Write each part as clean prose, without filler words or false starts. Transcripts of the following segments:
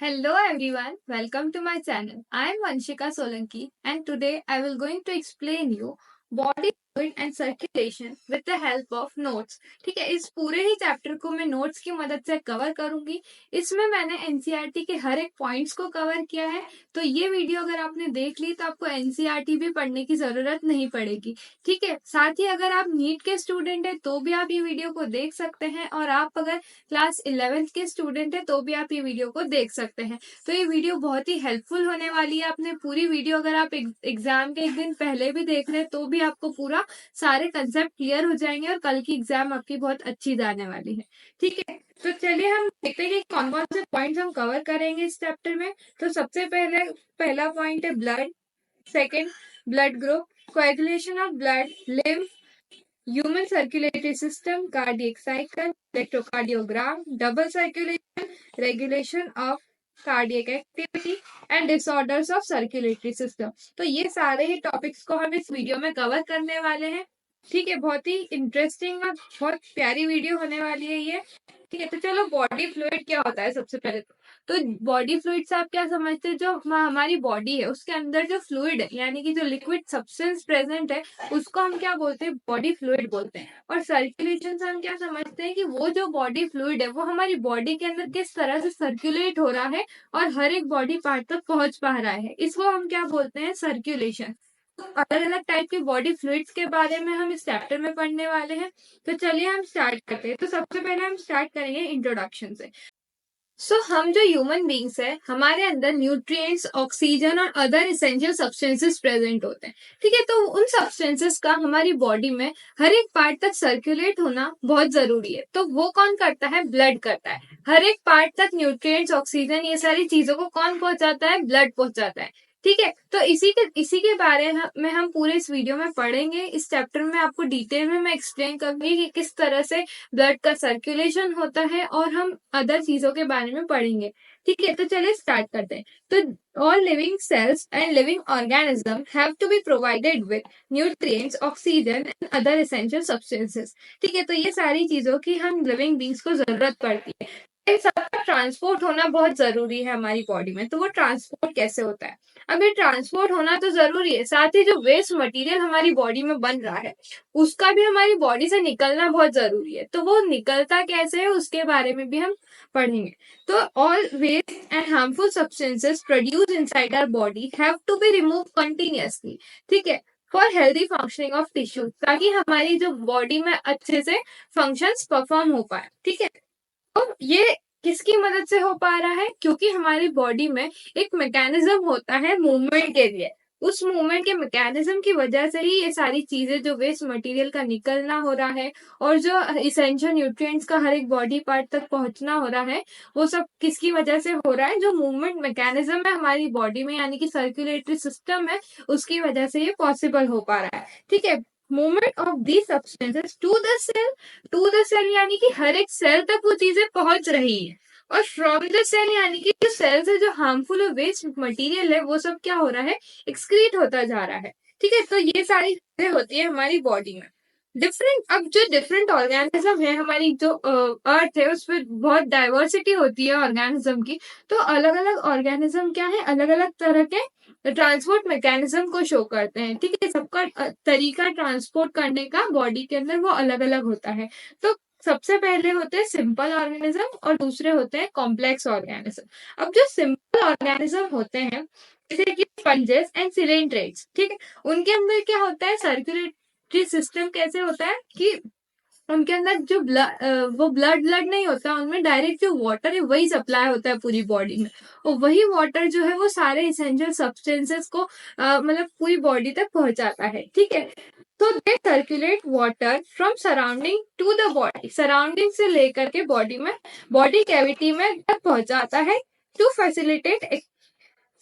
Hello everyone, welcome to my channel. I am Vanshika Solanki and today I will going to explain you body fluid and circulation with the help of notes. ठीक है, इस पूरे ही chapter को मैं notes की मदद से cover करूंगी। इसमें मैंने एनसीईआरटी के हर एक पॉइंट्स को कवर किया है, तो ये वीडियो अगर आपने देख ली तो आपको एनसीईआरटी भी पढ़ने की जरूरत नहीं पड़ेगी। ठीक है, साथ ही अगर आप नीट के स्टूडेंट है तो भी आप ये वीडियो को देख सकते हैं और आप अगर क्लास 11th के स्टूडेंट है तो भी आप ये वीडियो को देख सकते हैं। तो ये वीडियो बहुत ही हेल्पफुल होने वाली है। आपने पूरी वीडियो अगर आप एग्जाम के एक दिन पहले भी देख रहे हैं तो भी आपको पूरा सारे कंसेप्ट क्लियर हो जाएंगे और कल की एग्जाम आपकी बहुत अच्छी जाने वाली है। ठीक है, तो चलिए हम देखते हैं कि कौन कौन से पॉइंट्स हम कवर करेंगे इस चैप्टर में। तो सबसे पहला पॉइंट है blood, second blood group, coagulation of blood, lymph, human circulatory system, cardiac cycle, electrocardiogram, double circulation, regulation of cardiac activity and disorders of circulatory system। तो ये सारे ही टॉपिक्स को हम इस वीडियो में कवर करने वाले हैं। ठीक है, बहुत ही इंटरेस्टिंग और बहुत प्यारी वीडियो होने वाली है ये। ठीक है, तो चलो बॉडी फ्लूइड क्या होता है सबसे पहले तो बॉडी फ्लूइड से आप क्या समझते हैं? जो हमारी बॉडी है उसके अंदर जो फ्लूइड है यानी कि जो लिक्विड सब्सटेंस प्रेजेंट है उसको हम क्या बोलते हैं? बॉडी फ्लूइड बोलते हैं। और सर्कुलेशन से हम क्या समझते हैं कि वो जो बॉडी फ्लूइड है वो हमारी बॉडी के अंदर किस तरह से सर्कुलेट हो रहा है और हर एक बॉडी पार्ट तक पहुंच पा रहा है, इसको हम क्या बोलते हैं? सर्कुलेशन। अलग अलग टाइप के बॉडी फ्लूइड्स के बारे में हम इस चैप्टर में पढ़ने वाले हैं। तो चलिए हम स्टार्ट करते हैं। तो सबसे पहले हम स्टार्ट करेंगे इंट्रोडक्शन से। हम जो ह्यूमन बींग्स है हमारे अंदर न्यूट्रिएंट्स, ऑक्सीजन और अदर इसेंशियल सब्सटेंसेस प्रेजेंट होते हैं। ठीक है, तो उन सब्सटेंसेस का हमारी बॉडी में हर एक पार्ट तक सर्कुलेट होना बहुत जरूरी है। तो वो कौन करता है? ब्लड करता है। हर एक पार्ट तक न्यूट्रिएंट्स, ऑक्सीजन, ये सारी चीजों को कौन पहुंचाता है? ब्लड पहुंचाता है। ठीक है, तो इसी के बारे में हम पूरे इस वीडियो में पढ़ेंगे। इस चैप्टर में आपको डिटेल में मैं एक्सप्लेन करूंगी कि किस तरह से ब्लड का सर्कुलेशन होता है और हम अदर चीजों के बारे में पढ़ेंगे। ठीक है, तो चलिए स्टार्ट करते हैं। तो all living cells and living organism have to be provided with nutrients, oxygen and other essential substances. ठीक है, तो ये सारी चीजों की हम लिविंग बींग्स को जरूरत पड़ती है। इन सबका ट्रांसपोर्ट होना बहुत जरूरी है हमारी बॉडी में। तो वो ट्रांसपोर्ट कैसे होता है? अगर ट्रांसपोर्ट होना तो जरूरी है, साथ ही जो वेस्ट मटेरियल हमारी बॉडी में बन रहा है उसका भी हमारी बॉडी से निकलना बहुत जरूरी है। तो वो निकलता कैसे है उसके बारे में भी हम पढ़ेंगे। तो all waste and harmful substances produce inside our body have to be remove continuously. ठीक है, for healthy functioning of tissue, ताकि हमारी जो बॉडी में अच्छे से फंक्शंस परफॉर्म हो पाए। ठीक है, तो ये किसकी मदद से हो पा रहा है? क्योंकि हमारी बॉडी में एक मैकेनिज्म होता है मूवमेंट के लिए। उस मूवमेंट के मैकेनिज्म की वजह से ही ये सारी चीजें, जो वेस्ट मटेरियल का निकलना हो रहा है और जो इसेंशियल न्यूट्रिएंट्स का हर एक बॉडी पार्ट तक पहुंचना हो रहा है, वो सब किसकी वजह से हो रहा है? जो मूवमेंट मैकेनिज्म है हमारी बॉडी में यानी कि सर्कुलेटरी सिस्टम है, उसकी वजह से ये पॉसिबल हो पा रहा है। ठीक है, movement of the substances to the cell यानी कि हर एक सेल तक वो चीजें पहुंच रही है। और फ्रॉम द सेल यानी कि जो सेल से जो हार्मफुल और वेस्ट मटेरियल है वो सब क्या हो रहा है? एक्सक्रीट होता जा रहा है। ठीक है, तो ये सारी चीजें होती है हमारी बॉडी में। अब जो डिफरेंट ऑर्गेनिज्म है, हमारी जो अर्थ है उस पर बहुत डाइवर्सिटी होती है ऑर्गेनिज्म की। तो अलग अलग ऑर्गेनिज्म क्या है? अलग अलग तरह के ट्रांसपोर्ट मैकेनिज्म को शो करते हैं। ठीक है, सबका तरीका ट्रांसपोर्ट करने का बॉडी के अंदर वो अलग अलग होता है। तो सबसे पहले होते हैं सिंपल ऑर्गेनिज्म और दूसरे होते हैं कॉम्प्लेक्स ऑर्गेनिज्म। अब जो सिंपल ऑर्गेनिज्म होते हैं जैसे कि स्पंजेस एंड सिलेंट्रेट्स, ठीक है, उनके अंदर क्या होता है? सर्कुलेटरी सिस्टम कैसे होता है कि उनके अंदर जो ब्लड नहीं होता, उनमें डायरेक्ट जो वाटर है वही सप्लाई होता है पूरी बॉडी में। और वही वाटर जो है वो सारे इसेंशियल सब्सटेंसेस को मतलब पूरी बॉडी तक पहुंचाता है। ठीक है, तो they circulate water from surrounding to the body, surrounding से लेकर के बॉडी में, बॉडी कैविटी में तक पहुंचाता है। To facilitate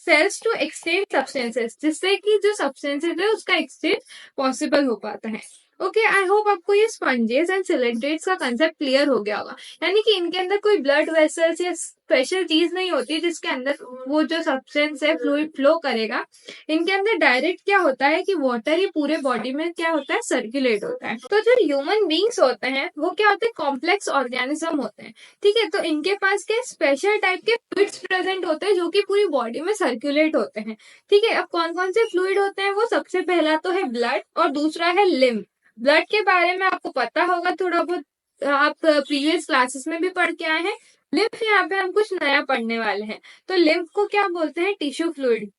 cells to exchange substances, जिससे कि जो सब्सटेंसेस है उसका एक्सचेंज पॉसिबल हो पाता है। ओके, आई होप आपको ये स्पंजेस एंड सिलेंट्रेट्स का कंसेप्ट क्लियर हो गया होगा। यानी कि इनके अंदर कोई ब्लड वेसल्स या स्पेशल चीज नहीं होती जिसके अंदर वो जो सब्सटेंस है फ्लूइड फ्लो करेगा। इनके अंदर डायरेक्ट क्या होता है कि वाटर ही पूरे बॉडी में क्या होता है, सर्कुलेट होता है। तो जो ह्यूमन बींग्स होते हैं वो क्या होते हैं, कॉम्प्लेक्स ऑर्गेनिज्म होते हैं। ठीक है, तो इनके पास क्या स्पेशल टाइप के फ्लूइड्स प्रेजेंट होते हैं जो कि पूरी बॉडी में सर्कुलेट होते हैं। ठीक है, अब कौन कौन से फ्लूइड होते हैं, वो सबसे पहला तो है ब्लड और दूसरा है लिम्फ। ब्लड के बारे में आपको पता होगा थोड़ा बहुत, आप प्रीवियस क्लासेस में भी पढ़ के आए हैं। लिम्फ यहाँ पे हम कुछ नया पढ़ने वाले हैं। तो लिम्फ को क्या बोलते हैं, टिश्यू फ्लूइड।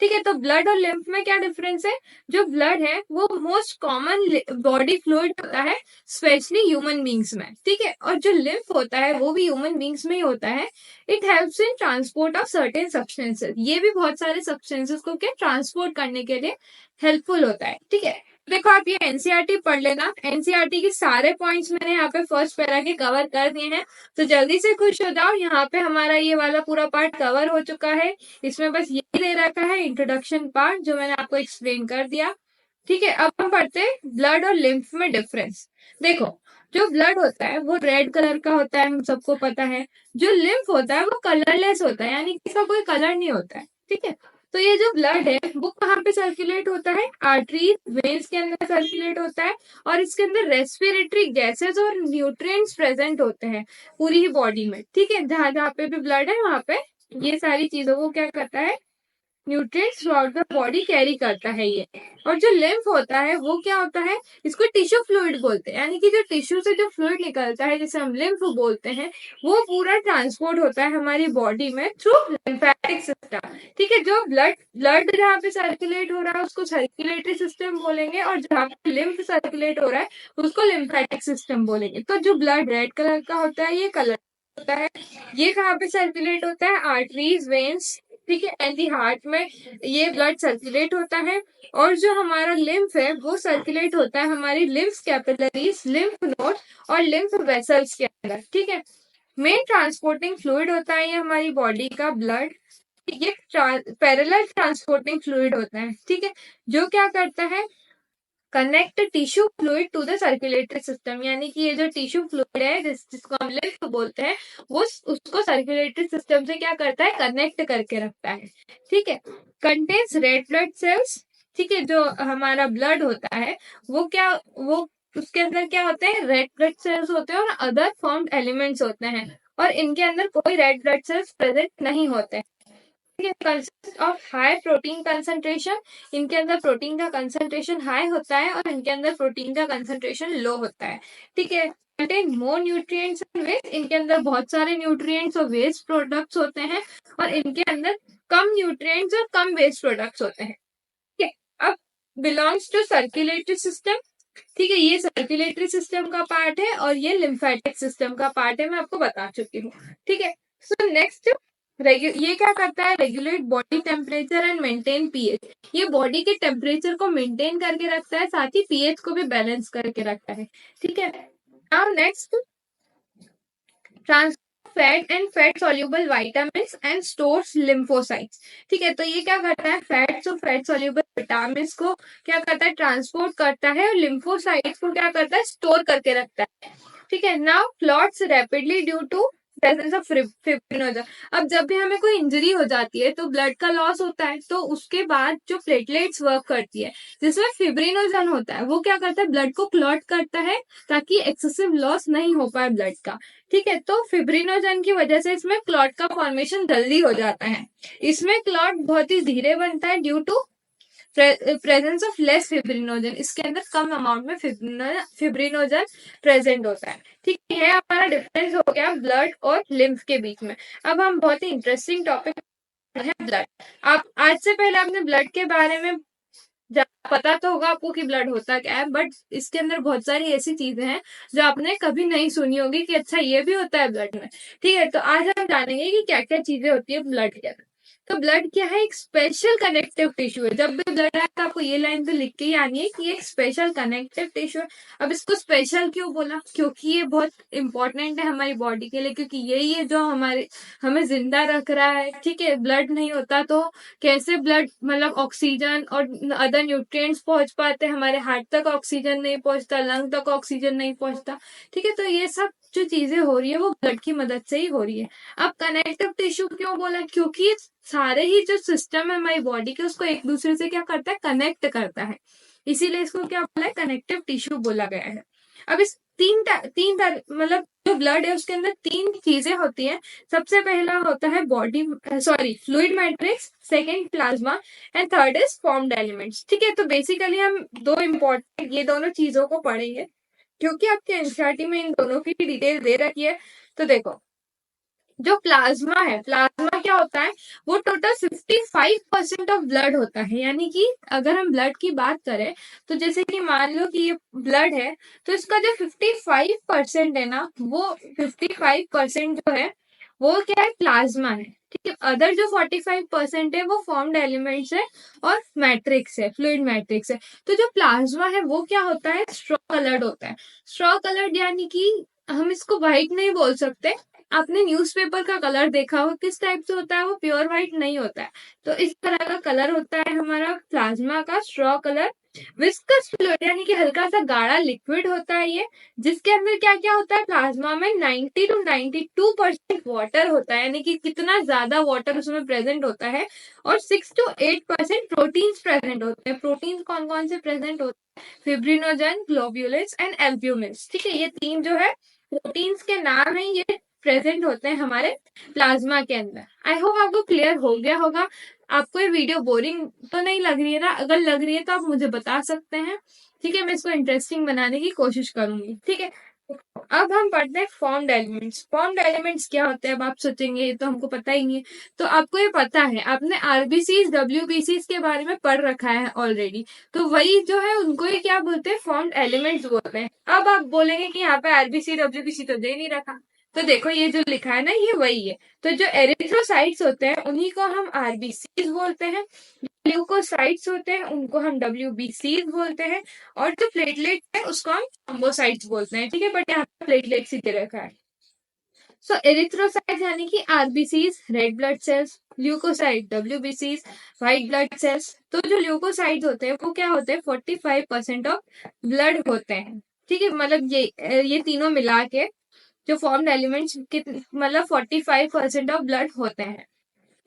ठीक है, तो ब्लड और लिम्फ में क्या डिफरेंस है। जो ब्लड है वो मोस्ट कॉमन बॉडी फ्लूइड होता है, स्पेशली ह्यूमन बींग्स में। ठीक है, और जो लिम्फ होता है वो भी ह्यूमन बींग्स में ही होता है। It helps in transport of certain substances. ये भी बहुत सारे सब्सटेंसेस को क्या ट्रांसपोर्ट करने के लिए हेल्पफुल होता है। ठीक है, देखो आप ये एनसीईआरटी पढ़ लेना। एनसीईआरटी के सारे पॉइंट्स मैंने यहाँ पे फर्स्ट पैरा के कवर कर दिए हैं। तो जल्दी से खुश हो जाओ, यहाँ पे हमारा ये वाला पूरा पार्ट कवर हो चुका है। इसमें बस ये दे रखा है इंट्रोडक्शन पार्ट जो मैंने आपको एक्सप्लेन कर दिया। ठीक है, अब हम पढ़ते हैं ब्लड और लिम्फ में डिफरेंस। देखो, जो ब्लड होता है वो रेड कलर का होता है, हम सबको पता है। जो लिम्फ होता है वो कलरलेस होता है, यानी कि इसका कोई कलर नहीं होता है। ठीक है, तो ये जो ब्लड है वो कहाँ पे सर्कुलेट होता है, आर्टरीज वेन्स के अंदर सर्कुलेट होता है। और इसके अंदर रेस्पिरेटरी गैसेस और न्यूट्रिएंट्स प्रेजेंट होते हैं पूरी ही बॉडी में। ठीक है, जहां जहां पे भी ब्लड है वहां पे ये सारी चीजों को क्या करता है, nutrients throughout the body carry करता है ये। और जो लिम्फ होता है वो क्या होता है, इसको टिश्यू फ्लूइड बोलते हैं। यानी कि जो टिश्यू से जो फ्लूइड निकलता है जिसे हम लिम्फ बोलते हैं, वो पूरा ट्रांसपोर्ट होता है हमारी बॉडी में थ्रू लिम्फेटिक सिस्टम। ठीक है, जो ब्लड ब्लड जहाँ पे सर्कुलेट हो रहा है उसको सर्कुलेटरी सिस्टम बोलेंगे, और जहाँ पे लिम्फ सर्कुलेट हो रहा है उसको लिम्फेटिक सिस्टम बोलेंगे। तो जो ब्लड रेड कलर का होता है ये कलर होता है, ये कहाँ पे सर्कुलेट होता है, आर्टरीज वेन्स। ठीक है, एंड दी हार्ट में ये ब्लड सर्कुलेट होता है। और जो हमारा लिम्फ है वो सर्कुलेट होता है हमारी लिम्फ कैपिलरीज, लिम्फ नोड और लिम्फ वेसल्स के अंदर। ठीक है, मेन ट्रांसपोर्टिंग फ्लूइड होता है ये हमारी बॉडी का ब्लड। ये पैरेलल ट्रांसपोर्टिंग फ्लूइड होता है। ठीक है, जो क्या करता है, connect tissue fluid to the circulatory system. यानी कि ये जो टिश्यू फ्लूइड है जिसको हम लिम्फ बोलते हैं, वो उसको सर्कुलेटरी सिस्टम से क्या करता है, कनेक्ट करके रखता है। ठीक है, कंटेन्स रेड ब्लड सेल्स। ठीक है, जो हमारा ब्लड होता है वो उसके अंदर क्या होते हैं, रेड ब्लड सेल्स होते हैं और अदर फॉर्म्ड एलिमेंट्स होते हैं। और इनके अंदर कोई रेड ब्लड सेल्स प्रेजेंट नहीं होते। Consist of high protein concentration. इनके अंदर प्रोटीन का कंसंट्रेशन हाई होता है और इनके अंदर प्रोटीन का कंसंट्रेशन लो होता है। ठीक है, contain more nutrients and waste. इनके अंदर बहुत सारे न्यूट्रिएंट्स और वेस्ट प्रोडक्ट्स होते हैं, और इनके अंदर कम न्यूट्रिएंट्स और कम वेस्ट प्रोडक्ट्स होते हैं। ठीक है, अब बिलोंग्स टू सर्कुलेटरी सिस्टम। ठीक है, ये सर्कुलेटरी सिस्टम का पार्ट है और ये लिम्फेटिक सिस्टम का पार्ट है, मैं आपको बता चुकी हूँ। ठीक है, सो नेक्स्ट, ये क्या करता है, regulate body temperature and maintain pH. ये बॉडी के टेम्परेचर को मेंटेन करके रखता है, साथ ही पीएच को भी बैलेंस करके रखता है। ठीक है, now next, transfer fat and fat soluble vitamins and stores lymphocytes. ठीक है, तो ये क्या करता है, फैट्स और फैट सॉल्युबल विटामिन्स को क्या करता है, ट्रांसपोर्ट करता है, और लिम्फोसाइट्स को क्या करता है, स्टोर करके रखता है। ठीक है, now clots rapidly due to presence of fibrinogen. अब जब भी हमें कोई इंजरी हो जाती है तो ब्लड का लॉस होता है, तो उसके बाद जो प्लेटलेट्स वर्क करती है जिसमें फिब्रिनोजन होता है, वो क्या करता है, ब्लड को क्लॉट करता है ताकि एक्सेसिव लॉस नहीं हो पाए ब्लड का। ठीक है, तो फिब्रिनोजन की वजह से इसमें क्लॉट का फॉर्मेशन जल्दी हो जाता है। इसमें क्लॉट बहुत ही धीरे बनता है due to presence of less fibrinogen. इसके अंदर कम अमाउंट में फिब्रिनोजन प्रेजेंट होता है। ठीक है, हमारा डिफरेंस हो गया ब्लड और लिम्फ के बीच में। अब हम बहुत ही इंटरेस्टिंग टॉपिक है ब्लड। आप आज से पहले आपने ब्लड के बारे में पता तो होगा आपको कि ब्लड होता क्या है, बट इसके अंदर बहुत सारी ऐसी चीजें हैं जो आपने कभी नहीं सुनी होगी कि अच्छा ये भी होता है ब्लड में। ठीक है, तो आज हम जानेंगे कि क्या क्या चीजें होती है ब्लड के अंदर। तो ब्लड क्या है, एक स्पेशल कनेक्टिव टिश्यू है। जब भी ब्लड आए तो आपको ये लाइन तो लिख के ही आनी है कि ये एक स्पेशल कनेक्टिव टिश्यू है। अब इसको स्पेशल क्यों बोला, क्योंकि ये बहुत इंपॉर्टेंट है हमारी बॉडी के लिए, क्योंकि यही है जो हमें जिंदा रख रहा है। ठीक है, ब्लड नहीं होता तो कैसे ब्लड मतलब ऑक्सीजन और अदर न्यूट्रिएंट्स पहुंच पाते, हमारे हार्ट तक ऑक्सीजन नहीं पहुंचता, लंग तक ऑक्सीजन नहीं पहुंचता। ठीक है, तो ये सब जो चीजें हो रही है वो ब्लड की मदद से ही हो रही है। अब कनेक्टिव टिश्यू क्यों बोला, क्योंकि सारे ही जो सिस्टम है हमारी बॉडी के उसको एक दूसरे से क्या करता है, कनेक्ट करता है। इसीलिए इसको क्या बोला है, कनेक्टिव टिश्यू बोला गया है। अब इस मतलब जो ब्लड है उसके अंदर तीन चीजें होती है। सबसे पहला होता है fluid matrix, second plasma and third is formed elements. ठीक है, तो बेसिकली हम दो इम्पोर्टेंट ये दोनों चीजों को पढ़ेंगे, क्योंकि आपके एनसीईआरटी में इन दोनों की डिटेल दे रखी है। तो देखो, जो प्लाज्मा है, प्लाज्मा क्या होता है, वो टोटल 55% ऑफ ब्लड होता है। यानी कि अगर हम ब्लड की बात करें तो जैसे कि मान लो कि ये ब्लड है, तो इसका जो 55% है ना, वो 55% जो है वो क्या है, प्लाज्मा है। ठीक है, अदर जो 45% है वो फॉर्म्ड एलिमेंट्स है और मैट्रिक्स है, फ्लूइड मैट्रिक्स है। तो जो प्लाज्मा है वो क्या होता है, स्ट्रॉ कलर्ड होता है। स्ट्रॉ कलर्ड यानी कि हम इसको व्हाइट नहीं बोल सकते। आपने न्यूज़पेपर का कलर देखा हो किस टाइप से होता है, वो प्योर व्हाइट नहीं होता है। तो इस तरह का कलर होता है हमारा प्लाज्मा का, स्ट्रॉ कलर। विस्कस फ्लूइड यानी कि हल्का सा गाढ़ा लिक्विड होता है ये, जिसके अंदर क्या क्या होता है, प्लाज्मा में 90 to 92% वाटर होता है। यानी कि कितना ज्यादा वाटर उसमें प्रेजेंट होता है। और 6 to 8% प्रोटीन्स प्रेजेंट होते हैं। प्रोटीन कौन कौन से प्रेजेंट होते हैं, फिब्रिनोजन, ग्लोब्यूलिन्स एंड एल्ब्यूमिन्स। ठीक है, ये तीन जो है प्रोटीन्स के नाम है, ये प्रेजेंट होते हैं हमारे प्लाज्मा के अंदर। आई होप आपको क्लियर हो गया होगा। आपको ये वीडियो बोरिंग तो नहीं लग रही है ना? अगर लग रही है तो आप मुझे बता सकते हैं। ठीक है, मैं इसको इंटरेस्टिंग बनाने की कोशिश करूंगी। ठीक है, अब हम पढ़ते हैं फॉर्म्ड एलिमेंट्स। फॉर्म्ड एलिमेंट्स क्या होते हैं? अब आप सोचेंगे ये तो हमको पता ही नहीं है। तो आपको ये पता है, आपने आरबीसीज डब्ल्यूबीसीज के बारे में पढ़ रखा है ऑलरेडी। तो वही जो है उनको ही क्या बोलते हैं, फॉर्म्ड एलिमेंट्स बोलते हैं। अब आप बोलेंगे कि यहाँ पे आरबीसी डब्ल्यूबीसी तो दे नहीं रखा। तो देखो ये जो लिखा है ना, ये वही है। तो जो एरिथ्रोसाइट्स होते हैं उन्हीं को हम आरबीसीज बोलते हैं। ल्यूकोसाइट्स होते हैं उनको हम डब्ल्यूबीसीज बोलते हैं। और जो प्लेटलेट है उसको हम थ्रोम्बोसाइट्स बोलते हैं। ठीक है, बट यहाँ पे प्लेटलेट्स ही दे रखा है। सो एरिथ्रोसाइट्स यानी कि RBCs, red blood cells, leucocyte डब्ल्यूबीसीज, व्हाइट ब्लड सेल्स। तो जो ल्यूकोसाइट होते हैं वो क्या होते हैं, 45% ऑफ ब्लड होते हैं। ठीक है, मतलब ये तीनों मिला के जो फॉर्म्ड एलिमेंट्स मतलब 45% ऑफ ब्लड होते हैं।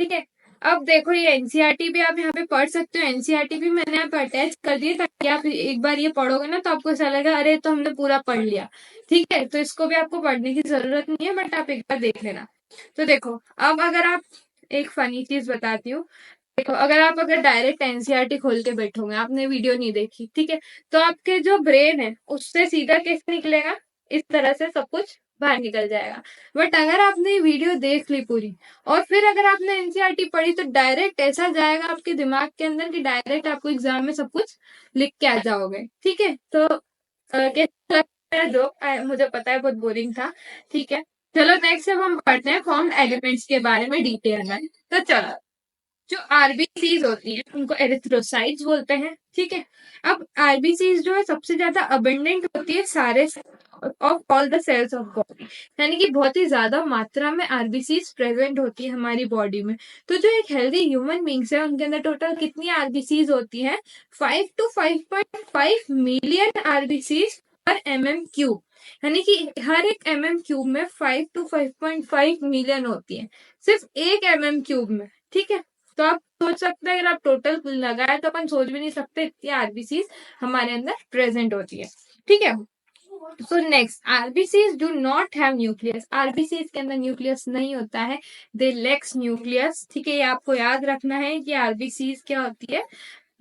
ठीक है, अब देखो ये एनसीईआरटी भी आप यहाँ पे पढ़ सकते हो। एनसीईआरटी भी मैंने यहाँ पे अटैच कर दिया ताकि आप एक बार ये पढ़ोगे ना तो आपको ऐसा लगेगा अरे तो हमने पूरा पढ़ लिया। ठीक है, तो इसको भी आपको पढ़ने की जरूरत नहीं है, बट आप एक बार देख लेना। तो देखो, अब अगर आप, एक फनी चीज बताती हूँ। देखो, अगर डायरेक्ट एनसीईआरटी खोल के बैठोगे, आपने वीडियो नहीं देखी, ठीक है, तो आपके जो ब्रेन है उससे सीधा कैसे निकलेगा, इस तरह से सब कुछ बाहर निकल जाएगा। बट अगर आपने वीडियो देख ली पूरी और फिर अगर आपने एनसीईआरटी पढ़ी तो डायरेक्ट ऐसा जाएगा आपके दिमाग के अंदर कि डायरेक्ट आपको एग्जाम में सब कुछ लिख के आ जाओगे। ठीक है, तो कैसा लगता है जो मुझे पता है बहुत बोरिंग था। ठीक है, चलो नेक्स्ट अब हम पढ़ते हैं फॉर्म्ड एलिमेंट्स के बारे में डिटेल में। तो चलो, जो आरबीसीज होती है उनको एरिथ्रोसाइट्स बोलते हैं। ठीक है, अब आरबीसीज जो है सबसे ज्यादा अबंडेंट होती है सारे of all the cells of body. यानी कि बहुत ही ज्यादा मात्रा में आरबीसीज प्रेजेंट होती है हमारी बॉडी में। तो जो एक हेल्दी ह्यूमन बींग्स है उनके अंदर टोटल कितनी आरबीसीज होती है, 5 to 5.5 मिलियन आरबीसीज पर MM³ यानी कि हर एक MM³ में 5 to 5.5 मिलियन होती है, सिर्फ एक MM³ में। ठीक है, तो आप सोच सकते हैं अगर आप टोटल लगाए तो अपन सोच भी नहीं सकते इतनी आरबीसीज हमारे अंदर प्रेजेंट होती है। ठीक है, so next, RBCs do not have nucleus. RBCs के अंदर न्यूक्लियस नहीं होता है, दे लेक्स न्यूक्लियस। ठीक है, ये आपको याद रखना है कि आरबीसीज क्या होती है,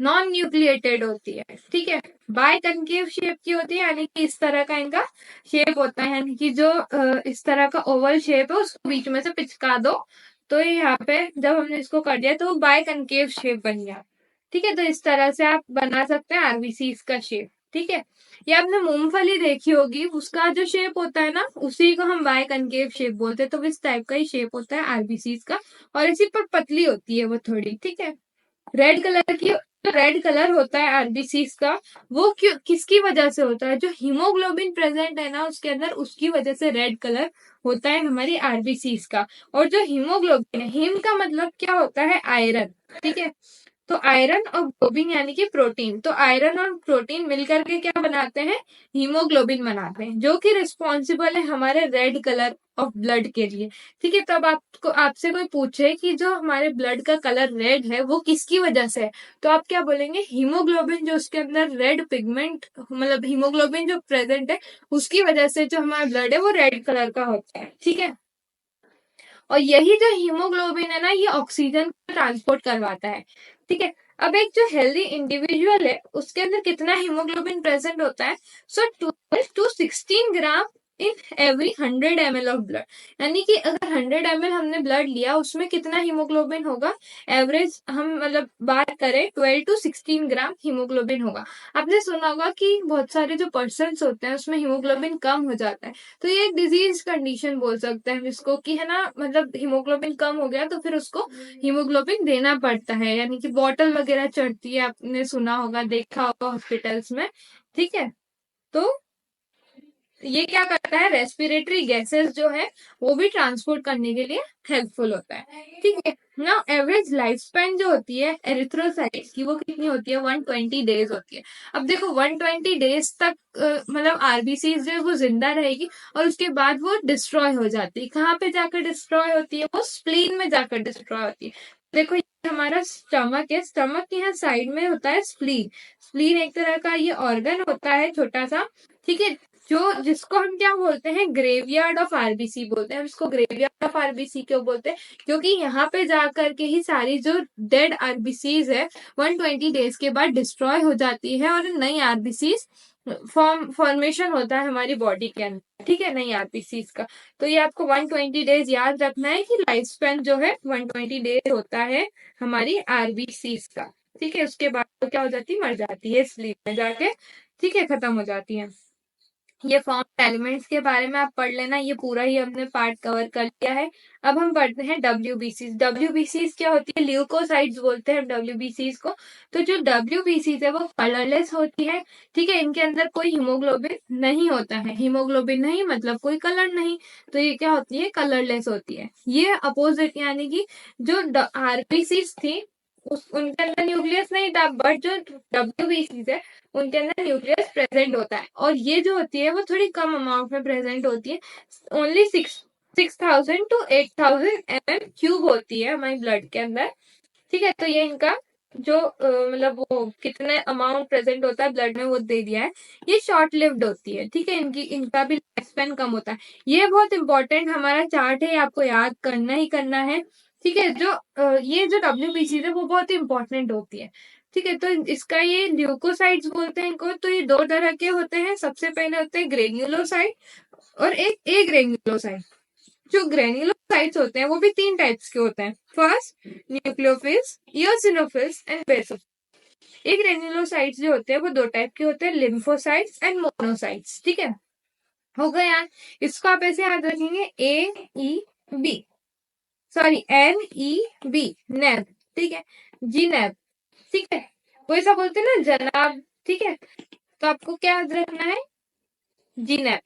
नॉन न्यूक्लिएटेड होती है। ठीक है, बाय कनकेव शेप की होती है, यानी कि इस तरह का इनका शेप होता है। यानी कि जो इस तरह का ओवल शेप है उसको बीच में से पिचका दो तो ये यहाँ पे जब हमने इसको कर दिया तो बाय कनकेव शेप बन गया। ठीक है, तो इस तरह से आप बना सकते हैं आरबीसीज का शेप। ठीक है। ये आपने मूंगफली देखी होगी, उसका जो शेप होता है ना, उसी को हम बाय कनकेव शेप बोलते हैं। तो इस टाइप का ही शेप होता है आरबीसी का, और इसी पर पतली होती है वो थोड़ी, ठीक है। रेड कलर की, रेड कलर होता है आरबीसी का, वो क्यों, किसकी वजह से होता है? जो हीमोग्लोबिन प्रेजेंट है ना उसके अंदर, उसकी वजह से रेड कलर होता है हमारी आरबीसी का। और जो हीमोग्लोबिन है, हीम का मतलब क्या होता है? आयरन, ठीक है। तो आयरन और ग्लोबिन यानी कि प्रोटीन, तो आयरन और प्रोटीन मिलकर के क्या बनाते हैं? हीमोग्लोबिन बनाते हैं, जो कि रिस्पॉन्सिबल है हमारे रेड कलर ऑफ ब्लड के लिए, ठीक है। तब आपको, आपसे कोई पूछे कि जो हमारे ब्लड का कलर रेड है वो किसकी वजह से है, तो आप क्या बोलेंगे? हीमोग्लोबिन, जो उसके अंदर रेड पिगमेंट, मतलब हीमोग्लोबिन जो प्रेजेंट है उसकी वजह से जो हमारा ब्लड है वो रेड कलर का होता है, ठीक है। और यही जो हीमोग्लोबिन है ना, ये ऑक्सीजन को ट्रांसपोर्ट करवाता है, ठीक है। अब एक जो हेल्दी इंडिविजुअल है उसके अंदर कितना हीमोग्लोबिन प्रेजेंट होता है? सो 12 to 16 gram in every 100 ml of blood. यानी कि अगर 100 ml हमने ब्लड लिया, उसमें कितना हीमोग्लोबिन होगा? एवरेज हम मतलब बात करें, 12 to 16 ग्राम हीमोग्लोबिन होगा। आपने सुना होगा कि बहुत सारे जो पर्सन होते हैं उसमें हीमोग्लोबिन कम हो जाता है, तो ये एक डिजीज कंडीशन बोल सकते हैं जिसको, कि है ना, मतलब हीमोग्लोबिन कम हो गया तो फिर उसको हीमोग्लोबिन देना पड़ता है, यानी कि बॉटल वगैरह चढ़ती है, आपने सुना होगा, देखा होगा हॉस्पिटल्स में, ठीक है। तो ये क्या करता है? रेस्पिरेटरी गैसेस जो है वो भी ट्रांसपोर्ट करने के लिए हेल्पफुल होता है, ठीक है ना। एवरेज लाइफ स्पैन जो होती है एरिथ्रोसाइट्स की, वो कितनी होती है? 120 डेज होती है। अब देखो 120 डेज तक मतलब आरबीसी जो है वो जिंदा रहेगी, और उसके बाद वो डिस्ट्रॉय हो जाती है। कहाँ पे जाकर डिस्ट्रॉय होती है? वो स्प्लीन में जाकर डिस्ट्रॉय होती है। देखो ये हमारा स्टमक है, स्टमक के यहाँ साइड में होता है स्प्लीन। स्प्लीन एक तरह का ये ऑर्गन होता है छोटा सा, ठीक है, जो जिसको हम क्या बोलते हैं? ग्रेवयार्ड ऑफ आरबीसी बोलते हैं। हम इसको ग्रेवयार्ड ऑफ आरबीसी क्यों बोलते हैं? क्योंकि यहाँ पे जाकर के ही सारी जो डेड आरबीसीज है 120 डेज के बाद डिस्ट्रॉय हो जाती है, और नई आरबीसीज फॉर्मेशन होता है हमारी बॉडी के अंदर, ठीक है, नई आरबीसीज का। तो ये आपको 120 डेज याद रखना है कि लाइफ स्पैन जो है 120 डेज होता है हमारी आरबीसीज का, ठीक है। उसके बाद तो क्या हो जाती है? मर जाती है स्लीप में जाके, ठीक है, खत्म हो जाती है। ये फॉर्म एलिमेंट्स के बारे में आप पढ़ लेना, ये पूरा ही हमने पार्ट कवर कर लिया है। अब हम पढ़ते हैं डब्ल्यूबीसीज। डब्ल्यूबीसीज क्या होती है? ल्यूकोसाइट्स बोलते हैं डब्ल्यूबीसीज को। तो जो डब्ल्यूबीसीज है वो कलरलेस होती है, ठीक है। इनके अंदर कोई हीमोग्लोबिन नहीं होता है, हीमोग्लोबिन नहीं मतलब कोई कलर नहीं, तो ये क्या होती है? कलरलेस होती है। ये अपोजिट, यानी कि जो आरबीसीज थी उनके अंदर न्यूक्लियस नहीं था, बट जो डब्ल्यूबीसीज है उनके अंदर न्यूक्लियस प्रेजेंट होता है, और ये जो होती है वो थोड़ी कम अमाउंट में प्रेजेंट होती है। ओनली 6,000 to 8,000 mm³ होती है हमारे ब्लड के अंदर, ठीक है। तो ये इनका जो मतलब वो कितने अमाउंट प्रेजेंट होता है ब्लड में वो दे दिया है। ये शॉर्ट लिव्ड होती है, ठीक है, इनका भी लाइफ स्पैन कम होता है। ये बहुत इंपॉर्टेंट हमारा चार्ट है, आपको याद करना ही करना है, ठीक है। जो ये जो डब्ल्यूबीसी है वो बहुत इंपॉर्टेंट होती है, ठीक है। तो इसका ये ल्यूकोसाइट्स बोलते हैं इनको। तो ये दो तरह के होते हैं, सबसे पहले होते हैं ग्रेन्युलोसाइट और एक ए ग्रेन्युलोसाइट। जो ग्रेन्युलोसाइट्स होते हैं वो भी 3 टाइप्स के होते हैं। First neutrophils, eosinophils and basophils. एक ग्रेन्युलोसाइट्स जो होते हैं वो 2 टाइप के होते हैं, लिम्फोसाइट्स एंड मोनोसाइट्स, ठीक है। हो गया, इसको आप ऐसे याद रखेंगे, AEB, सॉरी NEB, नेब, ठीक है, जी नेब, ठीक है। वो ऐसा बोलते हैं ना, जनाब, ठीक है। तो आपको क्या याद रखना है? जी नेब,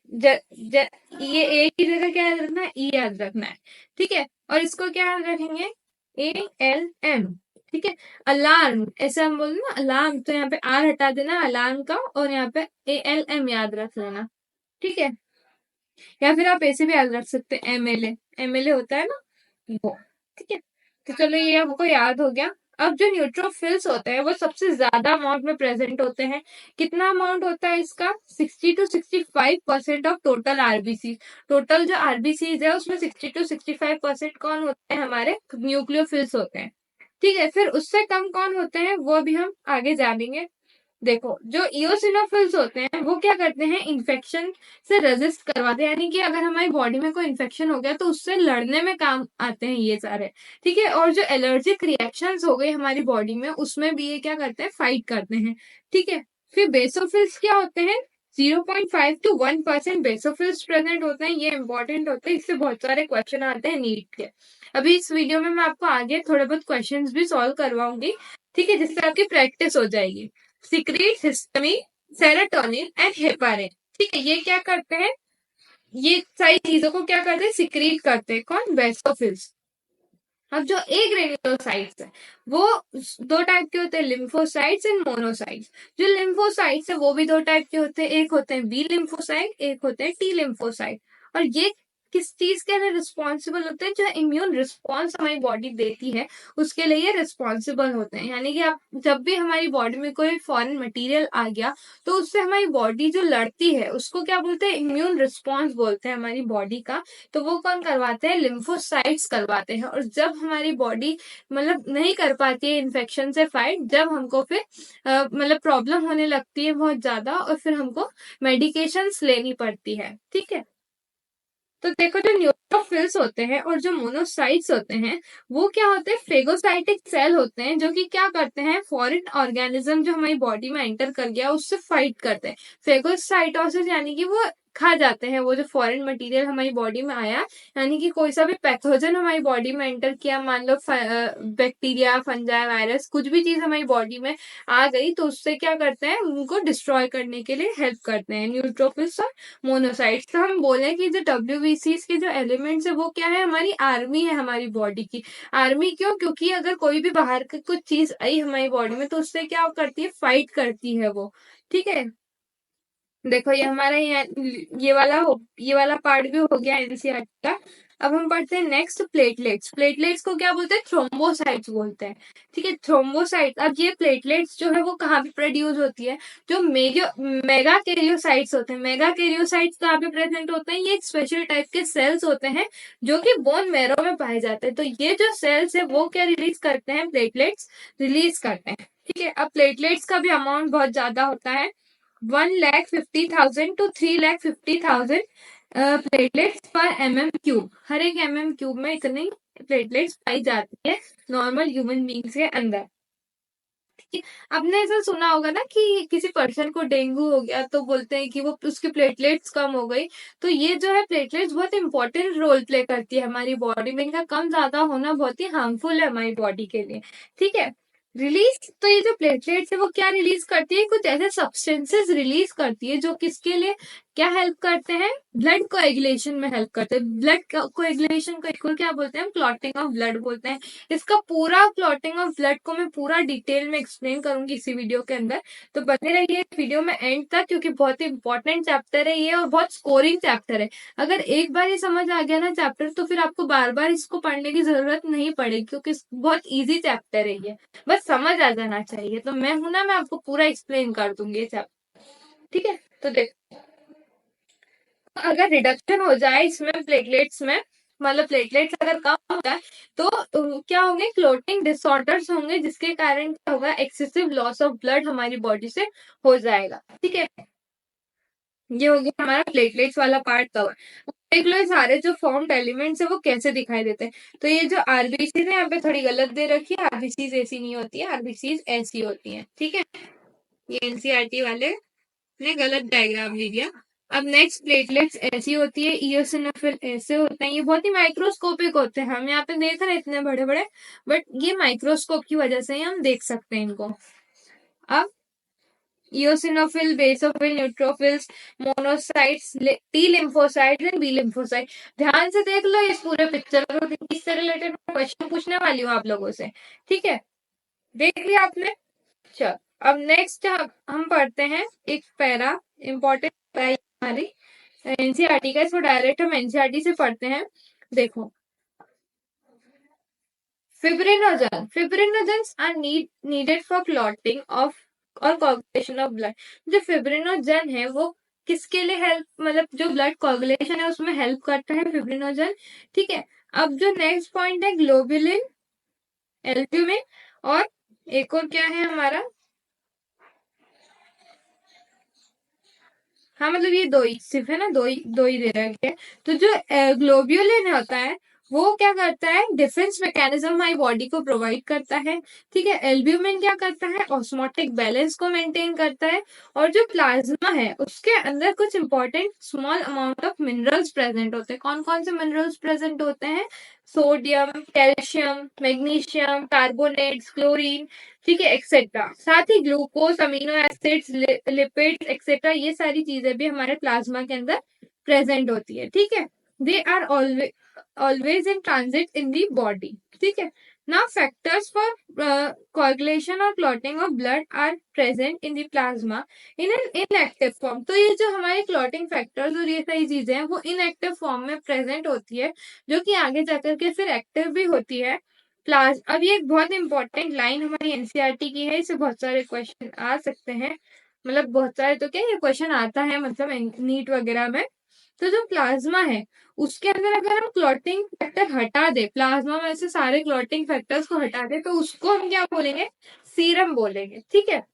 ये ए की जगह क्या याद रखना है? ई याद रखना है, ठीक है। और इसको क्या याद रखेंगे? ALM, ठीक है। अलार्म, ऐसे हम बोलते ना अलार्म, तो यहाँ पे आर हटा देना अलार्म का, और यहाँ पे ALM याद रख लेना, ठीक है। या फिर आप ऐसे भी याद रख सकते हैं, MLA होता है ना वो, ठीक है। तो चलो ये आपको याद हो गया। अब जो न्यूट्रोफिल्स होते हैं वो सबसे ज्यादा अमाउंट में प्रेजेंट होते हैं। कितना अमाउंट होता है इसका? 60 to 65% of total RBC. Total जो आरबीसीज है उसमें 60 to 65% कौन होते हैं? हमारे न्यूक्लियोफिल्स होते हैं, ठीक है। फिर उससे कम कौन होते हैं वो भी हम आगे जानेंगे। देखो जो इओसिनोफिल्स होते हैं वो क्या करते हैं? इन्फेक्शन से रेजिस्ट करवाते हैं, यानी कि अगर हमारी बॉडी में कोई इन्फेक्शन हो गया तो उससे लड़ने में काम आते हैं ये सारे, ठीक है। और जो एलर्जिक रिएक्शंस हो गई हमारी बॉडी में उसमें भी ये क्या करते हैं? फाइट करते हैं, ठीक है। फिर बेसोफिल्स क्या होते हैं, 0.5 to 1% बेसोफिल्स प्रेजेंट होते हैं, ये इंपॉर्टेंट होते हैं, इससे बहुत सारे क्वेश्चन आते हैं नीट के। अभी इस वीडियो में मैं आपको आगे थोड़े बहुत क्वेश्चंस भी सॉल्व करवाऊंगी, ठीक है, जिससे आपकी प्रैक्टिस हो जाएगी। Secrete, histamine, serotonin and heparin, ठीक है, ये क्या करते हैं, ये सारी चीजों को क्या करते हैं, सिक्रीट करते हैं, कौन, बेसोफिल्स। अब जो ए ग्रेन्युलोसाइट्स है वो दो टाइप के होते हैं, लिम्फोसाइट्स एंड मोनोसाइट्स। जो लिम्फोसाइट्स है वो भी दो टाइप के होते हैं, एक होते हैं बी लिम्फोसाइट, एक होते हैं टी लिम्फोसाइट। और ये किस चीज के लिए रिस्पॉन्सिबल होते हैं, जो इम्यून रिस्पॉन्स हमारी बॉडी देती है उसके लिए ये रिस्पॉन्सिबल होते हैं। यानी कि आप जब भी हमारी बॉडी में कोई फॉरेन मटेरियल आ गया तो उससे हमारी बॉडी जो लड़ती है उसको क्या बोलते हैं, इम्यून रिस्पॉन्स बोलते हैं हमारी बॉडी का। तो वो कौन करवाते हैं, लिम्फोसाइट्स करवाते हैं। और जब हमारी बॉडी मतलब नहीं कर पाती है इन्फेक्शन से फाइट, जब हमको फिर मतलब प्रॉब्लम होने लगती है बहुत ज्यादा, और फिर हमको मेडिकेशंस लेनी पड़ती है, ठीक है। तो देखो, जो न्यूट्रोफिल्स होते हैं और जो मोनोसाइट्स होते हैं वो क्या होते हैं, फेगोसाइटिक सेल होते हैं, जो कि क्या करते हैं, फॉरेन ऑर्गेनिज्म जो हमारी बॉडी में एंटर कर गया उससे फाइट करते हैं। फेगोसाइटोसिस यानी कि वो खा जाते हैं वो जो फॉरेन मटेरियल हमारी बॉडी में आया, यानी कि कोई सा भी पैथोजन हमारी बॉडी में एंटर किया, मान लो बैक्टीरिया, फंजाई, वायरस, कुछ भी चीज हमारी बॉडी में आ गई तो उससे क्या करते हैं, उनको डिस्ट्रॉय करने के लिए हेल्प करते हैं न्यूट्रोफिल्स और मोनोसाइट्स। तो हम बोले कि जो WBC के जो एलिमेंट्स है वो क्या है, हमारी आर्मी है, हमारी बॉडी की आर्मी। क्यों, क्योंकि अगर कोई भी बाहर की कुछ चीज आई हमारी बॉडी में तो उससे क्या करती है, फाइट करती है वो, ठीक है। देखो ये हमारा ये वाला पार्ट भी हो गया एनसीईआरटी का। अब हम पढ़ते हैं नेक्स्ट, प्लेटलेट्स। प्लेटलेट्स को क्या बोलते हैं, थ्रोम्बोसाइट्स बोलते हैं, ठीक है, थ्रोम्बोसाइट। अब ये प्लेटलेट्स जो है वो कहाँ पे प्रोड्यूस होती है, जो मेगा कैरियोसाइट्स होते हैं। मेगा कैरियोसाइट्स कहाँ पे प्रेजेंट होते हैं, ये एक स्पेशल टाइप के सेल्स होते हैं जो कि बोन मैरो में पाए जाते हैं। तो ये जो सेल्स है वो क्या रिलीज करते हैं, प्लेटलेट्स रिलीज करते हैं, ठीक है। अब प्लेटलेट्स का भी अमाउंट बहुत ज्यादा होता है, 1,50,000 to 3,50,000 प्लेटलेट्स पर MM क्यूब। हर एक MM क्यूब में इतनी प्लेटलेट्स पाई जाती है नॉर्मल ह्यूमन बींग्स के अंदर। आपने ऐसा सुना होगा ना कि किसी पर्सन को डेंगू हो गया तो बोलते हैं कि वो उसकी प्लेटलेट्स कम हो गई। तो ये जो है प्लेटलेट्स बहुत इंपॉर्टेंट रोल प्ले करती है हमारी बॉडी में, इनका कम ज्यादा होना बहुत ही हार्मफुल है हमारी बॉडी के लिए, ठीक है। रिलीज, तो ये जो प्लेटलेट्स है वो क्या रिलीज करती है, कुछ ऐसे सब्सटेंसेस रिलीज करती है जो किसके लिए क्या हेल्प करते हैं, ब्लड कोएगुलेशन में हेल्प करते हैं। ब्लड कोएगुलेशन को क्या बोलते हैं, क्लॉटिंग ऑफ ब्लड बोलते हैं। इसका पूरा क्लॉटिंग ऑफ ब्लड को मैं पूरा डिटेल में एक्सप्लेन करूंगी इसी वीडियो के अंदर, तो बने रहिए वीडियो में एंड तक, क्योंकि बहुत ही इंपॉर्टेंट चैप्टर है ये और बहुत स्कोरिंग चैप्टर है। अगर एक बार ये समझ आ गया ना चैप्टर तो फिर आपको बार बार इसको पढ़ने की जरूरत नहीं पड़ेगी, क्योंकि बहुत ईजी चैप्टर है ये, बस समझ आ जाना चाहिए। तो मैं हूं ना, मैं आपको पूरा एक्सप्लेन कर दूंगी ये चैप्टर, ठीक है। तो देख, अगर रिडक्शन हो जाए इसमें प्लेटलेट्स में, मतलब प्लेटलेट्स अगर कम हो जाए तो क्या होंगे, क्लोटिंग डिसऑर्डर्स होंगे, जिसके कारण क्या होगा, एक्सेसिव लॉस ऑफ ब्लड हमारी बॉडी से हो जाएगा, ठीक है। ये हो गया हमारा प्लेटलेट्स वाला पार्ट कवर। देख लो ये सारे जो फॉर्म्ड एलिमेंट्स है वो कैसे दिखाई देते हैं। तो ये जो आरबीसी है यहाँ पे थोड़ी गलत दे रखी है, आरबीसीज ऐसी नहीं होती है, आरबीसीज ऐसी होती है, ठीक है। ये एनसीईआरटी वाले ने गलत डायग्राम ले लिया। अब नेक्स्ट, प्लेटलेट्स ऐसी होती है, इयोसिनोफिल ऐसे होते हैं, ये बहुत ही माइक्रोस्कोपिक होते हैं। हम यहाँ पे देख रहे हैं इतने बड़े बड़े, बट ये माइक्रोस्कोप की वजह से ही हम देख सकते हैं इनको। अब eosinophil, basophil, neutrophils, monocytes, T lymphocyte and B lymphocyte. ध्यान से देख लो इस पूरे पिक्चर को, इससे रिलेटेड क्वेश्चन पूछने वाली हूँ आप लोगों से, ठीक है। देख लिया आपने, चलो। अब नेक्स्ट हम पढ़ते हैं एक पैरा, इंपॉर्टेंट है हमारी एनसीईआरटी का, इसको डायरेक्ट हम एनसीईआरटी से पढ़ते हैं। देखो, fibrinogens are needed for clotting of और coagulation of blood। जो फिब्रिनोजन है वो किसके लिए हेल्प, मतलब जो ब्लड कोगुलेशन है उसमें हेल्प करता है फिब्रिनोजन, ठीक है। अब जो नेक्स्ट पॉइंट है, ग्लोबुलिन, एल्ब्यूमिन, और एक और क्या है हमारा, हाँ मतलब ये दो ही सिर्फ है ना, दो ही दे रखे हैं। तो जो ग्लोब्यूलिन होता है वो क्या करता है, डिफेंस मैकेनिज्म हमारी बॉडी को प्रोवाइड करता है। ठीक है, एल्ब्यूमिन क्या करता है, ऑस्मोटिक बैलेंस को मेंटेन करता है। और जो प्लाज्मा है उसके अंदर कुछ important small amount of minerals present होते हैं। कौन कौन से मिनरल्स प्रेजेंट होते हैं, sodium, calcium, magnesium, carbonates, chlorine, ठीक है, एक्सेट्रा। साथ ही glucose, amino acids, lipids etcetera, ये सारी चीजें भी हमारे प्लाज्मा के अंदर प्रेजेंट होती है। ठीक है, they are always in transit in the body. ठीक है, now factors for coagulation or clotting of blood are present in the plasma in an inactive form। तो ये जो हमारे क्लॉटिंग फैक्टर्स और ये सारी चीजें हैं वो इनएक्टिव फॉर्म में प्रेजेंट होती है, जो कि आगे जाकर के फिर एक्टिव भी होती है। अब ये एक बहुत इंपॉर्टेंट लाइन हमारी एनसीईआरटी की है, इससे बहुत सारे क्वेश्चन आ सकते हैं। मतलब बहुत सारे तो क्या, ये क्वेश्चन आता है मतलब नीट वगैरह में। तो जो प्लाज्मा है उसके अंदर अगर हम क्लॉटिंग फैक्टर हटा दे, प्लाज्मा में से सारे क्लॉटिंग फैक्टर्स को हटा दे, तो उसको हम क्या बोलेंगे, सीरम बोलेंगे। ठीक है,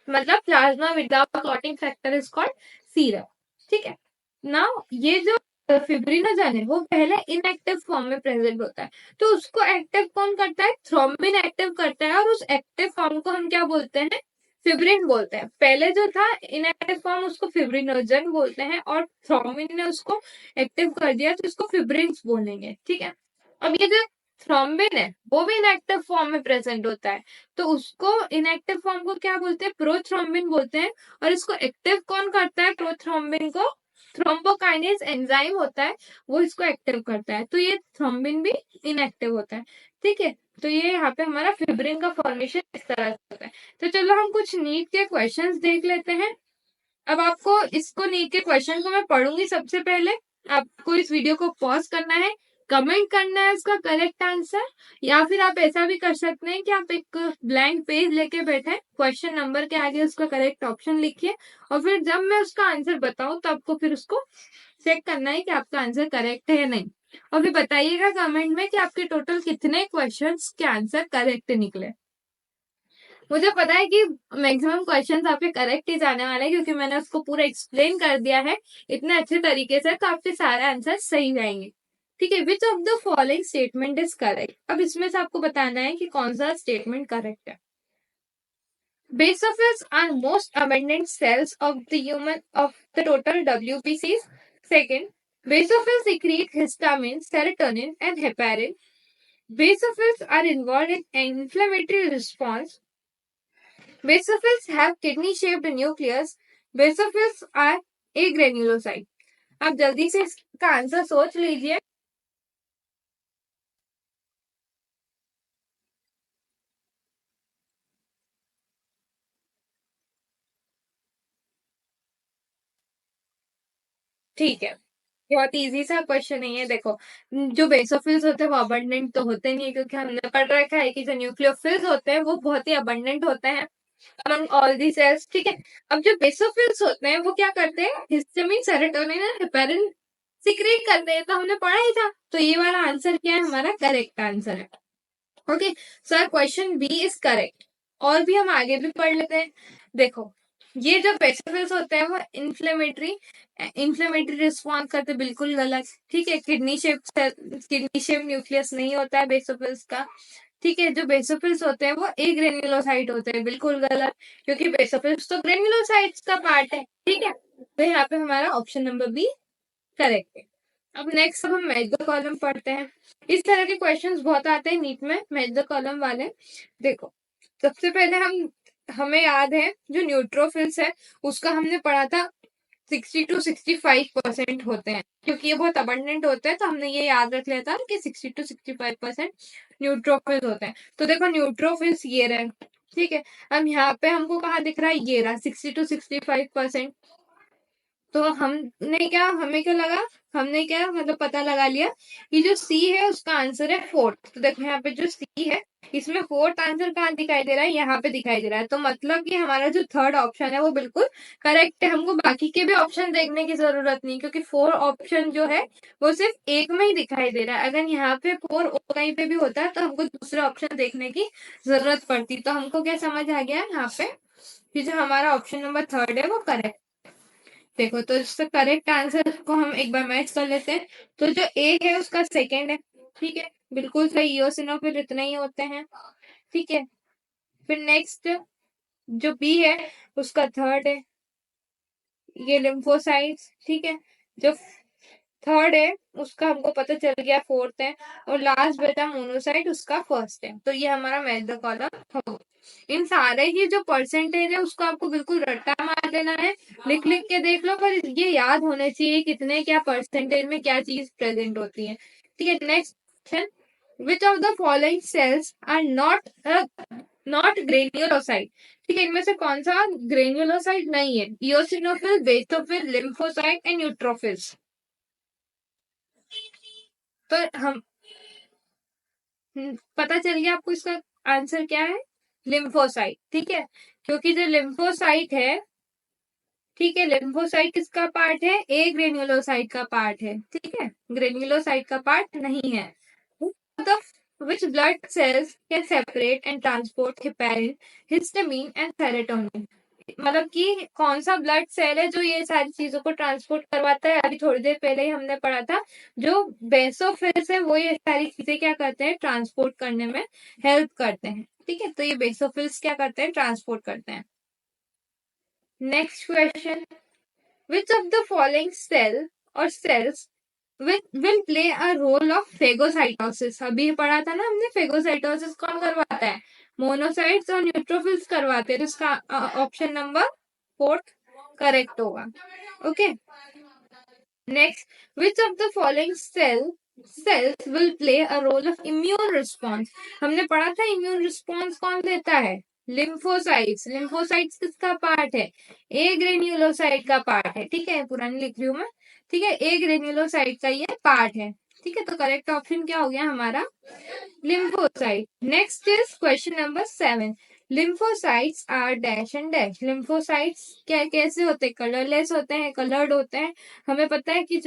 मतलब plasma without clotting factor is called serum. ठीक है, नाउ ये जो फिब्रिनोजन है वो पहले इनएक्टिव फॉर्म में प्रेजेंट होता है, तो उसको एक्टिव कौन करता है, थ्रोम्बिन एक्टिव करता है, और उस एक्टिव फॉर्म को हम क्या बोलते हैं, फिब्रिन बोलते हैं। पहले जो था इनएक्टिव फॉर्म उसको फिब्रिनोजन बोलते हैं, और थ्रोम्बिन ने उसको एक्टिव कर दिया तो इसको फिब्रिन्स बोलेंगे। ठीक है, अब ये जो थ्रोम्बिन है वो भी इनएक्टिव फॉर्म में प्रेजेंट होता है, तो उसको इनएक्टिव फॉर्म को क्या बोलते हैं, प्रोथ्रोम्बिन बोलते हैं। और इसको एक्टिव कौन करता है, प्रोथ्रोम्बिन को थ्रोम्बोकाइनेज एंजाइम होता है वो इसको एक्टिव करता है, तो ये थ्रोम्बिन भी इनएक्टिव होता है। ठीक है, तो ये यहाँ पे हमारा फिब्रिन का फॉर्मेशन इस तरह से होता है। तो चलो हम कुछ नीट के क्वेश्चंस देख लेते हैं। अब आपको इसको नीट के क्वेश्चन को मैं पढ़ूंगी सबसे पहले, आपको इस वीडियो को पॉज करना है, कमेंट करना है इसका करेक्ट आंसर, या फिर आप ऐसा भी कर सकते हैं कि आप एक ब्लैंक पेज लेके बैठे, क्वेश्चन नंबर के आगे उसका करेक्ट ऑप्शन लिखिए, और फिर जब मैं उसका आंसर बताऊं तो आपको फिर उसको चेक करना है कि आपका आंसर करेक्ट है या नहीं। और फिर बताइएगा कमेंट में कि आपके टोटल कितने क्वेश्चंस के आंसर करेक्ट निकले। मुझे पता है कि मैक्सिमम क्वेश्चंस आपके करेक्ट ही जाने वाले हैं, क्योंकि मैंने उसको पूरा एक्सप्लेन कर दिया है इतने अच्छे तरीके से, तो आपके सारे आंसर सही जाएंगे। ठीक है, विच of the following statement is correct. अब इसमें से आपको बताना है कि कौन सा स्टेटमेंट करेक्ट है। Basophils are most abundant cells of the human of the total WBCs. Second, basophils secrete histamine, serotonin, and heparin. Basophils are involved in inflammatory response. Basophils have kidney-shaped nucleus. Basophils are agranulocyte। आप जल्दी से इसका answer सोच लीजिए। ठीक है, बहुत easy सा क्वेश्चन है ये। देखो, जो बेसोफिल्स होते हैं वो अबंडेंट तो होते नहीं है, क्योंकि हमने पढ़ रखा है कि जो न्यूक्लियोफिल्स होते हैं वो बहुत ही अबंडेंट होते हैं among all the cells। ठीक है, अब जो बेसोफिल्स होते हैं वो क्या करते हैं, हिस्टामिन, सेरोटोनिन और हेपेरिन सिक्रीट करते हैं, तो हमने पढ़ा ही था। तो ये वाला आंसर क्या है, हमारा करेक्ट आंसर है। Okay sir, question B is correct. और भी हम आगे भी पढ़ लेते हैं। देखो, ये जो बेसोफिल्स होते हैं वो इन्फ्लेमेटरी रिस्पॉन्स करते, बिल्कुल गलत। ठीक है, किडनी शेप न्यूक्लियस नहीं होता है बेसोफिल्स का। ठीक है, जो बेसोफिल्स होते हैं वो ग्रेन्युलोसाइट होते हैं, बिल्कुल गलत, क्योंकि बेसोफिल्स तो ग्रेन्युलोसाइट्स का पार्ट है। ठीक है, तो यहाँ पे हमारा ऑप्शन नंबर बी करेक्ट है। अब नेक्स्ट, अब हम मैच द कॉलम पढ़ते हैं। इस तरह के क्वेश्चंस बहुत आते हैं नीट में, मैच द कॉलम वाले। देखो, सबसे पहले हमें याद है जो न्यूट्रोफिल्स है उसका हमने पढ़ा था 60 to 65% होते हैं, क्योंकि ये बहुत अबंडेंट होते हैं, तो हमने ये याद रख लिया था कि 60 to 65% न्यूट्रोफिल्स होते हैं। तो देखो, न्यूट्रोफिल्स ये रहे। ठीक है, अब यहाँ पे हमको कहाँ दिख रहा है, ये रहा 60 to 65%। तो हमें क्या लगा, हमने क्या मतलब पता लगा लिया कि जो सी है उसका आंसर है फोर्थ। तो देखो यहाँ पे जो सी है इसमें फोर्थ आंसर कहाँ दिखाई दे रहा है, यहाँ पे दिखाई दे रहा है। तो मतलब कि हमारा जो थर्ड ऑप्शन है वो बिल्कुल करेक्ट है। हमको बाकी के भी ऑप्शन देखने की जरूरत नहीं, क्योंकि फोर ऑप्शन जो है वो सिर्फ एक में ही दिखाई दे रहा है। अगर यहाँ पे फोर कहीं पे भी होता है तो हमको दूसरे ऑप्शन देखने की जरूरत पड़ती। तो हमको क्या समझ आ गया यहाँ पे कि जो हमारा ऑप्शन नंबर थर्ड है वो करेक्ट। देखो तो इससे करेक्ट आंसर को हम एक बार मैच कर लेते हैं। तो जो ए है उसका सेकंड है, ठीक है, बिल्कुल सही, इओसिनोफिल इतने ही होते हैं, ठीक है। फिर नेक्स्ट जो बी है उसका थर्ड है, ये लिम्फोसाइट्स, ठीक है। जो थर्ड है उसका हमको पता चल गया फोर्थ है, और लास्ट बेटा मोनोसाइट उसका फर्स्ट है। तो ये हमारा मैच द कॉलम हो। इन सारे की जो परसेंटेज है उसको आपको बिल्कुल रट्टा मार देना है, लिख लिख के देख लो, पर ये याद होने चाहिए कितने क्या परसेंटेज में क्या चीज प्रेजेंट होती है, ठीक है। Next question, which of the following cells are not granulocyte, ठीक है, इनमें से कौन सा ग्रेन्युलोसाइट नहीं है? Eosinophil, basophil, lymphocyte and neutrophils. तो हम पता चल गया आपको इसका आंसर क्या है, लिम्फोसाइट, ठीक है। क्योंकि जो लिम्फोसाइट है, ठीक है, लिम्फोसाइट किसका पार्ट है? ए ग्रेन्युलोसाइट का पार्ट है, ठीक है, ग्रेन्युलोसाइट का पार्ट नहीं है। The which blood cells can separate and transport heparin, histamine and serotonin, मतलब कि कौन सा ब्लड सेल है जो ये सारी चीजों को ट्रांसपोर्ट करवाता है? अभी थोड़ी देर पहले ही हमने पढ़ा था, जो बेसोफिल्स है वो ये सारी चीजें क्या करते हैं? ट्रांसपोर्ट करने में हेल्प करते हैं, ठीक है। तो ये बेसोफिल्स क्या करते हैं? ट्रांसपोर्ट करते हैं। Next question, which of the following cell और cells will play a role of phagocytosis? अभी पढ़ा था ना हमने, फेगोसाइटोसिस कौन करवाता है? मोनोसाइट्स और न्यूट्रोफिल्स करवाते हैं। तो इसका ऑप्शन नंबर फोर्थ करेक्ट होगा, okay. Next, which of the following cells will play a role of immune response? हमने पढ़ा था इम्यून रिस्पॉन्स कौन देता है? लिम्फोसाइट्स। लिम्फोसाइट्स किसका पार्ट है? ए ग्रेन्युलोसाइट का पार्ट है, ठीक है, पुरानी लिख रही हूँ मैं, ठीक है, ए ग्रेन्युलोसाइट का ये पार्ट है, ठीक है। तो करेक्ट ऑप्शन क्या हो गया हमारा? lymphocyte. Next is question number 7. Lymphocytes are dash and dash. Lymphocytes क्या कैसे होते हैं? कलरलेस होते हैं, कलर्ड होते हैं। हमें पता है कि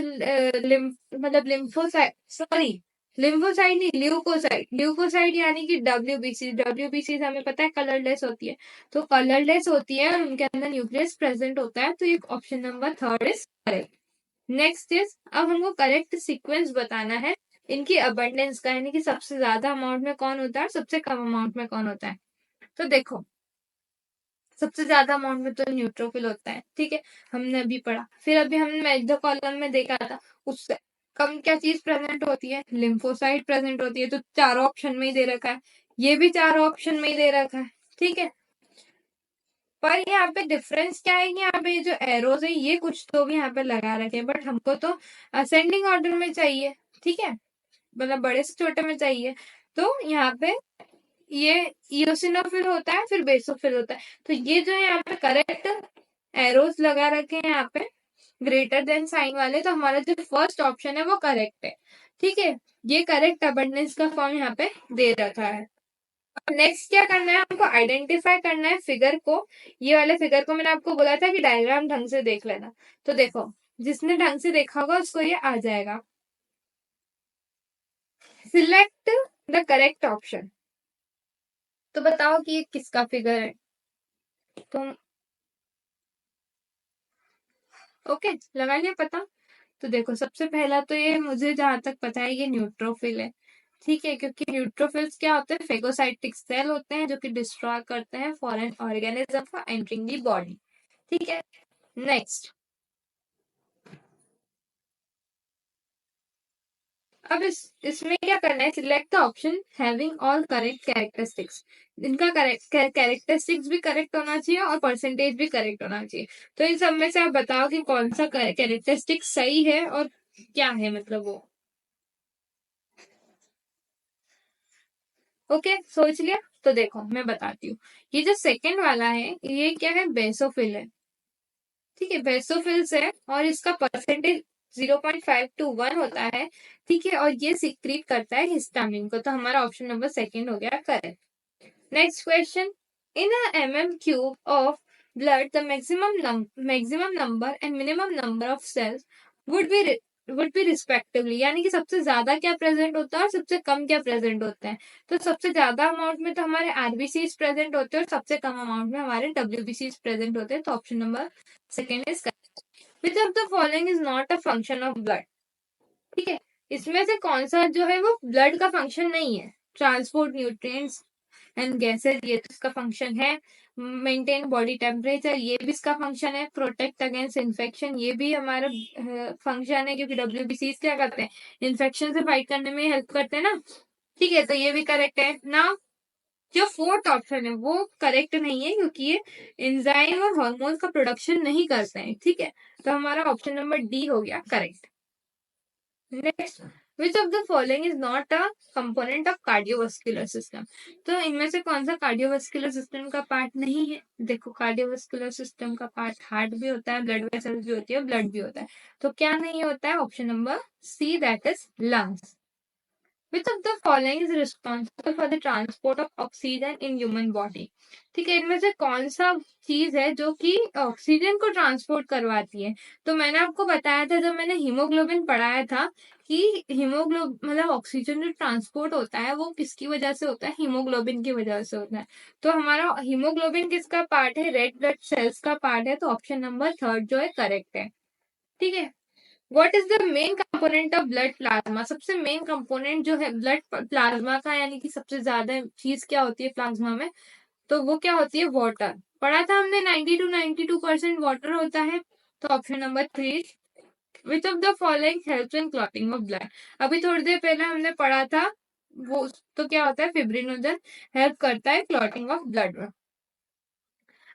मतलब लिम्फोसाइट, सॉरी लिम्फोसाइट नहीं, ल्यूकोसाइट। ल्यूकोसाइट यानी कि डब्ल्यूबीसी, डब्ल्यूबीसी हमें पता है कलरलेस होती है। तो कलरलेस होती है और उनके अंदर न्यूक्लियस प्रेजेंट होता है। तो ये option number third is correct. Next is, अब हमको करेक्ट सीक्वेंस बताना है इनकी अबंडेंस का, यानी कि सबसे ज्यादा अमाउंट में कौन होता है, सबसे कम अमाउंट में कौन होता है। तो देखो, सबसे ज्यादा अमाउंट में तो न्यूट्रोफिल होता है, ठीक है, हमने अभी पढ़ा। फिर अभी हमने मैच द कॉलम में देखा था, उससे कम क्या चीज प्रेजेंट होती है? लिम्फोसाइट प्रेजेंट होती है। तो चारों ऑप्शन में ही दे रखा है, ये भी चारों ऑप्शन में ही दे रखा है, ठीक है। पर यहाँ पे डिफरेंस क्या है कि यहाँ पे जो एरोज है ये कुछ तो भी यहाँ पे लगा रखे हैं, बट हमको तो असेंडिंग ऑर्डर में चाहिए, ठीक है, मतलब बड़े से छोटे में चाहिए। तो यहाँ पे ये इओसिनोफिल होता है, फिर बेसोफिल होता है। तो ये जो है यहाँ पे करेक्ट एरोस लगा रखे हैं यहाँ पे, ग्रेटर देन साइन वाले। तो हमारा जो फर्स्ट ऑप्शन है वो करेक्ट है, ठीक है। ये करेक्ट अबंडेंस का फॉर्म यहाँ पे दे रखा है। नेक्स्ट क्या करना है हमको? आइडेंटिफाई करना है फिगर को। ये वाले फिगर को मैंने आपको बोला था कि डायग्राम ढंग से देख लेना। तो देखो, जिसने ढंग से देखा होगा उसको ये आ जाएगा। Select the correct option. तो बताओ कि ये किसका फिगर है? तुम ओके लगा लिया पता? तो देखो, सबसे पहला तो ये मुझे जहां तक पता है ये न्यूट्रोफिल है, ठीक है, क्योंकि न्यूट्रोफिल्स क्या होते हैं? फेगोसाइटिक सेल होते हैं जो कि डिस्ट्रॉय करते हैं फॉरेन ऑर्गेनिज्म को एंटरिंग दी बॉडी, ठीक है। नेक्स्ट, अब इसमें क्या करना है? Select the option having all correct characteristics. इनका करेक्ट कैरेक्टरिस्टिक्स भी करेक्ट होना चाहिए और परसेंटेज भी करेक्ट होना चाहिए। तो इन सब में से आप बताओ कि कौन सा कैरेक्टरिस्टिक्स सही है और क्या है, मतलब वो। ओके सोच लिया? तो देखो मैं बताती हूँ, ये जो सेकंड वाला है ये क्या है? बेसोफिल है, ठीक है, बेसोफिल्स है, और इसका परसेंटेज 0.5 to 1 होता है, ठीक है, और ये सिक्रीट करता है हिस्टामिन को। तो हमारा ऑप्शन नंबर सेकंड हो गया correct. Next question. In a mm cube of blood, the maximum number and minimum number of cells would be respectively, यानी कि सबसे ज्यादा क्या प्रेजेंट होता है और सबसे कम क्या प्रेजेंट होता है। तो सबसे ज्यादा अमाउंट में तो हमारे आरबीसीज प्रेजेंट होते हैं और सबसे कम अमाउंट में हमारे डब्ल्यूबीसीज प्रेजेंट होते हैं। तो option number second is correct. Which of the following is not a function of blood. ठीक है, इसमें से कौन सा जो है वो ब्लड का फंक्शन नहीं है? ट्रांसपोर्ट न्यूट्रिएंट्स एंड गैसेज, ये तो इसका फंक्शन है। मेंटेन बॉडी टेम्परेचर, ये भी इसका फंक्शन है। प्रोटेक्ट अगेंस्ट इन्फेक्शन, ये भी हमारा फंक्शन है, क्योंकि WBC क्या करते हैं? इन्फेक्शन से फाइट करने में हेल्प करते हैं ना। ठीक है, तो ये भी करेक्ट है ना। जो फोर्थ ऑप्शन है वो करेक्ट नहीं है, क्योंकि ये एंजाइम और हार्मोन्स का प्रोडक्शन नहीं करते हैं। ठीक है, तो हमारा ऑप्शन नंबर डी हो गया correct. Next, which of the following is not a component of cardiovascular system. तो इनमें से कौन सा कार्डियोवास्कुलर सिस्टम का पार्ट नहीं है? देखो, कार्डियोवास्कुलर सिस्टम का पार्ट हार्ट भी होता है, ब्लड वेसल्स भी होती है, ब्लड भी होता है। तो क्या नहीं होता है? Option number C, that is lungs. Which of the following is responsible for the transport of oxygen in human body? ठीक है, इनमें से कौन सा चीज है जो कि ऑक्सीजन को ट्रांसपोर्ट करवाती है? तो मैंने आपको बताया था जब मैंने हीमोग्लोबिन पढ़ाया था कि हीमोग्लोबिन मतलब ऑक्सीजन जो ट्रांसपोर्ट होता है वो किसकी वजह से होता है? हीमोग्लोबिन की वजह से होता है। तो हमारा हीमोग्लोबिन किसका पार्ट है? रेड ब्लड सेल्स का पार्ट है। तो ऑप्शन नंबर थर्ड जो है करेक्ट है। ठीक है, what is the main component of blood plasma? सबसे मेन कंपोनेंट जो है ब्लड प्लाज्मा का, यानी कि सबसे ज्यादा चीज क्या होती है प्लाज्मा में? तो वो क्या होती है? वाटर। पढ़ा था हमने 90 to 92% वाटर होता है। तो option number three, which of the following helps in clotting of blood? अभी थोड़ी देर पहले हमने पढ़ा था वो, तो क्या होता है? फिब्रिनोजन हेल्प करता है क्लॉटिंग ऑफ ब्लड में।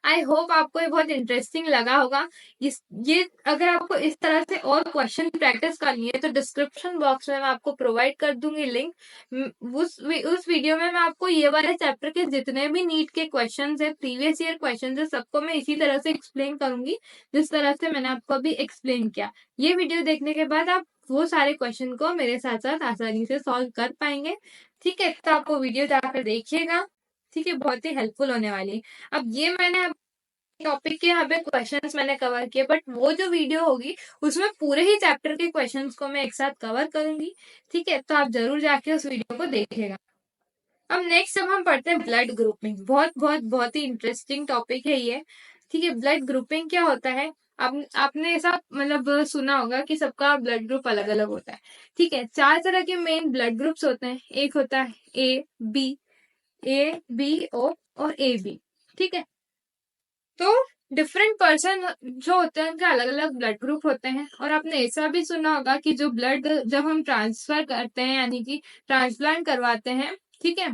आई होप आपको ये बहुत इंटरेस्टिंग लगा होगा। ये अगर आपको इस तरह से और क्वेश्चन प्रैक्टिस करनी है तो डिस्क्रिप्शन बॉक्स में मैं आपको प्रोवाइड कर दूंगी लिंक। उस वीडियो में मैं आपको ये वाले चैप्टर के जितने भी नीट के क्वेश्चंस है, प्रीवियस ईयर क्वेश्चंस है, सबको मैं इसी तरह से एक्सप्लेन करूंगी जिस तरह से मैंने आपको अभी एक्सप्लेन किया। ये वीडियो देखने के बाद आप वो सारे क्वेश्चन को मेरे साथ साथ आसानी से सॉल्व कर पाएंगे। ठीक है, तो आपको वीडियो जाकर देखिएगा। ठीक है, बहुत ही हेल्पफुल होने वाली है। अब ये मैंने टॉपिक के यहाँ पे क्वेश्चंस मैंने कवर किए, बट वो जो वीडियो होगी उसमें पूरे ही चैप्टर के क्वेश्चंस को मैं एक साथ कवर करूंगी। ठीक है, तो आप जरूर जाके उस वीडियो को देखिएगा। अब नेक्स्ट अब हम पढ़ते हैं ब्लड ग्रुपिंग। बहुत बहुत बहुत ही इंटरेस्टिंग टॉपिक है ये। ठीक है, ब्लड ग्रुपिंग क्या होता है? आपने ऐसा मतलब सुना होगा कि सबका ब्लड ग्रुप अलग अलग होता है। ठीक है, 4 तरह के मेन ब्लड ग्रुप्स होते हैं। एक होता है A B O और AB। ठीक है, तो डिफरेंट पर्सन जो होते हैं उनके अलग अलग ब्लड ग्रुप होते हैं। और आपने ऐसा भी सुना होगा कि जो ब्लड जब हम ट्रांसफर करते हैं यानी कि ट्रांसप्लांट करवाते हैं, ठीक है,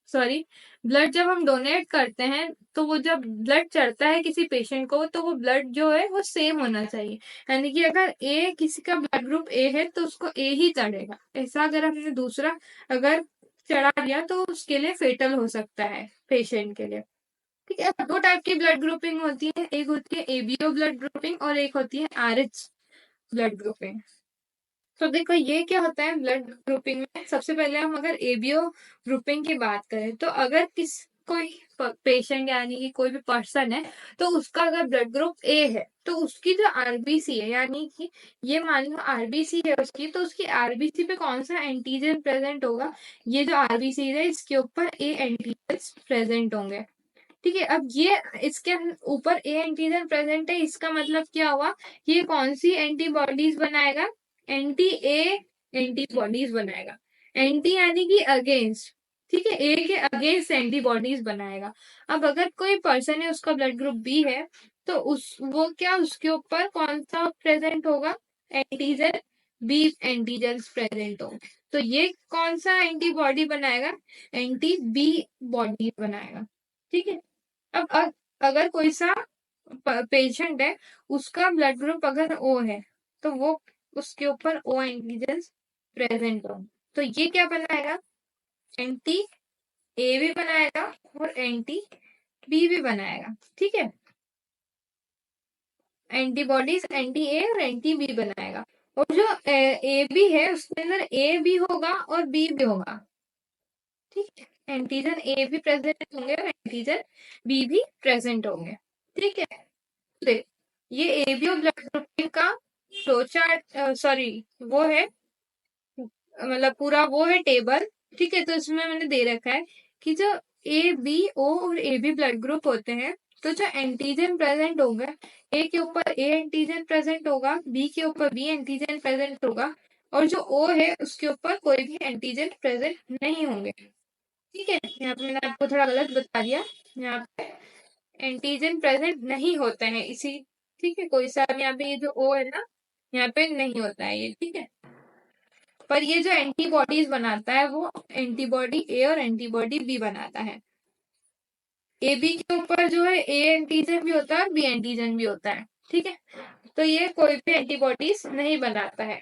सॉरी, ब्लड जब हम डोनेट करते हैं तो वो जब ब्लड चढ़ता है किसी पेशेंट को तो वो ब्लड जो है वो सेम होना चाहिए। यानी कि अगर ए किसी का ब्लड ग्रुप ए है तो उसको ए ही चढ़ेगा। ऐसा अगर हमने दूसरा अगर चढ़ा दिया तो उसके लिए फेटल हो सकता है पेशेंट के लिए। ठीक है, 2 टाइप की ब्लड ग्रुपिंग होती है। एक होती है ABO ब्लड ग्रुपिंग और एक होती है RH ब्लड ग्रुपिंग। तो देखो ये क्या होता है ब्लड ग्रुपिंग में। सबसे पहले हम अगर ABO ग्रुपिंग की बात करें तो अगर कोई पेशेंट यानी कि कोई भी पर्सन है तो उसका अगर ब्लड ग्रुप A है तो उसकी जो RBC है, यानी कि ये मान लो RBC है उसकी, तो उसकी RBC पे कौन सा एंटीजन प्रेजेंट होगा? ये जो RBC है इसके ऊपर A एंटीजन प्रेजेंट होंगे। ठीक है, अब ये इसके ऊपर ए एंटीजन प्रेजेंट है, इसका मतलब क्या हुआ? ये कौन सी एंटीबॉडीज बनाएगा? एंटी ए एंटीबॉडीज बनाएगा। एंटी यानी कि अगेंस्ट। ठीक है, ए के अगेंस्ट एंटीबॉडीज बनाएगा। अब अगर कोई पर्सन है उसका ब्लड ग्रुप बी है तो वो क्या उसके ऊपर कौन सा प्रेजेंट होगा? एंटीजन बी एंटीजन प्रेजेंट होंगे। तो ये कौन सा एंटीबॉडी बनाएगा? एंटी बी बॉडी बनाएगा। ठीक है, अब अगर कोई सा पेशेंट है उसका ब्लड ग्रुप अगर O है तो वो उसके ऊपर O एंटीजन प्रेजेंट हो, तो ये क्या बनाएगा? एंटी A भी बनाएगा और एंटी B भी बनाएगा। ठीक है, एंटीबॉडीज एंटी A और एंटी B बनाएगा। और जो A B है उसके अंदर A भी होगा और B भी होगा। ठीक है, एंटीजन A भी प्रेजेंट होंगे और एंटीजन B भी प्रेजेंट होंगे। ठीक है, देख ये एबीओ ब्लड ग्रुपिंग का फ्लो चार्ट, सॉरी वो है मतलब पूरा वो है टेबल। ठीक है, तो इसमें मैंने दे रखा है कि जो A B O और AB ब्लड ग्रुप होते हैं तो जो एंटीजन प्रेजेंट होंगे, ए के ऊपर ए एंटीजन प्रेजेंट होगा, बी के ऊपर बी एंटीजन प्रेजेंट होगा, और जो ओ है उसके ऊपर कोई भी एंटीजन प्रेजेंट नहीं होंगे। ठीक है, यहाँ पे मैंने आपको थोड़ा गलत बता दिया, यहाँ पे एंटीजन प्रेजेंट नहीं होते हैं इसी। ठीक है, कोई सा यहाँ पे ये जो ओ है ना, यहाँ पे नहीं होता है ये। ठीक है, पर ये जो एंटीबॉडीज बनाता है वो एंटीबॉडी ए और एंटीबॉडी बी बनाता है। ए बी के ऊपर जो है ए एंटीजन भी होता है और बी एंटीजन भी होता है। ठीक है, तो ये कोई भी एंटीबॉडीज नहीं बनाता है।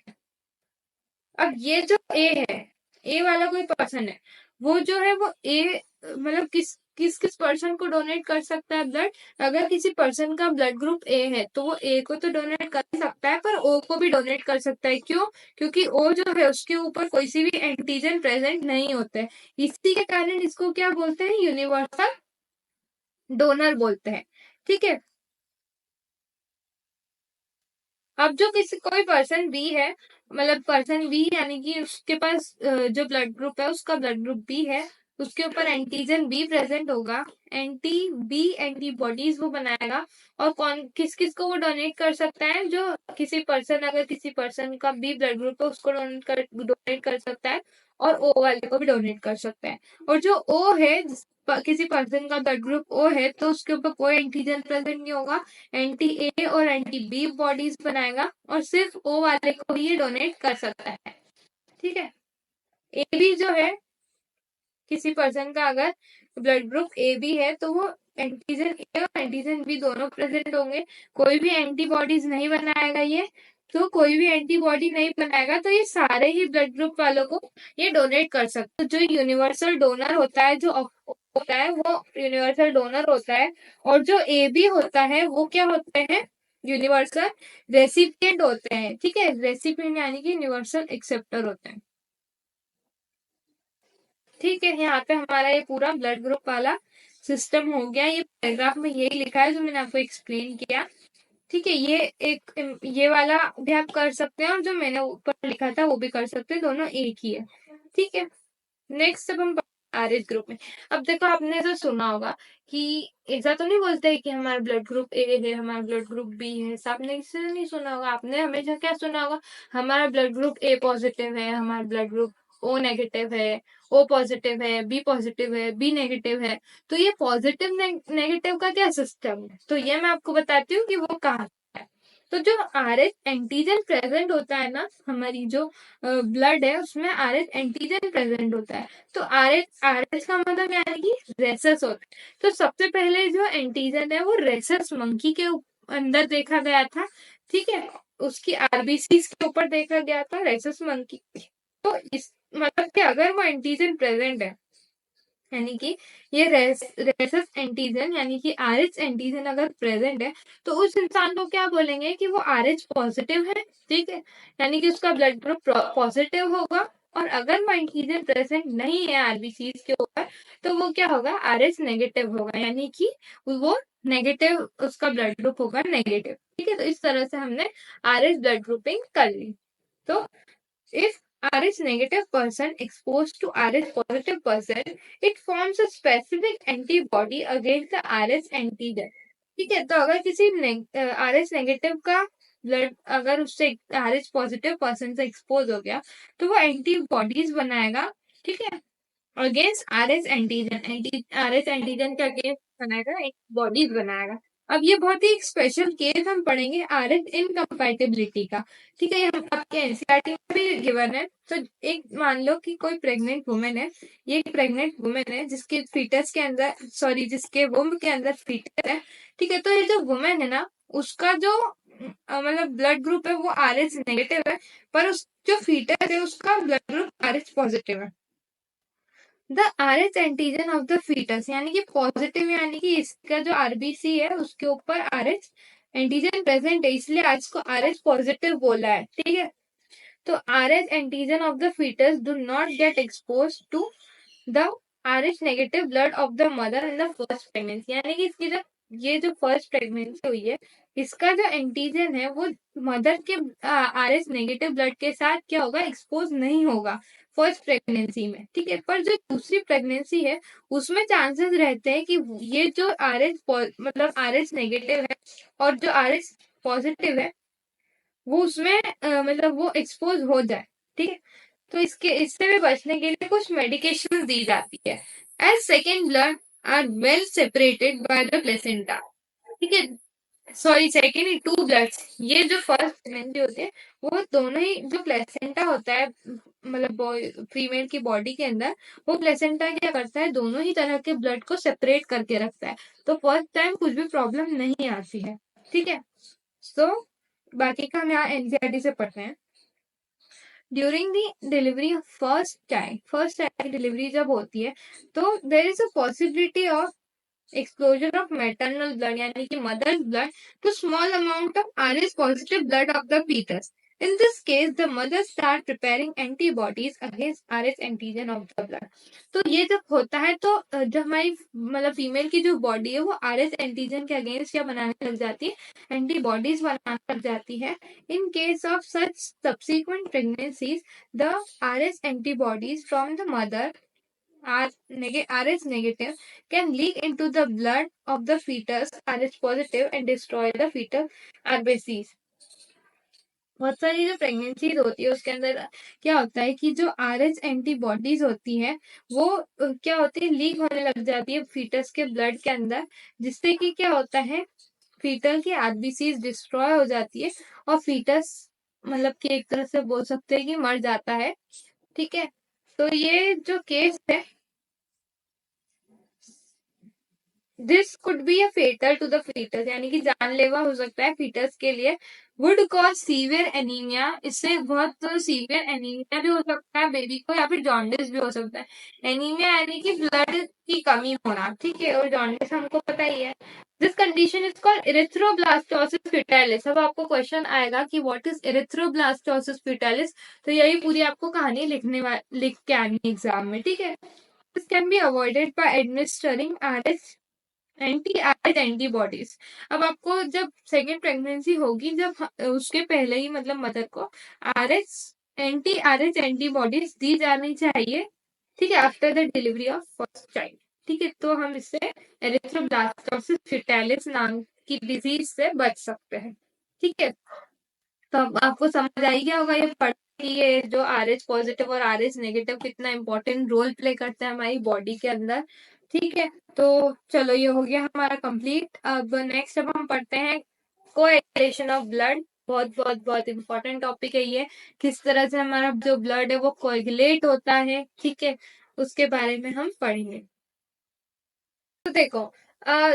अब ये जो ए है, ए वाला कोई पर्सन है, वो जो है वो ए मतलब किस किस किस पर्सन को डोनेट कर सकता है ब्लड। अगर किसी पर्सन का ब्लड ग्रुप ए है तो वो ए को तो डोनेट कर सकता है, पर ओ को भी डोनेट कर सकता है। क्यों? क्योंकि ओ जो है उसके ऊपर कोई सी भी एंटीजन प्रेजेंट नहीं होते है। इसी के कारण इसको क्या बोलते हैं? यूनिवर्सल डोनर बोलते हैं। ठीक है, अब जो किसी कोई पर्सन बी है, मतलब पर्सन बी यानी कि उसके पास जो ब्लड ग्रुप है उसका ब्लड ग्रुप बी है, उसके ऊपर एंटीजन बी प्रेजेंट होगा, एंटी बी एंटीबॉडीज वो बनाएगा। और कौन किस किस को वो डोनेट कर सकता है? जो किसी पर्सन, अगर किसी पर्सन का बी ब्लड ग्रुप है उसको डोनेट कर सकता है, और ओ वाले को भी डोनेट कर सकता है। और जो ओ है, किसी पर्सन का ब्लड ग्रुप ओ है तो उसके ऊपर कोई एंटीजन प्रेजेंट नहीं होगा, एंटी ए और एंटी बी बॉडीज बनाएगा, और सिर्फ ओ वाले को ही डोनेट कर सकता है। ठीक है, ए बी जो है, किसी पर्सन का अगर ब्लड ग्रुप ए बी है तो वो एंटीजन ए और एंटीजन बी दोनों प्रेजेंट होंगे, कोई भी एंटीबॉडीज नहीं बनाएगा ये। तो कोई भी एंटीबॉडी नहीं बनाएगा तो ये सारे ही ब्लड ग्रुप वालों को ये डोनेट कर सकते हैं। जो यूनिवर्सल डोनर होता है, जो होता है वो यूनिवर्सल डोनर होता है। और जो ए बी होता है वो क्या होते हैं? यूनिवर्सल रेसिपिएंट होते हैं। ठीक है, रेसिपिएंट यानी कि यूनिवर्सल एक्सेप्टर होते हैं। ठीक है, यहाँ पे हमारा ये पूरा ब्लड ग्रुप वाला सिस्टम हो गया। ये पैराग्राफ में यही लिखा है जो मैंने आपको एक्सप्लेन किया। ठीक है, ये एक ये वाला भी आप कर सकते हैं, और जो मैंने ऊपर लिखा था वो भी कर सकते हैं, दोनों एक ही है। ठीक है, नेक्स्ट अब हम आरएच ग्रुप में। अब देखो, आपने तो सुना होगा कि ऐसा तो नहीं बोलते है कि हमारा ब्लड ग्रुप ए है, हमारा ब्लड ग्रुप बी है। आपने किसी ने नहीं सुना होगा, आपने हमेशा क्या सुना होगा? हमारा ब्लड ग्रुप ए पॉजिटिव है, हमारा ब्लड ग्रुप ओ नेगेटिव है, ओ पॉजिटिव है, बी पॉजिटिव है, बी नेगेटिव है। तो ये पॉजिटिव नेगेटिव का क्या सिस्टम है, तो ये मैं आपको बताती हूँ कि वो कहाँ है। तो जो आरएच एंटीजन प्रेजेंट होता है ना, हमारी जो ब्लड है उसमें आरएच एंटीजन प्रेजेंट होता है। तो आरएच आरएच का मतलब यानी कि रेसस होता है। तो सबसे पहले जो एंटीजन है वो रेसस मंकी के अंदर देखा गया था। ठीक है, उसकी आरबीसीज के ऊपर देखा गया था, रेसस मंकी। तो इस मतलब कि अगर वो एंटीजन प्रेजेंट है, यानी कि ये रेसस एंटीजन यानी कि आरएच एंटीजन अगर प्रेजेंट है, तो उस इंसान को क्या बोलेंगे? कि वो आरएच पॉजिटिव है। ठीक है, यानी कि उसका ब्लड ग्रुप पॉजिटिव होगा। और अगर वो एंटीजन प्रेजेंट नहीं है आरबीसीज के ऊपर, तो वो क्या होगा? आरएच नेगेटिव होगा, यानी कि वो नेगेटिव, उसका ब्लड ग्रुप होगा नेगेटिव। ठीक है, तो इस तरह से हमने आरएच ब्लड ग्रुपिंग कर ली। तो if Rh negative person exposed to Rh positive person, it forms a specific antibody against the Rh antigen. ठीक है, तो अगर किसी Rh नेगेटिव का ब्लड अगर उससे Rh पॉजिटिव पर्सन से एक्सपोज हो गया, तो वो एंटीबॉडीज बनाएगा। ठीक है, against RH antigen, RH antigen के अगेंस्ट बनाएगा, एंटीबॉडीज बनाएगा। अब ये बहुत ही स्पेशल केस हम पढ़ेंगे आरएच इनकम्पैटिबिलिटी का। ठीक है, ये हम आपके एनसीईआरटी में भी गिवन है। तो एक मान लो कि कोई प्रेग्नेंट वुमेन है, ये एक प्रेग्नेंट वुमेन है जिसके फीटस के अंदर, सॉरी जिसके वुम्ब के अंदर फीटस है। ठीक है, तो ये जो वुमेन है ना, उसका जो मतलब ब्लड ग्रुप है वो आरएच नेगेटिव है, पर उस जो फीटस है उसका ब्लड ग्रुप आरएच पॉजिटिव है। The Rh antigen of the foetus, यानी कि पॉजिटिव, यानी कि इसका जो आरबीसी है उसके ऊपर आरएच एंटीजन प्रेजेंट है, इसलिए आज को आरएच पॉजिटिव बोला है। ठीक है, तो Rh antigen of the foetus do not get expose to the Rh negative blood of the mother in the first pregnancy, यानी कि इसकी जब ये जो फर्स्ट प्रेगनेंसी हुई है, इसका जो एंटीजन है वो मदर के आरएच नेगेटिव ब्लड के साथ क्या होगा? एक्सपोज नहीं होगा। फर्स्ट प्रेगनेंसी में, ठीक है। पर जो दूसरी प्रेगनेंसी है उसमें चांसेस रहते हैं कि ये जो RH मतलब RH नेगेटिव है और जो RH पॉजिटिव है वो उसमें मतलब वो एक्सपोज हो जाए, ठीक है। तो इससे भी बचने के लिए कुछ मेडिकेशन दी जाती है। As second blood are well separated by the placenta, ठीक है। सॉरी, सेकेंड टू ब्लड्स, ये जो फर्स्ट प्रेगनेंसी होती है वो दोनों ही, जो प्लेसेंटा होता है मतलब बॉय फीमेल की बॉडी के अंदर, वो प्लेसेंटा क्या करता है, दोनों ही तरह के ब्लड को सेपरेट करके रखता है। तो फर्स्ट टाइम कुछ भी प्रॉब्लम नहीं आती है, ठीक है। सो बाकी का हम यहाँ एनसीईआरटी से पढ़ते हैं। During the delivery of first child की डिलीवरी जब होती है तो there is a possibility of explosion of maternal blood यानी कि mother's blood to small amount of RH positive blood of the fetus. In this case, the mother start preparing antibodies against RH antigen of the blood. तो ये जब होता है तो जब हमारी मतलब फीमेल की जो बॉडी है वो RH एंटीजन के अगेंस्ट क्या बनाने लग जाती है, एंटीबॉडीज बनाने लग जाती है। In case of such subsequent pregnancies, the RH antibodies from the mother RH negative can leak into the blood of the fetus RH positive and destroy the fetal RBCs. बहुत सारी जो प्रेगनेंसीज होती है उसके अंदर क्या होता है कि जो RH एंटीबॉडीज होती है वो क्या होती है, लीक होने लग जाती है फीटस के ब्लड के अंदर, जिससे कि क्या होता है, फीटल की RBCs डिस्ट्रॉय हो जाती है और फीटस मतलब कि एक तरह से बोल सकते हैं कि मर जाता है, ठीक है। तो ये जो केस है, this could be a fatal to the foetus, यानी कि जानलेवा हो सकता है फीटस के लिए। वुड कॉज सीवियर एनीमिया, इससे बहुत सीवियर एनीमिया भी हो सकता है बेबी को, या फिर जॉन्डिस भी हो सकता है। एनीमिया यानी कि ब्लड की कमी होना, ठीक है, और जॉन्डिस हमको पता ही है। This condition is called erythroblastosis fetalis. अब आपको क्वेश्चन आएगा कि व्हाट इज इरिथ्रोब्लास्टोसिस फिटालिस, तो यही पूरी आपको कहानी लिख के आनी एग्जाम में, ठीक है। This can be avoided by administering RH anti antibodies. अब आपको जब सेकेंड प्रेगनेंसी होगी, जब उसके पहले ही मतलब मदर को RH एंटीबॉडीज दी जानी चाहिए, ठीक है, after the delivery of first child, ठीक है। तो हम इससे एरिथ्रोब्लास्टोसिस फिटालिस नाम की डिजीज से बच सकते हैं, ठीक है। तो अब आपको समझ आई गया होगा ये पढ़ कि ये जो RH पॉजिटिव और RH नेगेटिव कितना इंपॉर्टेंट रोल प्ले करता है हमारी बॉडी के अंदर, ठीक है। तो चलो ये हो गया हमारा कंप्लीट। अब नेक्स्ट अब हम पढ़ते हैं कोएगुलेशन ऑफ ब्लड। बहुत बहुत बहुत इंपॉर्टेंट टॉपिक है ये, किस तरह से हमारा जो ब्लड है वो कोएगुलेट होता है, ठीक है, उसके बारे में हम पढ़ेंगे। तो देखो,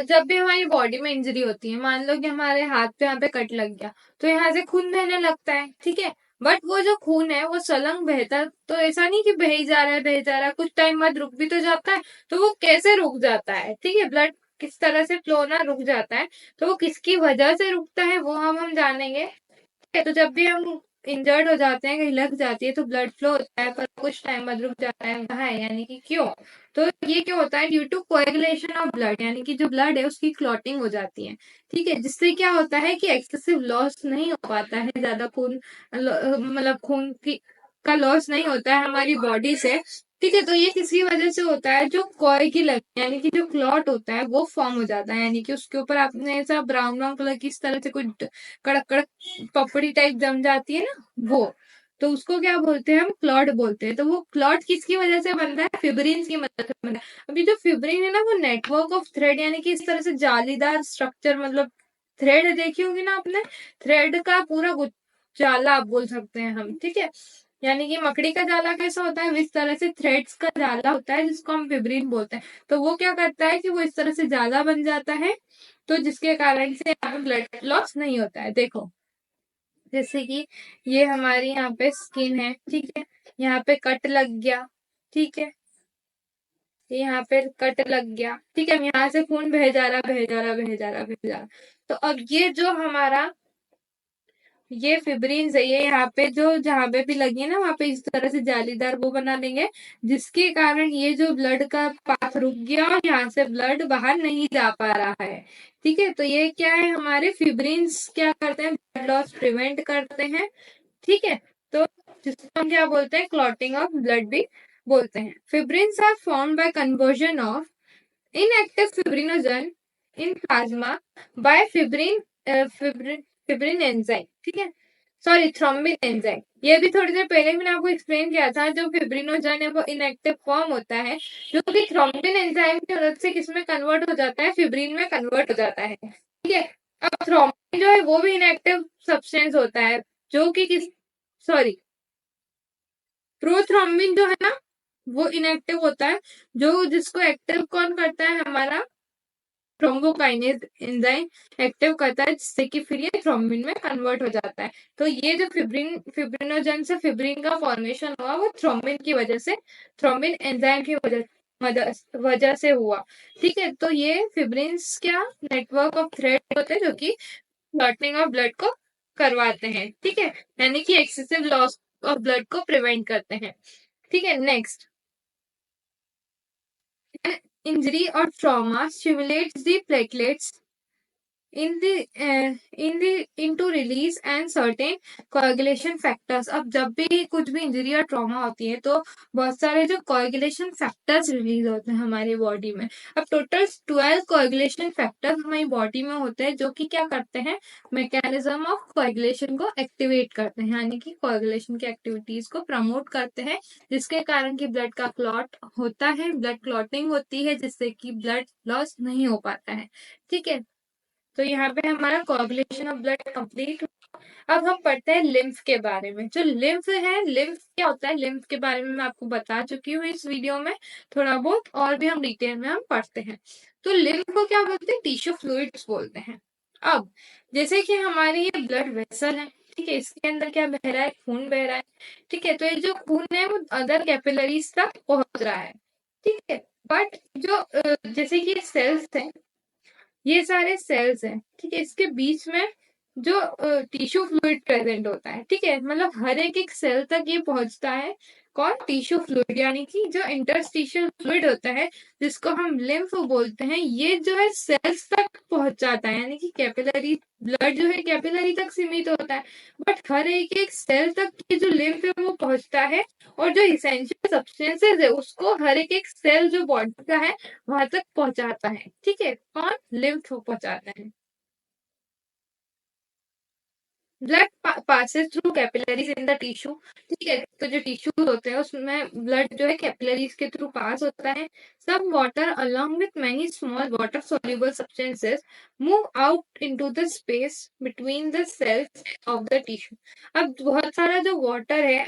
जब भी हमारी बॉडी में इंजरी होती है, मान लो कि हमारे हाथ पे यहाँ पे कट लग गया, तो यहाँ से खून बहने लगता है, ठीक है। बट वो जो खून है वो सलंग बहता, तो ऐसा नहीं कि बह ही जा रहा है बह जा रहा है, कुछ टाइम बाद रुक भी तो जाता है। तो वो कैसे रुक जाता है, ठीक है, ब्लड किस तरह से फ्लो होना रुक जाता है, तो वो किसकी वजह से रुकता है वो हम जानेंगे। तो जब भी हम इंजर्ड हो जाते हैं, कहीं लग जाती है, तो ब्लड फ्लो होता है पर कुछ टाइम बाद रुक जाता है, कहाँ है, यानी कि क्यों। तो ये क्यों होता है, due to coagulation of blood, यानी कि जो ब्लड है उसकी क्लॉटिंग हो जाती है, ठीक है, जिससे क्या होता है कि एक्सेसिव लॉस नहीं हो पाता है, ज्यादा खून मतलब खून की का लॉस नहीं होता है हमारी बॉडी से, ठीक है। तो ये किसी वजह से होता है, जो कोएगुलेट यानी कि जो क्लॉट होता है वो फॉर्म हो जाता है, यानी कि उसके ऊपर आपने ऐसा ब्राउन ब्राउन कलर की इस तरह से कोई कड़क कड़क पपड़ी टाइप जम जाती है ना, वो, तो उसको क्या बोलते हैं, हम क्लॉट बोलते हैं। तो वो क्लॉट किसकी वजह से बनता है, फिब्रिन की मदद से बनता है। अभी जो फिब्रिन है ना वो नेटवर्क ऑफ थ्रेड, यानी कि इस तरह से जालीदार स्ट्रक्चर, मतलब थ्रेड देखी होगी ना आपने, थ्रेड का पूरा जाला आप बोल सकते हैं हम, ठीक है। यानी कि मकड़ी का जाला कैसा होता है, इस तरह से थ्रेड्स का जाला होता है जिसको हम फिब्रिन बोलते हैं। तो वो क्या करता है कि वो इस तरह से जाला बन जाता है, तो जिसके कारण से यहाँ पे ब्लड लॉस नहीं होता है। देखो, जैसे कि ये हमारी यहाँ पे स्किन है, ठीक है, यहाँ पे कट लग गया, ठीक है, यहाँ पे कट लग गया, ठीक है, यहाँ से खून बह जा रहा बह जा रहा बह जा रहा बह जा रहा। तो अब ये जो हमारा ये फिब्रिन है, ये यहाँ पे जो जहाँ पे भी लगी है ना वहां पे इस तरह से जालीदार वो बना देंगे, जिसके कारण ये जो ब्लड का पाथ रुक गया और यहाँ से ब्लड बाहर नहीं जा पा रहा है, ठीक है। तो ये क्या है, हमारे फिब्रिन्स क्या करते हैं, ब्लड लॉस प्रिवेंट करते हैं, ठीक है। तो जिसको हम क्या बोलते हैं, क्लॉटिंग ऑफ ब्लड भी बोलते हैं। Fibrins are formed by conversion of inactive fibrinogen in plasma by fibrin enzyme, ठीक है, सॉरी थ्रोम्बिन एंजाइम। ये भी थोड़ी देर पहले मैंने आपको एक्सप्लेन किया था। जो फिब्रिनोजन है वो इनएक्टिव फॉर्म होता है, जो कि थ्रोम्बिन एंजाइम की मदद से किसमें कन्वर्ट हो जाता है, फिब्रिन में कन्वर्ट हो जाता है, ठीक है। अब थ्रोम्बिन जो है वो भी इनएक्टिव सब्सटेंस होता है, जो कि किस सॉरी प्रोथ्रोम्बिन जो है ना वो इनएक्टिव होता है, जो जिसको एक्टिव कौन करता है, हमारा थ्रोम्बोकाइनेज एंजाइम एक्टिव करता है, जिससे कि फिर ये थ्रोम्बिन में कन्वर्ट हो जाता है। तो ये जो फिब्रिनोजन से फिब्रिन का फॉर्मेशन हुआ वो थ्रोम्बिन की वजह से, थ्रोम्बिन एंजाइम की वजह से हुआ, ठीक है। तो ये फिब्रिन्स क्या नेटवर्क ऑफ थ्रेड होते हैं जो कि क्लॉटिंग ऑफ ब्लड को करवाते हैं, ठीक है, यानी कि एक्सेसिव लॉस ऑफ ब्लड को प्रिवेंट करते हैं, ठीक है। Next, injury or trauma stimulates the platelets into release and certain coagulation factors। अब जब भी कुछ भी इंजरी या ट्रॉमा होती है तो बहुत सारे जो coagulation factors रिलीज होते हैं हमारी बॉडी में। अब टोटल 12 coagulation factors हमारी बॉडी में होते हैं, जो कि क्या करते हैं, मैकेनिज्म ऑफ coagulation को एक्टिवेट करते हैं, यानी कि coagulation की एक्टिविटीज को प्रमोट करते हैं, जिसके कारण कि ब्लड का क्लॉट होता है, ब्लड क्लॉटिंग होती है, जिससे कि ब्लड लॉस नहीं हो पाता है, ठीक है। तो यहाँ पे हमारा कोagulation ऑफ ब्लड कंप्लीट। अब हम पढ़ते हैं लिम्फ के बारे में। जो लिम्फ है, लिम्फ क्या होता है, लिम्फ के बारे में मैं आपको बता चुकी हूँ इस वीडियो में थोड़ा बहुत, और भी हम डिटेल में हम पढ़ते हैं। तो लिम्फ को क्या बोलते हैं, टिश्यू फ्लूइड्स बोलते हैं। अब जैसे कि हमारे ये ब्लड वेसल है, ठीक है, इसके अंदर क्या बह रहा है, खून बह रहा है, ठीक है। तो ये जो खून है वो अदर कैपिलरीज तक पहुंच रहा है, ठीक है। बट जो जैसे कि सेल्स है, ये सारे सेल्स हैं, ठीक है, इसके बीच में जो टिश्यू फ्लूइड प्रेजेंट होता है, ठीक है, मतलब हर एक एक सेल तक ये पहुंचता है, कौन, टिश्यू फ्लूइड, यानी कि जो इंटरस्टिशियल फ्लूइड होता है जिसको हम लिम्फ बोलते हैं, ये जो है सेल्स तक पहुंच जाता है, यानी कि कैपिलरी ब्लड जो है कैपिलरी तक सीमित होता है, बट हर एक एक सेल तक ये जो लिम्फ है वो पहुंचता है, और जो इसेंशियल सब्सटेंसेस है उसको हर एक एक सेल जो बॉडी का है वहां तक पहुंचाता है, ठीक है, कौन, लिम्फ पहुंचाता है। Blood passes through capillaries in the tissue, ठीक है। तो जो टिश्यू होते हैं उसमें ब्लड जो है कैपिलरीज के थ्रू पास होता है। Some water along with many small water soluble substances move out into the space between the cells of the tissue. अब बहुत सारा जो वाटर है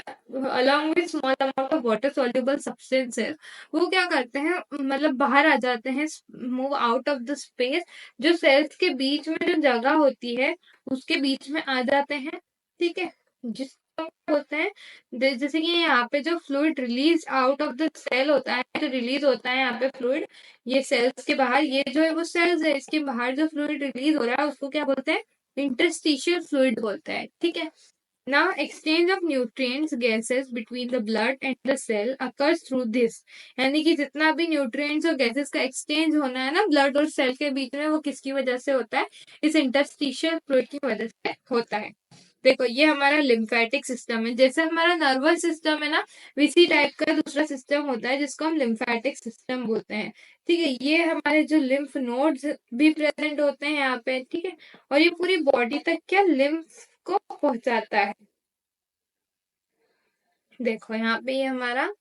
along with small amount of water soluble substances, वो क्या करते हैं, मतलब बाहर आ जाते हैं, move out of the space, जो सेल्स के बीच में जो जगह होती है उसके बीच में आ जाते हैं, ठीक है। जिसको बोलते हैं जैसे कि यहाँ पे जो fluid release out of the cell होता है, जो रिलीज होता है यहाँ पे फ्लूइड, ये सेल्स के बाहर, ये जो है वो सेल्स है, इसके बाहर जो फ्लूइड रिलीज हो रहा है उसको क्या बोलते हैं, इंटरस्टिशियल फ्लूइड बोलते हैं, ठीक है। Now, exchange of nutrients gases between the blood and the cell occurs through this। यानी कि जितना भी न्यूट्रिएंट्स और गैसेस का एक्सचेंज होना है ना ब्लड और सेल के बीच में, वो किसकी वजह से होता है, इस इंटरस्टिशियल फ्लूइड की वजह से होता है। देखो ये हमारा लिम्फेटिक सिस्टम है, जैसे हमारा नर्वस सिस्टम है ना, इसी टाइप का दूसरा सिस्टम होता है जिसको हम लिम्फेटिक सिस्टम बोलते हैं, ठीक है। ये हमारे जो लिम्फ नोड्स भी प्रेजेंट होते हैं यहाँ पे, ठीक है, और ये पूरी बॉडी तक क्या लिम्फ को पहुंचाता है। देखो यहाँ पे ये हमारा,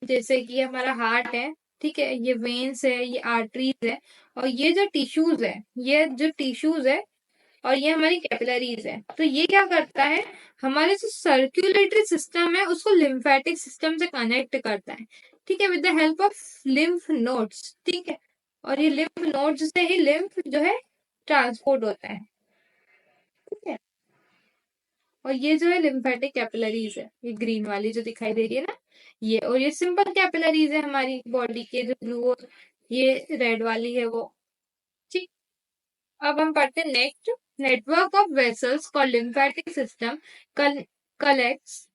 जैसे कि हमारा हार्ट है, ठीक है, ये वेन्स है, ये आर्टरीज है, और ये जो टिश्यूज है, ये जो टिश्यूज है, और ये हमारी कैपिलरीज है। तो ये क्या करता है, हमारे जो सर्कुलेटरी सिस्टम है उसको लिम्फेटिक सिस्टम से कनेक्ट करता है, ठीक है, with the help of lymph nodes, ठीक है। और ये लिम्फ नोड्स से ही लिम्फ जो है ट्रांसपोर्ट होता है, ठीक है। और ये जो है लिम्फेटिक कैपिलरीज है, ये ग्रीन वाली जो दिखाई दे रही है ना, ये, और ये सिंपल कैपिलरीज है हमारी बॉडी के, जो ब्लू और ये रेड वाली है वो, ठीक। अब हम पढ़ते हैं next, network of vessels called lymphatic system collects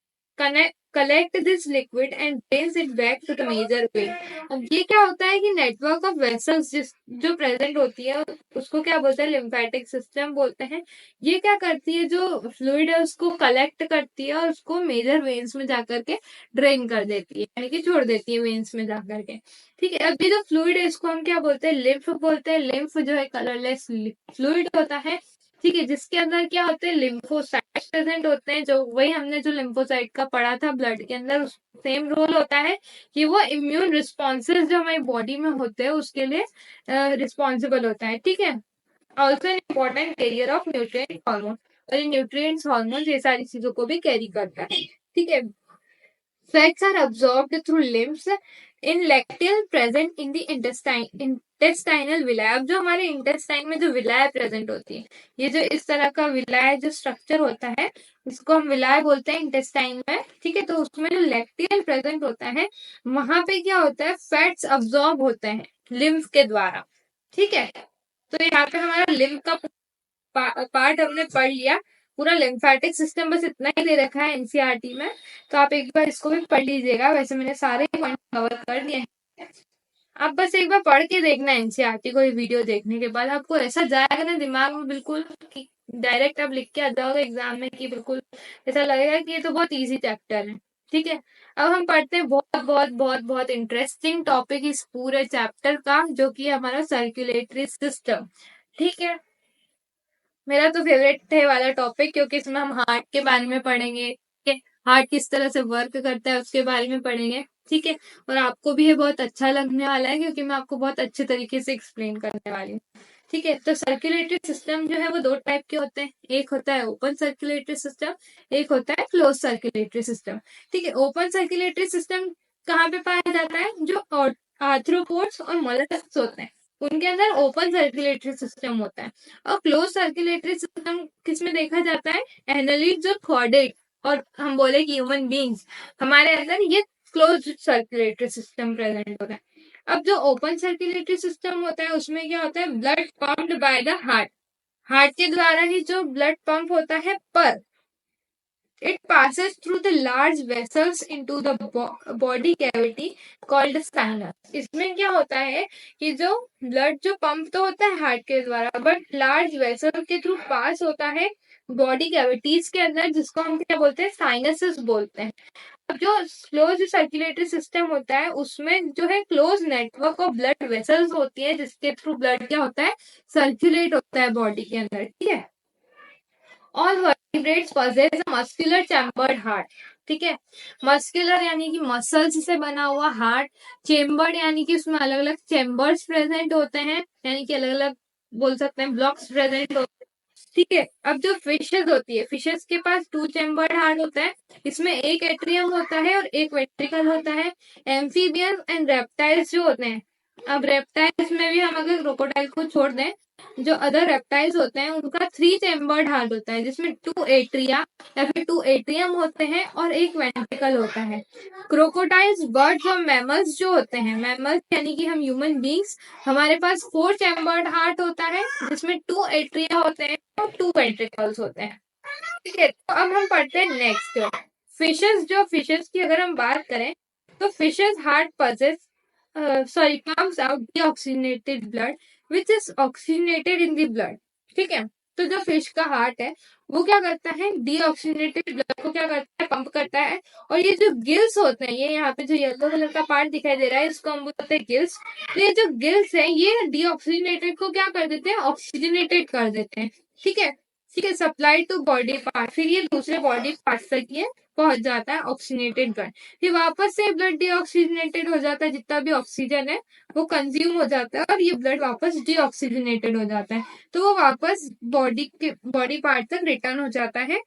collect this liquid and drains it back to the major vein. अब ये क्या होता है कि नेटवर्क ऑफ वेसल्स जो प्रेजेंट होती है उसको क्या बोलते हैं, लिम्फेटिक सिस्टम बोलते हैं। ये क्या करती है, जो फ्लूइड है उसको कलेक्ट करती है और उसको मेजर वेन्स में जाकर के ड्रेन कर देती है, यानी कि छोड़ देती है वेन्स में जाकर के। ठीक है, अब ये जो फ्लूइड है इसको हम क्या बोलते हैं, लिम्फ बोलते हैं। लिम्फ जो है कलरलेस फ्लूइड होता है। ठीक है, जिसके अंदर क्या होते हैं, लिम्फोसाइट्स प्रेजेंट होते हैं। जो वही हमने जो लिम्फोसाइट का पढ़ा था ब्लड के अंदर, सेम रोल होता है कि वो इम्यून रिस्पॉन्सेज जो हमारी बॉडी में होते हैं उसके लिए रिस्पॉन्सिबल होता है। ठीक है, also an important carrier of nutrient hormone, और ये न्यूट्रिएंट्स हार्मोन ये सारी चीजों को भी कैरी करता है। ठीक है, fats are absorbed through limbs in lacteal present in the intestinal villi। अब जो हमारे इंटेस्टाइन में जो विलाय प्रेजेंट होती है, ये जो इस तरह का विलाय जो स्ट्रक्चर होता है इसको हम विलाय बोलते हैं इंटेस्टाइन में। ठीक है, तो उसमें जो लैक्टियल प्रेजेंट होता है वहां पे क्या होता है, फैट्स अब्सॉर्ब होते हैं लिम्फ के द्वारा। ठीक है, तो यहाँ पे हमारा लिम्फ का पार्ट हमने पढ़ लिया। पूरा लिम्फेटिक सिस्टम बस इतना ही दे रखा है एनसीईआरटी में, तो आप एक बार इसको भी पढ़ लीजिएगा। वैसे मैंने सारे पॉइंट कवर कर दिए हैं, आप बस एक बार पढ़ के देखना एनसीईआरटी को। ये वीडियो देखने के बाद आपको ऐसा जाएगा ना दिमाग में बिल्कुल कि डायरेक्ट आप लिख के आ जाओगे एग्जाम में, कि बिल्कुल ऐसा लगेगा कि ये तो बहुत इजी चैप्टर है। ठीक है, अब हम पढ़ते हैं बहुत बहुत बहुत बहुत इंटरेस्टिंग टॉपिक इस पूरे चैप्टर का, जो कि हमारा सर्कुलेटरी सिस्टम। ठीक है, मेरा तो फेवरेट है वाला टॉपिक, क्योंकि इसमें हम हार्ट के बारे में पढ़ेंगे। हार्ट किस तरह से वर्क करता है उसके बारे में पढ़ेंगे। ठीक है, और आपको भी ये बहुत अच्छा लगने वाला है, क्योंकि मैं आपको बहुत अच्छे तरीके से एक्सप्लेन करने वाली हूँ। ठीक है, तो सर्कुलेटरी सिस्टम जो है वो दो टाइप के होते हैं। एक होता है ओपन सर्कुलेटरी सिस्टम, एक होता है क्लोज सर्कुलेटरी सिस्टम। ठीक है, ओपन सर्कुलेटरी सिस्टम कहाँ पे पाया जाता है, जो आर्थ्रोपोड्स और मोलस्क्स होते हैं उनके अंदर ओपन सर्कुलेटरी सिस्टम होता है। और क्लोज सर्कुलेटरी सिस्टम किसमें देखा जाता है, एनालिड्स और क्वाड्रेट, और हम बोले कि ह्यूमन बींग्स, हमारे अंदर ये क्लोज सर्कुलेटरी सिस्टम प्रेजेंट होता है। अब जो ओपन सर्कुलेटरी सिस्टम होता है उसमें क्या होता है, blood pumped by the heart, heart के द्वारा ही जो ब्लड पंप होता है, पर it passes through the large vessels into the body cavity called sinus। इसमें क्या होता है कि जो ब्लड जो पंप तो होता है हार्ट के द्वारा, बट लार्ज वेसल के थ्रू पास होता है बॉडी कैविटीज के अंदर, जिसको हम क्या बोलते हैं, साइनसेस बोलते हैं। अब जो क्लोज सर्कुलेटरी सिस्टम होता है उसमें जो है close network of blood vessels होती है, जिसके थ्रू ब्लड क्या होता है, सर्कुलेट होता है बॉडी के अंदर। ठीक है, all vertebrates possess a muscular chambered heart। ठीक है, मस्कुलर यानी कि मसल्स से बना हुआ हार्ट, चेम्बर्ड यानी कि उसमें अलग अलग चेम्बर्स प्रेजेंट होते हैं, यानी कि अलग अलग बोल सकते हैं ब्लॉक्स प्रेजेंट होते हैं। ठीक है, अब जो फिशेस होती है, फिशेस के पास टू चेम्बर्ड हार्ट होता है। इसमें एक एट्रियम होता है और एक वेंट्रिकल होता है। एम्फीबियंस एंड रेप्टाइल्स जो होते हैं, अब रेप्टाइल्स में भी हम अगर क्रोकोडाइल को छोड़ दें, जो अदर रेप्टाइल्स होते हैं उनका थ्री चेम्बर्ड हार्ट होता है, जिसमें टू एट्रिया या फिर टू एट्रियम होते हैं और एक वेंट्रिकल होता है। क्रोकोडाइल्स, बर्ड्स और मैमल्स जो होते हैं, मैमल्स यानी कि हम ह्यूमन बींग्स, हमारे पास फोर चेम्बर्ड हार्ट होता है, जिसमें टू एट्रिया होते हैं और टू वेंट्रिकल्स होते हैं। ठीक है, तो अब हम पढ़ते हैं नेक्स्ट फिशेस। जो फिशेस की अगर हम बात करें तो fishes heart pumps out deoxygenated blood which is oxygenated in the blood। ठीक है, तो जो फिश का हार्ट है वो क्या करता है, डीऑक्सीजनेटेड ब्लड को क्या करता है, पंप करता है। और ये जो गिल्स होते हैं, ये यहाँ पे जो येलो कलर का पार्ट दिखाई दे रहा है इसको हम बोलते हैं गिल्स। तो ये जो गिल्स है ये डीऑक्सीजनेटेड को क्या कर देते हैं, ऑक्सीजनेटेड कर देते हैं। ठीक है, ठीक है, सप्लाई टू बॉडी पार्ट, फिर ये दूसरे बॉडी पार्ट तक ये पहुंच जाता है ऑक्सीजनेटेड ब्लड। फिर वापस से ब्लड डीऑक्सीजनेटेड हो जाता है, जितना भी ऑक्सीजन है वो कंज्यूम हो जाता है और ये ब्लड वापस डीऑक्सीजनेटेड हो जाता है, तो वो वापस बॉडी पार्ट तक रिटर्न हो जाता है।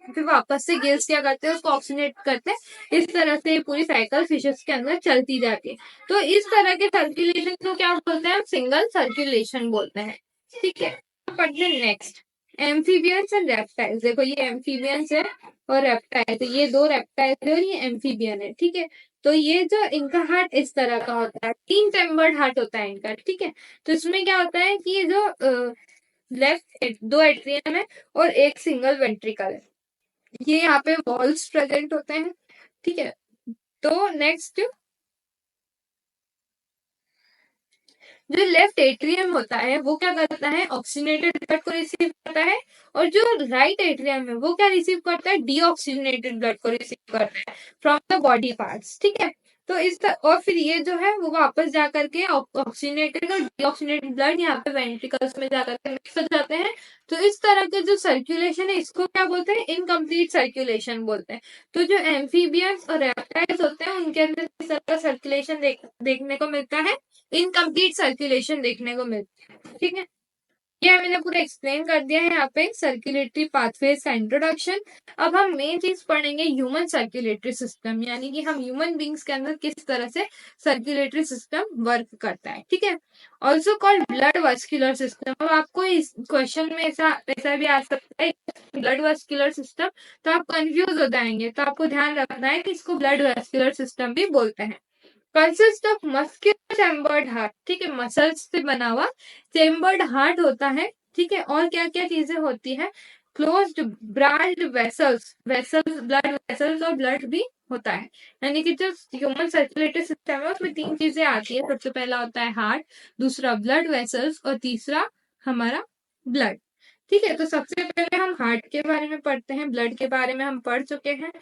फिर वापस से गिल्स क्या करते हैं, उसको ऑक्सीजनेट करते हैं। इस तरह से पूरी साइकिल फिशेस के अंदर चलती जाती है। तो इस तरह के सर्कुलेशन को क्या बोलते हैं, सिंगल सर्कुलेशन बोलते हैं। ठीक है, पढ़ते हैं नेक्स्ट एम्फीबियंस एंड रेप्टाइल्स। देखो ये एम्फीबियंस है और रेप्टाइल, तो ये दो रेप्टाइल है और ये एम्फीबियन है। ठीक है, तो ये जो इनका हार्ट इस तरह का होता है, तीन चैम्बर्ड हार्ट होता है इनका। ठीक है, तो इसमें क्या होता है कि जो लेफ्ट दो एट्रियम है और एक सिंगल वेंट्रिकल है, ये यहाँ पे वॉल्स प्रेजेंट होते हैं। ठीक है। तो नेक्स्ट, जो लेफ्ट एट्रियम होता है वो क्या करता है, ऑक्सीजनेटेड ब्लड को रिसीव करता है, और जो राइट एट्रियम है वो क्या रिसीव करता है, डीऑक्सीजनेटेड ब्लड को रिसीव करता है फ्रॉम द बॉडी पार्ट्स। ठीक है। तो और फिर ये जो है वो वापस जा करके ऑक्सीजनेटेड और डीऑक्सीजनेटेड ब्लड यहाँ पे वेंट्रिकल्स में जाकर के मिक्स हो जाते हैं। तो इस तरह के जो सर्कुलेशन है इसको क्या बोलते हैं, इनकम्प्लीट सर्कुलेशन बोलते हैं। तो जो एम्फीबियंस और रेप्टाइल्स होते हैं उनके अंदर इस तरह का सर्कुलेशन देखने को मिलता है, इनकम्प्लीट सर्कुलेशन देखने को मिलती है। ठीक है। ये मैंने पूरा एक्सप्लेन कर दिया है यहाँ पे सर्कुलेटरी पाथवेज का इंट्रोडक्शन। अब हम मेन चीज पढ़ेंगे ह्यूमन सर्कुलेटरी सिस्टम, यानी कि हम ह्यूमन बींग्स के अंदर किस तरह से सर्कुलेटरी सिस्टम वर्क करता है। ठीक है। Also called blood vascular system. अब आपको इस क्वेश्चन में ऐसा भी आ सकता है, ब्लड वस्कुलर सिस्टम, तो आप कंफ्यूज हो जाएंगे, तो आपको ध्यान रखना है कि इसको ब्लड वस्कुलर सिस्टम भी बोलते हैं। Consist of muscular chambered heart. ठीक है, मसल्स से बना हुआ चैम्बर्ड हार्ट होता है। ठीक है। और क्या क्या चीजें होती है, closed brand vessels, blood vessels और ब्लड भी होता है। यानी कि जो ह्यूमन सर्कुलेटरी सिस्टम है उसमें तीन चीजें आती है। सबसे पहला होता है हार्ट, दूसरा ब्लड वेसल्स और तीसरा हमारा ब्लड। ठीक है। तो सबसे पहले हम हार्ट के बारे में पढ़ते हैं, ब्लड के बारे में हम पढ़ चुके हैं।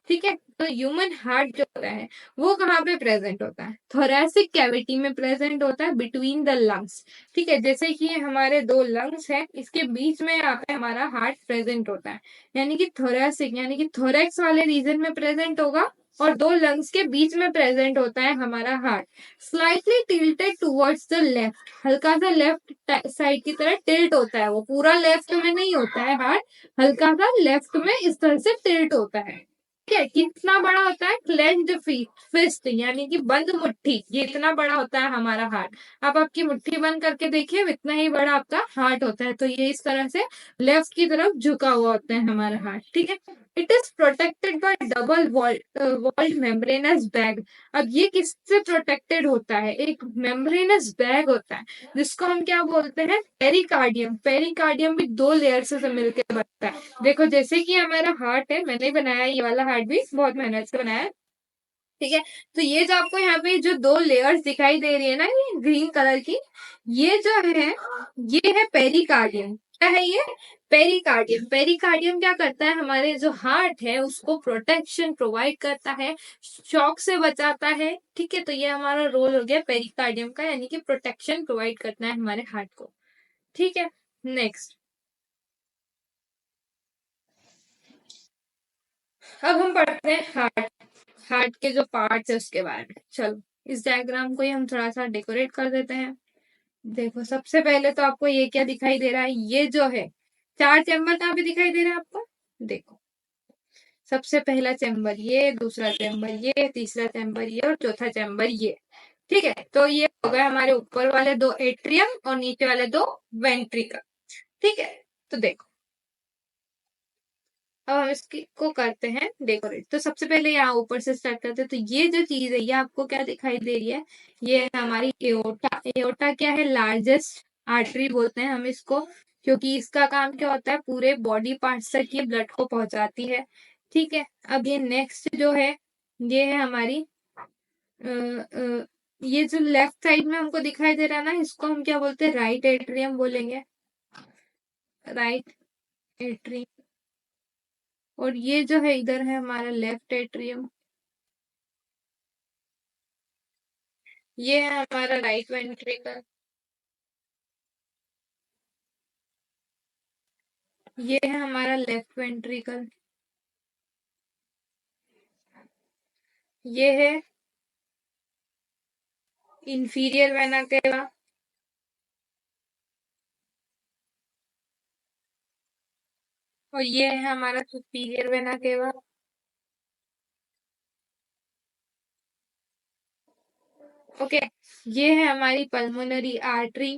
ठीक है। तो ह्यूमन हार्ट जो होता है वो कहाँ पे प्रेजेंट होता है, थोरैसिक कैविटी में प्रेजेंट होता है, बिटवीन द लंग्स। ठीक है। जैसे कि हमारे दो लंग्स हैं, इसके बीच में यहाँ पे हमारा हार्ट प्रेजेंट होता है, यानी कि थोरैसिक यानी कि थोरैक्स वाले रीजन में प्रेजेंट होगा, और दो लंग्स के बीच में प्रेजेंट होता है हमारा heart. Slightly tilted towards the left, हल्का सा लेफ्ट साइड की तरह टिल्ट होता है, वो पूरा लेफ्ट में नहीं होता है हार्ट, हल्का सा लेफ्ट में इस तरह से टिल्ट होता है। ठीक है। कितना बड़ा होता है, क्लेंज्ड फिस्ट यानी कि बंद मुट्ठी, ये इतना बड़ा होता है हमारा हार्ट। आप आपकी मुट्ठी बंद करके देखिए, इतना ही बड़ा आपका हार्ट होता है। तो ये इस तरह से लेफ्ट की तरफ झुका हुआ होता है हमारा हार्ट। ठीक है। It is protected by double walled membranous bag. अब ये किससे प्रोटेक्टेड होता है, एक मेम्ब्रेनस बैग होता है जिसको हम क्या बोलते हैं, पेरिकार्डियम। पेरिकार्डियम भी दो लेयर से मिलकर बनता है। देखो जैसे कि हमारा हार्ट है, मैंने बनाया ये वाला हार्ट भी बहुत मेहनत से बनाया है। ठीक है। तो ये जो आपको यहाँ पे जो दो लेयर्स दिखाई दे रही है ना, ये ग्रीन कलर की, ये जो है ये है पेरिकार्डियम। क्या है ये, पेरिकार्डियम। पेरिकार्डियम क्या करता है, हमारे जो हार्ट है उसको प्रोटेक्शन प्रोवाइड करता है, शॉक से बचाता है। ठीक है। तो ये हमारा रोल हो गया पेरिकार्डियम का, यानी कि प्रोटेक्शन प्रोवाइड करना है हमारे हार्ट को। ठीक है। नेक्स्ट, अब हम पढ़ते हैं हार्ट, हार्ट के जो पार्ट्स है उसके बारे में। चलो इस डायग्राम को ही हम थोड़ा सा डेकोरेट कर देते हैं। देखो सबसे पहले तो आपको ये क्या दिखाई दे रहा है, ये जो है चार चैम्बर कहाँ पे दिखाई दे रहा है आपको, देखो सबसे पहला चैम्बर ये, दूसरा चैम्बर ये, तीसरा चैम्बर ये और चौथा चैम्बर ये। ठीक है। तो ये हो गए हमारे ऊपर वाले दो एट्रियम और नीचे वाले दो वेंट्रिकल। ठीक है। तो देखो अब हम इसको करते हैं डेकोरेट। तो सबसे पहले यहाँ ऊपर से स्टार्ट करते हैं। तो ये जो चीज है ये आपको क्या दिखाई दे रही है, ये है हमारी एओर्टा। एओर्टा क्या है, लार्जेस्ट आर्टरी बोलते हैं हम इसको, क्योंकि इसका काम क्या होता है, पूरे बॉडी पार्ट्स तक ये ब्लड को पहुंचाती है। ठीक है। अब ये नेक्स्ट जो है ये है हमारी ये जो लेफ्ट साइड में हमको दिखाई दे रहा है ना, इसको हम क्या बोलते हैं, राइट एट्रियम बोलेंगे, राइट एट्रियम। और ये जो है इधर है हमारा लेफ्ट एट्रियम, ये है हमारा राइट वेंट्रिकल, ये है हमारा लेफ्ट वेंट्रिकल, ये है इंफीरियर वेना केवा, और ये है हमारा सुपीरियर वेना केवा। ओके। ये है हमारी पल्मोनरी आर्टरी।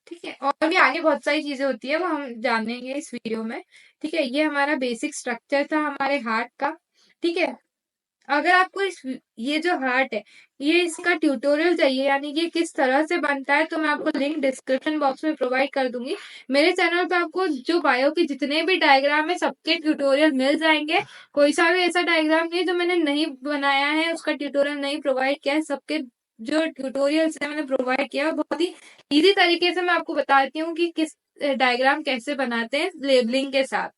ठीक है। और भी आगे बहुत सारी चीजें होती है वो हम जानेंगे इस वीडियो में। ठीक है। ये हमारा बेसिक स्ट्रक्चर था हमारे हार्ट का। ठीक है। अगर आपको ये जो हार्ट है, ये इसका ट्यूटोरियल चाहिए, यानी कि किस तरह से बनता है, तो मैं आपको लिंक डिस्क्रिप्शन बॉक्स में प्रोवाइड कर दूंगी। मेरे चैनल पे आपको जो बायो के जितने भी डायग्राम है सबके ट्यूटोरियल मिल जाएंगे। कोई सा भी ऐसा डायग्राम नहीं है जो मैंने नहीं बनाया है, उसका ट्यूटोरियल नहीं प्रोवाइड किया है। सबके जो ट्यूटोरियल्स है मैंने प्रोवाइड किया है। बहुत ही ईजी तरीके से मैं आपको बताती हूँ कि किस डायग्राम कैसे बनाते हैं लेबलिंग के साथ।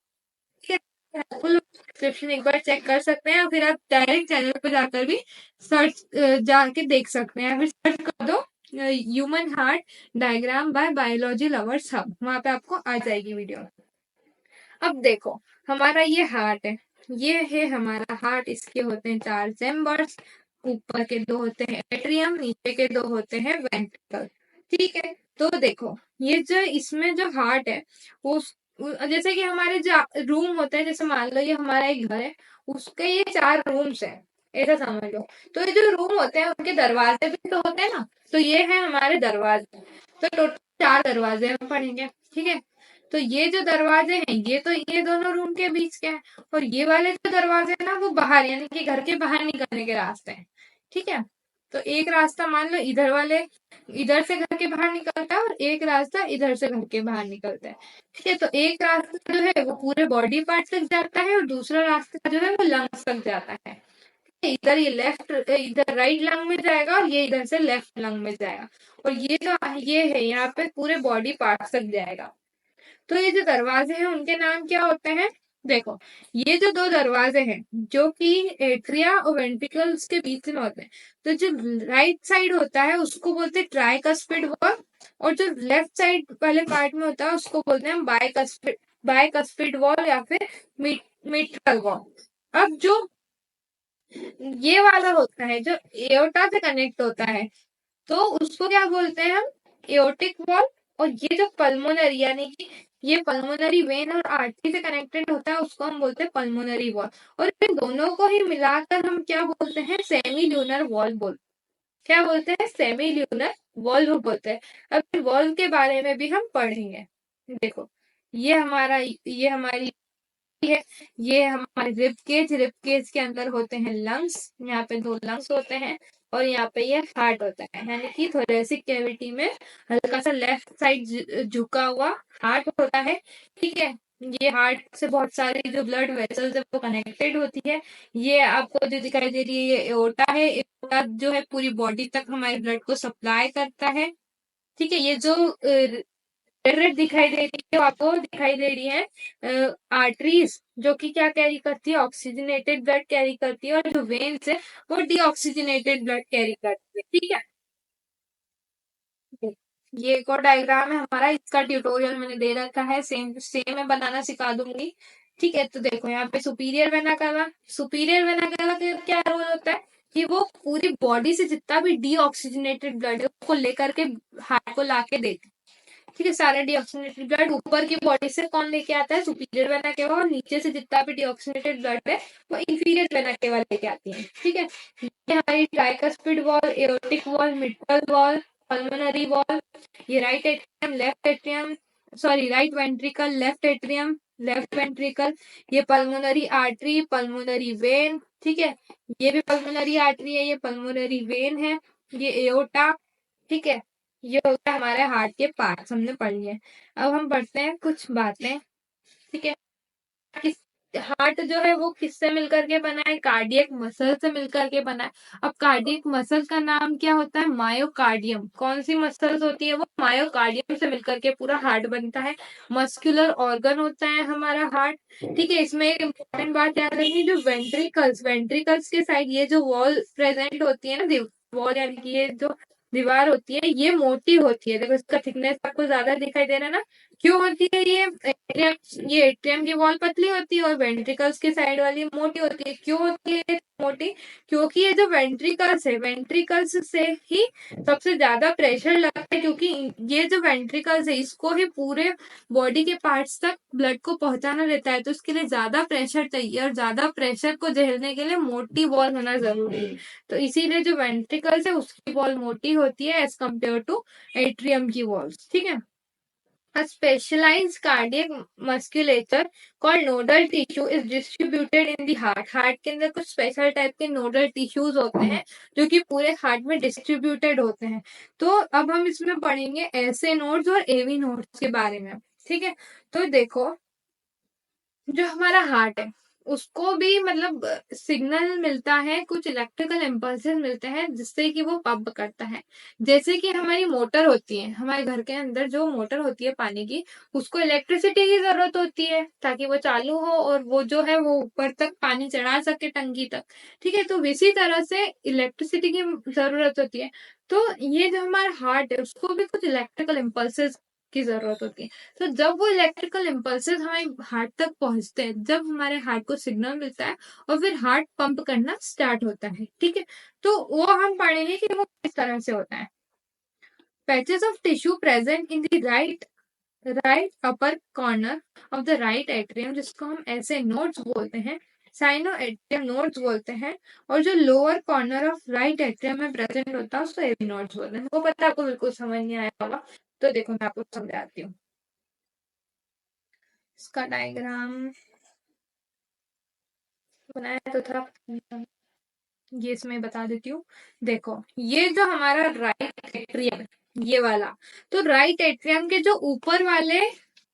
फुल डिस्क्रिप्शन एक बार चेक कर सकते हैं, या फिर आप डायरेक्ट चैनल पे जाकर भी सर्च जाके देख सकते हैं। फिर सर्च कर दो human heart diagram by biology lovers hub, वहां पे आपको आ जाएगी वीडियो। अब देखो, हमारा ये हार्ट है, ये है हमारा हार्ट। इसके होते हैं 4 चैम्बर्स, ऊपर के 2 होते हैं एट्रियम, नीचे के 2 होते हैं वेंट्रिकल। ठीक है, तो देखो ये जो इसमें जो हार्ट है वो जैसे कि हमारे जो रूम होते हैं, जैसे मान लो ये हमारा एक घर है, उसके ये 4 रूम्स है, ऐसा समझ लो। तो ये जो रूम होते हैं उनके दरवाजे भी तो होते हैं ना, तो ये है हमारे दरवाजे। तो टोटल 4 दरवाजे हम पढ़ेंगे। ठीक है, तो ये जो दरवाजे हैं ये तो ये दोनों रूम के बीच के हैं, और ये वाले जो दरवाजे हैं ना वो बाहर, यानी कि घर के बाहर निकलने के रास्ते हैं। ठीक है, तो एक रास्ता मान लो इधर वाले, इधर से घर के बाहर निकलता है, और एक रास्ता इधर से घर के बाहर निकलता है। ठीक है, तो एक रास्ता जो है वो पूरे बॉडी पार्ट तक जाता है, और दूसरा रास्ता जो है वो लंग्स तक जाता है। इधर ये लेफ्ट, इधर राइट लंग में जाएगा, और ये इधर से लेफ्ट लंग में जाएगा, और ये जो ये है यहाँ पे पूरे बॉडी पार्ट तक जाएगा। तो ये जो दरवाजे हैं उनके नाम क्या होते हैं? देखो, ये जो 2 दरवाजे हैं जो कि एट्रिया और वेंट्रिकल्स के बीच में होते हैं, तो जो राइट साइड होता है उसको बोलते हैं ट्राइकस्पिड वॉल, और जो लेफ्ट साइड वाले पार्ट में होता है उसको बोलते हैं बाइकस्पिड वॉल, या फिर मिट्रल वॉल। अब जो ये वाला होता है जो एओर्टा से कनेक्ट होता है, तो उसको क्या बोलते हैं हम? Aortic wall. और ये जो पल्मोनरी, यानी कि ये पल्मोनरी वेन और आर्टरी से कनेक्टेड होता है, उसको हम बोलते हैं पल्मोनरी वॉल। और इन दोनों को ही मिलाकर हम क्या बोलते हैं? सेमी ल्यूनर वॉल बोलते हैं। क्या बोलते हैं? सेमी ल्यूनर वॉल्व बोलते हैं। अब वॉल्व के बारे में भी हम पढ़ेंगे। देखो, ये हमारी है, ये हमारे रिब केज के अंदर होते हैं लंग्स। यहाँ पे 2 लंग्स होते हैं, और यहाँ पे ये हार्ट होता है, यानी कि थोरेसिक कैविटी में हल्का सा लेफ्ट साइड झुका हुआ हार्ट होता है। ठीक है, ये हार्ट से बहुत सारी जो ब्लड वेसल्स है वो कनेक्टेड होती है। ये आपको जो दिखाई दे रही है ये एओर्टा है। एओर्टा जो है पूरी बॉडी तक हमारे ब्लड को सप्लाई करता है। ठीक है, ये जो रेड दिखाई दे रही है, आपको दिखाई दे रही है आर्टरीज, जो कि क्या कैरी करती है? ऑक्सीजनेटेड ब्लड कैरी करती है, और जो वेन्स है वो डीऑक्सीजनेटेड ब्लड कैरी करती है। ठीक है, ये एक और डायग्राम है हमारा, इसका ट्यूटोरियल मैंने दे रखा है, सेम सेम मैं बनाना सिखा दूंगी। ठीक है, तो देखो यहाँ पे सुपीरियर वेना कावा का क्या रोल होता है कि वो पूरी बॉडी से जितना भी डीऑक्सीजनेटेड ब्लड है उसको लेकर के हार्ट को लाके देती है। ठीक है, सारा डीऑक्सीजनेटेड ब्लड ऊपर की बॉडी से कौन लेके आता है? सुपीरियर वेना केवा, और नीचे से जितना भी डीऑक्सीजनेटेड ब्लड है वो इंफीरियर वेना केवा लेके आती है। ठीक है, ये हमारी tricuspid valve, aortic valve, mitral valve, pulmonary valve, ये right atrium, left atrium, sorry right ventricle, left atrium, left ventricle, ये पल्मोनरी आर्टरी, पल्मोनरी वेन। ठीक है, ये भी पल्मोनरी आर्टरी है, ये पल्मोनरी वेन है, ये एओर्टा। ठीक है, ये होता है हमारे हार्ट के पार्ट्स, हमने पढ़ लिए। अब हम पढ़ते हैं कुछ बातें। ठीक है, किस हार्ट जो है वो किससे मिलकर के बना है? कार्डियक मसल से मिलकर के बना है। अब कार्डियक मसल का नाम क्या होता है? मायोकार्डियम। कौन सी मसल्स होती है? वो मायोकार्डियम से मिलकर के पूरा हार्ट बनता है। मस्कुलर ऑर्गन होता है हमारा हार्ट। ठीक है, इसमें एक इम्पोर्टेंट बात याद रखनी, जो वेंट्रिकल्स के साइड ये जो वॉल प्रेजेंट होती है ना, वॉल यानी कि ये जो दीवार होती है ये मोटी होती है। देखो इसका थिकनेस आपको ज्यादा दिखाई दे रहा है ना, क्यों होती है ये एट्रियम की वॉल पतली होती है और वेंट्रिकल्स की साइड वाली मोटी होती है। क्यों होती है मोटी? क्योंकि ये जो वेंट्रिकल्स है, वेंट्रिकल्स से ही सबसे ज्यादा प्रेशर लगता है, क्योंकि ये जो वेंट्रिकल्स है इसको ही पूरे बॉडी के पार्ट्स तक ब्लड को पहुंचाना रहता है, तो इसके लिए ज्यादा प्रेशर चाहिए, और ज्यादा प्रेशर को झेलने के लिए मोटी वॉल होना जरूरी है। तो इसीलिए जो वेंट्रिकल्स है उसकी वॉल मोटी होती है एज कम्पेयर टू एट्रियम की वॉल्स। ठीक है, A specialized cardiac musculature called nodal tissue is distributed in the heart. Heart के अंदर कुछ स्पेशल टाइप के नोडल टिश्यूज होते हैं जो कि पूरे हार्ट में डिस्ट्रीब्यूटेड होते हैं. तो अब हम इसमें पढ़ेंगे ऐसे नोड्स और एवी नोड्स के बारे में. ठीक है, तो देखो जो हमारा हार्ट है उसको भी मतलब सिग्नल मिलता है, कुछ इलेक्ट्रिकल इम्पल्सेस मिलते हैं जिससे कि वो पंप करता है. जैसे कि हमारी मोटर होती है, हमारे घर के अंदर जो मोटर होती है पानी की, उसको इलेक्ट्रिसिटी की जरूरत होती है ताकि वो चालू हो और वो जो है वो ऊपर तक पानी चढ़ा सके टंकी तक. ठीक है, तो इसी तरह से इलेक्ट्रिसिटी की जरूरत होती है. तो ये जो हमारा हार्ट है उसको भी कुछ इलेक्ट्रिकल इम्पल्सेस की जरूरत होती है. तो जब वो इलेक्ट्रिकल इम्पल्सेस हमारे हार्ट तक पहुंचते हैं, जब हमारे हार्ट को सिग्नल मिलता है और फिर हार्ट पंप करना स्टार्ट होता है. ठीक है, तो वो हम पढ़ेंगे कि वो किस तरह से होता है. Patches of tissue present in the right upper corner of the right atrium, जिसको हम ऐसे नोड्स बोलते हैं, साइनो एट्रियम नोड्स बोलते हैं. और जो lower corner of right atrium में प्रेजेंट होता है उसको एवी नोड्स बोलते हैं. वो पता आपको बिल्कुल समझ नहीं आया होगा, तो देखो मैं आपको समझाती हूँ. इसका डायग्राम बनाया तो था, ये इसमें बता देती हूँ. देखो ये जो हमारा राइट एट्रियम, ये वाला, तो राइट एट्रियम के जो ऊपर वाले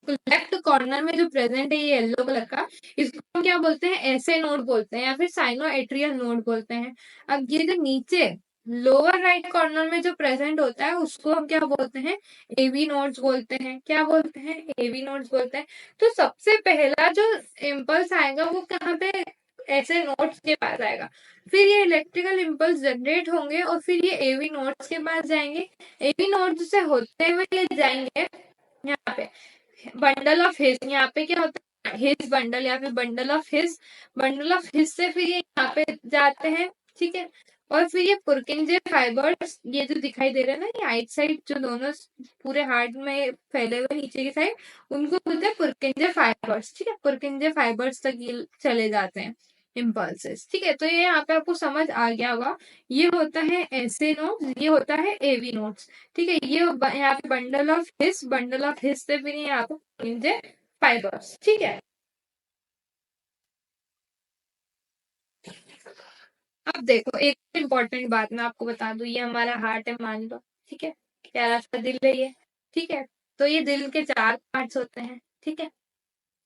लेफ्ट कॉर्नर में जो प्रेजेंट है ये येलो कलर का, इसको हम क्या बोलते हैं, ऐसे नोड बोलते हैं या फिर साइनो एट्रियल नोड बोलते हैं. अब ये जो नीचे लोअर राइट कॉर्नर में जो प्रेजेंट होता है उसको हम क्या बोलते हैं, एवी नोड्स बोलते हैं. क्या बोलते हैं, एवी नोड्स बोलते हैं. तो सबसे पहला जो इम्पल्स आएगा वो कहाँ पे, ऐसे नोड्स के पास आएगा. फिर ये इलेक्ट्रिकल इम्पल्स जनरेट होंगे और फिर ये एवी नोड्स के पास जाएंगे. एवी नोड्स से होते हुए ये जाएंगे यहाँ पे बंडल ऑफ हिस. यहाँ पे क्या होता है, हिस बंडल या फिर bundle of his. Bundle of his से फिर ये यहाँ पे जाते हैं. ठीक है, और फिर ये पुरकिंजे फाइबर्स, ये जो दिखाई दे रहे हैं ना, ये राइट साइड जो दोनों पूरे हार्ट में फैले हुए नीचे की साइड, उनको बोलते हैं पुरकिंजे फाइबर्स. ठीक है, पुरकिंजे फाइबर्स तक ये चले जाते हैं इम्पल्सेस. ठीक है, तो ये यहाँ पे आपको समझ आ गया होगा. ये होता है ऐसे नोड्स, ये होता है एवी नोड्स. ठीक है, ये यहाँ पे bundle of his, bundle of his से फिर यहाँ पे फाइबर्स. ठीक है, अब देखो एक इम्पोर्टेंट बात मैं आपको बता दूं. ये हमारा हार्ट है मान लो. ठीक है, प्यारा सा दिल है ये. ठीक है, तो ये दिल के 4 पार्ट्स होते हैं. ठीक है,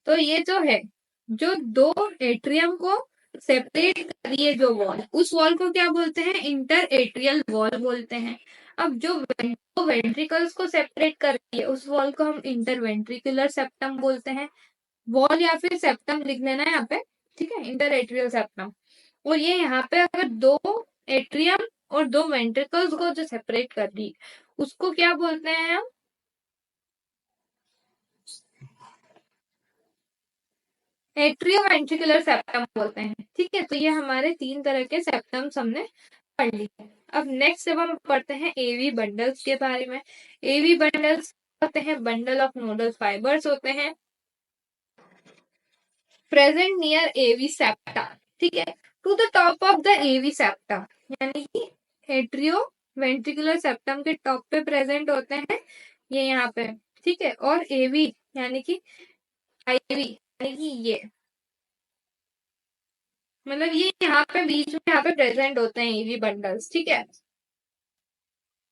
तो ये जो है, जो दो एट्रियम को सेपरेट कर रही है जो वॉल, उस वॉल को क्या बोलते हैं, इंटर एट्रियल वॉल बोलते हैं. अब जो वेंट्रिकल्स को सेपरेट कर रही है उस वॉल को हम इंटर वेंट्रिकुलर सेप्टम बोलते हैं. वॉल या फिर सेप्टम लिख लेना है यहाँ पे. ठीक है, इंटर एट्रियल सेप्टम. और ये यहाँ पे अगर दो एट्रियम और दो वेंट्रिकल्स को जो सेपरेट कर रही है उसको क्या बोलते हैं हम, एट्रियोवेंट्रिकुलर सेप्टम बोलते हैं. ठीक है, तो ये हमारे 3 तरह के सेप्टम्स हमने पढ़ लिए. अब नेक्स्ट जब हम पढ़ते हैं एवी बंडल्स के बारे में. एवी बंडल्स होते हैं बंडल ऑफ नोडल फाइबर्स होते हैं प्रेजेंट नियर एवी सेप्टा. ठीक है, to the top of the A V septa, यानी कि एट्रियो वेंट्रिकुलर सेप्टम के टॉप पे प्रेजेंट होते हैं ये यहाँ पे. ठीक है, और एवी यानी कि आईवी यानी कि ये, मतलब ये यहाँ पे बीच में यहाँ पे प्रेजेंट होते हैं एवी बंडल्स. ठीक है,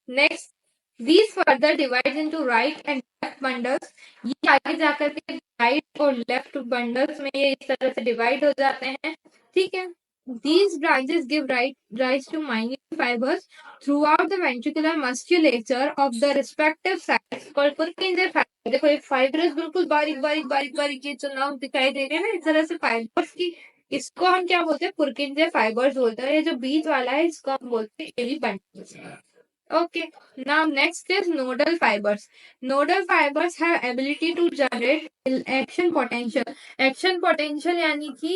next these further divide into right and left bundles. ये आगे जाकर के राइट और लेफ्ट बंडल्स में ये इस तरह से डिवाइड हो जाते हैं. ठीक है, these branches give rise to minute fibers throughout the ventricular musculature of the respective sides called Purkinje fibers. देखो ये फाइबर्स बिल्कुल बारीक बारीक बारीक बारीक ये जो नाम दिखाई दे रहे हैं ना इस तरह से फाइबर्स की, इसको हम क्या बोलते हैं, पुरकिंजे फाइबर्स बोलते हैं. ये जो बीच वाला है इसको हम बोलते हैं एवी bundles. Okay, now next is nodal fibers. Nodal fibers have ability to generate action potential. Action potential यानी कि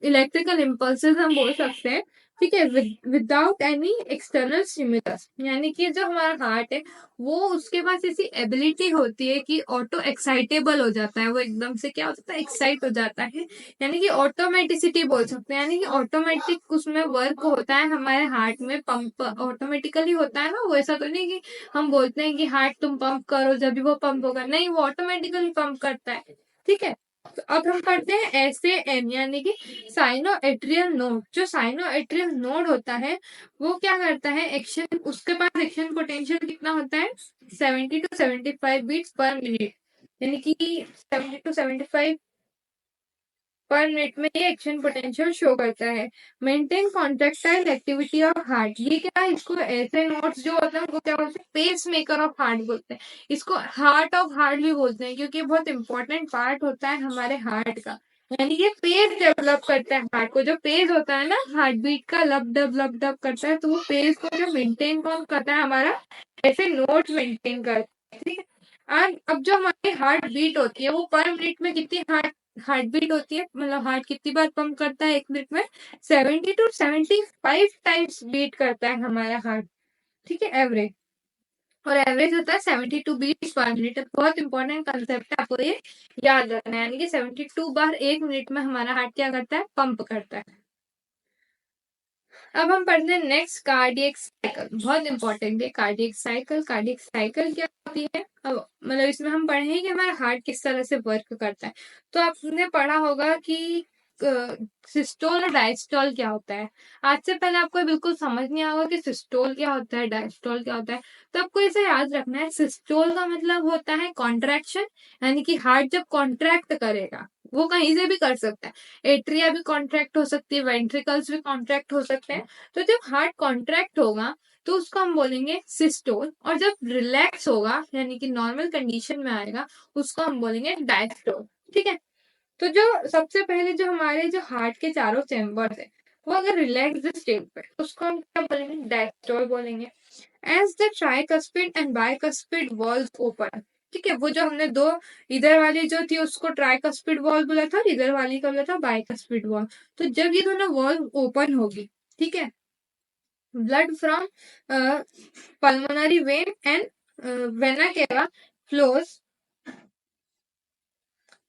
इलेक्ट्रिकल इम्पल्सेस हम बोल सकते हैं. ठीक है, विदाउट एनी एक्सटर्नल स्टिमुलस। यानी कि जो हमारा हार्ट है वो उसके पास ऐसी एबिलिटी होती है कि ऑटो एक्साइटेबल हो जाता है, वो एकदम से क्या हो जाता है, एक्साइट हो जाता है। यानी कि ऑटोमेटिसिटी बोल सकते हैं, यानी कि ऑटोमेटिक उसमें वर्क होता है हमारे हार्ट में, पंप ऑटोमेटिकली होता है ना। वो ऐसा तो नहीं कि हम बोलते हैं कि हार्ट तुम पंप करो जब भी वो पंप होगा, नहीं, वो ऑटोमेटिकली पंप करता है। ठीक है, तो अब हम पढ़ते हैं ऐसे एन, यानी कि साइनो एट्रियल नोड। जो साइनो एट्रियल नोड होता है वो क्या करता है, एक्शन, उसके पास एक्शन पोटेंशियल कितना होता है, 70 to 75 बीट्स पर मिनट। यानी कि 70 to 75 पर मिनट में ये एक्शन पोटेंशियल शो करता है। Maintain contractile activity of heart, ये क्या है, इसको ऐसे नोट्स जो होते हैं उनको क्या बोलते हैं, पेस मेकर ऑफ हार्ट बोलते हैं। इसको हार्ट ऑफ हार्ट भी बोलते हैं क्योंकि बहुत इंपॉर्टेंट पार्ट होता है हमारे हार्ट का। यानी ये पेस डेवलप करता है हार्ट को। जो पेस होता है ना हार्ट बीट का, लब डब करता है, तो वो पेस को जो मेंटेन कौन करता है, हमारा ऐसे नोट मेंटेन करता है। ठीक है, और अब जो हमारी हार्ट बीट होती है वो पर मिनट में कितनी हार्ट बीट होती है, मतलब हार्ट कितनी बार पंप करता है एक मिनट में, 70 to 75 टाइम्स बीट करता है हमारा हार्ट। ठीक है, एवरेज, और एवरेज होता है 72 बीट्स पर मिनट। बहुत इंपॉर्टेंट कंसेप्ट है, आपको ये याद रखना है। यानी कि 72 बार एक मिनट में हमारा हार्ट क्या करता है, पंप करता है। अब हम पढ़ते हैं नेक्स्ट, कार्डियक साइकिल। बहुत इंपॉर्टेंट है कार्डियक साइकिल। कार्डियक साइकिल क्या होती है, अब मतलब इसमें हम पढ़ेंगे कि हमारा हार्ट किस तरह से वर्क करता है। तो आपने पढ़ा होगा कि सिस्टोल और डायस्टोल क्या होता है। आज से पहले आपको बिल्कुल समझ नहीं आएगा कि सिस्टोल क्या होता है, डायस्टोल क्या होता है। तो आपको इसे याद रखना है, सिस्टोल का मतलब होता है कॉन्ट्रैक्शन, यानी कि हार्ट जब कॉन्ट्रैक्ट करेगा, वो कहीं से भी कर सकता है, एट्रिया भी कॉन्ट्रैक्ट हो सकती है, वेंट्रिकल्स भी कॉन्ट्रैक्ट हो सकते हैं। तो जब हार्ट कॉन्ट्रैक्ट होगा तो उसको हम बोलेंगे सिस्टोल, और जब रिलैक्स होगा यानी कि नॉर्मल कंडीशन में आएगा उसको हम बोलेंगे डायस्टोल। ठीक है, तो जो सबसे पहले जो हमारे जो हार्ट के चारों चैम्बर्स है वो अगर रिलैक्स स्टेट पे, उसको हम क्या बोलेंगे, डायस्टोल बोलेंगे। As the tricuspid and bicuspid valves open. ठीक है, वो जो हमने दो, इधर वाली जो थी उसको ट्राइकस्पिड वॉल बोला था और इधर वाली का बोला था बाइकस्पिड वॉल। तो जब ये दोनों वॉल ओपन होगी, ठीक है, blood from pulmonary vein and vena cava flows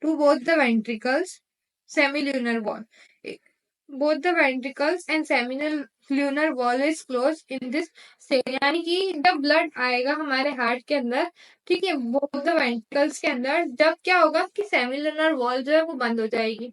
to both the ventricles, semilunar wall. Both the ventricles and semilunar wall is closed in this stage. यानी कि जब ब्लड आएगा हमारे हार्ट के अंदर, ठीक है, बोथ द वेंट्रिकल्स के अंदर, जब क्या होगा कि सेमिलुनर वॉल जो है वो बंद हो जाएगी।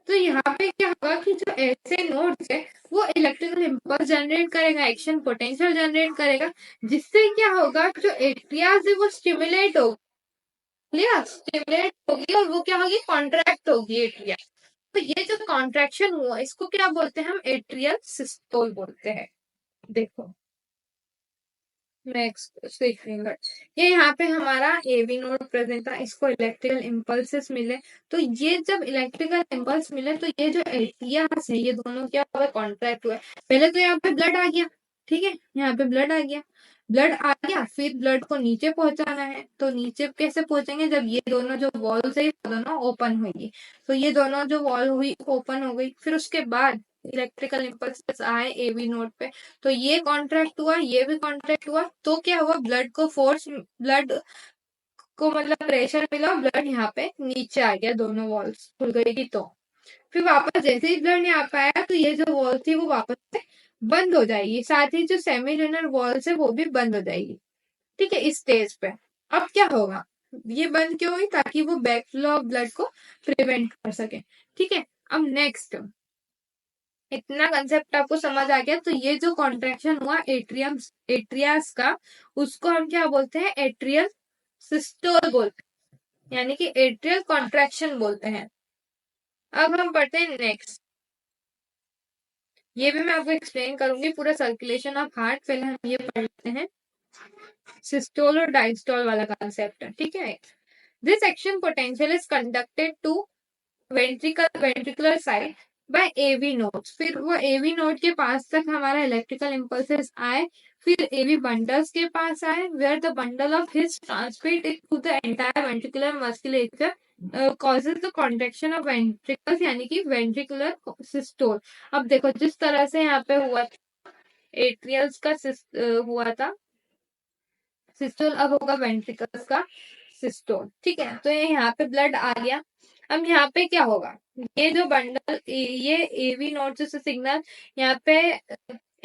तो यहाँ पे क्या होगा कि जो ऐसे नोड्स है वो इलेक्ट्रिकल इम्पल्स जनरेट करेगा, एक्शन पोटेंशियल जनरेट करेगा, जिससे क्या होगा, जो एट्रियाज है वो स्टिमुलेट होगी, स्टिमुलेट होगी, और वो क्या होगी, कॉन्ट्रैक्ट होगी एट्रिया। तो ये जो कॉन्ट्रैक्शन हुआ इसको क्या बोलते हैं, हम एट्रियल सिस्टोल बोलते हैं। देखो नेक्स्ट देखेंगे, ये यहाँ पे हमारा एवी नोड प्रेजेंट था, इसको इलेक्ट्रिकल इम्पल्सेस मिले। तो ये जब इलेक्ट्रिकल इम्पल्स मिले तो ये जो एट्रियास है ये दोनों क्या हुआ, कॉन्ट्रैक्ट हुआ। पहले तो यहाँ पे ब्लड आ गया, ठीक है, यहाँ पे ब्लड आ गया, ब्लड आ गया, फिर ब्लड को नीचे पहुंचाना है। तो नीचे कैसे पहुंचेंगे, जब ये दोनों जो वॉल्स है ये दोनों ओपन हुई। तो ये दोनों जो वॉल हुई ओपन हो गई, फिर उसके बाद इलेक्ट्रिकल इम्पल्स आए एवी नोड पे, तो ये कॉन्ट्रैक्ट हुआ, ये भी कॉन्ट्रैक्ट हुआ, तो क्या हुआ, ब्लड को फोर्स, ब्लड को मतलब प्रेशर मिला, ब्लड यहाँ पे नीचे आ गया, दोनों वॉल्स खुल गई थी। तो फिर वापस जैसे ही ब्लड यहाँ पे आया तो ये जो वॉल थी वो वापस से बंद हो जाएगी, साथ ही जो सेमिलुनर वॉल्स है वो भी बंद हो जाएगी। ठीक है, इस स्टेज पे अब क्या होगा, ये बंद क्यों हुई, ताकि वो बैकफ्लो ऑफ ब्लड को प्रिवेंट कर सके। ठीक है, अब नेक्स्ट, इतना कंसेप्ट आपको समझ आ गया। तो ये जो कॉन्ट्रैक्शन हुआ एट्रियम, एट्रियास का, उसको हम क्या बोलते हैं, एट्रियल सिस्टोल बोलते हैं, यानी कि एट्रियल कॉन्ट्रैक्शन बोलते हैं। अब हम पढ़ते हैं नेक्स्ट, ये भी मैं आपको एक्सप्लेन करूंगी पूरा सर्कुलेशन ऑफ हार्ट। पहले हम ये पढ़ लेते हैं, सिस्टोल और डायस्टोल वाला कंसेप्ट है। ठीक है, this action potential is conducted to ventricular side by A V nodes. फिर वो एवी नोड के पास तक हमारा इलेक्ट्रिकल इम्पल्सेस आए, फिर एवी बंडल्स के पास आए, where the bundle of His transmit it to the entire ventricular musculature causes the contraction of ventricles यानी कि वेंट्रिकुलर सिस्टोल। अब देखो जिस तरह से यहाँ पे हुआ था, एट्रियल्स का हुआ था सिस्टोल, अब होगा वेंट्रिकल्स का सिस्टोल। ठीक है, तो ये यहाँ पे ब्लड आ गया। अब यहाँ पे क्या होगा, ये जो बंडल, ये एवी नोड से सिग्नल यहाँ पे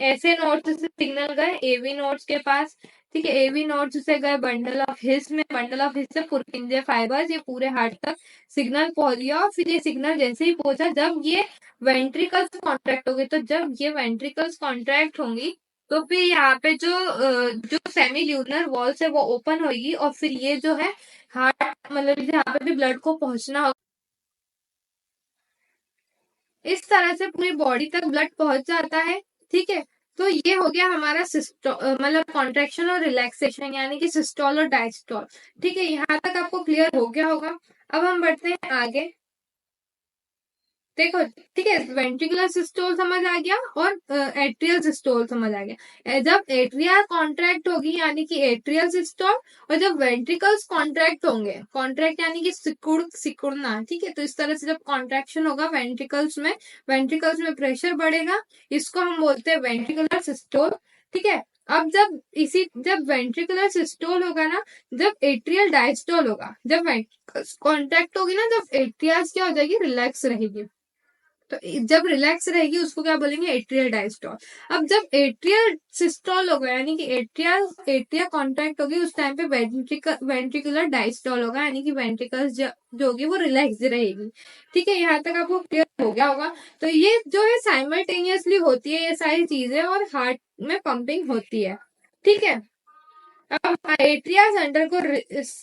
ऐसे नोड्स से सिग्नल गए एवी नोड्स के पास। ठीक है, एवी नोड्स से गए बंडल ऑफ हिस में, बंडल ऑफ हिस से पुरकिंजे फाइबर्स, ये पूरे हार्ट तक सिग्नल पहुंच गया। और फिर ये सिग्नल जैसे ही पहुंचा, जब ये वेंट्रिकल्स कॉन्ट्रैक्ट होगी, तो जब ये वेंट्रिकल्स कॉन्ट्रैक्ट होंगी तो फिर यहाँ पे जो सेमी ल्यूनर वॉल्स है वो ओपन होगी, और फिर ये जो है हार्ट, मतलब यहाँ पे भी ब्लड को पहुंचना होगा। इस तरह से पूरी बॉडी तक ब्लड पहुंच जाता है। ठीक है, तो ये हो गया हमारा मतलब कॉन्ट्रेक्शन और रिलैक्सेशन यानी कि सिस्टोल और डायस्टोल। ठीक है, यहाँ तक आपको क्लियर हो गया होगा। अब हम बढ़ते हैं आगे। देखो, ठीक है, वेंट्रिकुलर सिस्टोल समझ आ गया और एट्रियल सिस्टोल समझ आ गया। जब एट्रिया कॉन्ट्रैक्ट होगी यानी कि एट्रियल सिस्टोल, और जब वेंट्रिकल्स कॉन्ट्रैक्ट होंगे, कॉन्ट्रैक्ट यानी कि सिकुड़ना। ठीक है, तो इस तरह से जब कॉन्ट्रैक्शन होगा वेंट्रिकल्स में प्रेशर बढ़ेगा, इसको हम बोलते हैं वेंट्रिकुलर सिस्टोल। ठीक है, अब जब वेंट्रिकुलर सिस्टोल होगा ना, जब एट्रियल डायस्टोल होगा, जब वेंट्रिकल्स कॉन्ट्रैक्ट होगी ना, जब एट्रियास क्या हो जाएगी, रिलैक्स रहेगी। तो जब रिलैक्स रहेगी उसको क्या बोलेंगे, एट्रियल डायस्टोल। अब जब एट्रियल सिस्टोल होगा यानी कि एट्रिया कॉन्ट्रैक्ट होगी, उस टाइम पे वेंट्रिकुलर डायस्टोल होगा यानी कि वेंट्रिकल्स जो होगी वो रिलैक्स रहेगी। ठीक है, यहाँ तक आपको क्लियर हो गया होगा। तो ये जो है साइमल्टेनियसली होती है ये सारी चीजें, और हार्ट में पंपिंग होती है। ठीक है, अब atrias undergo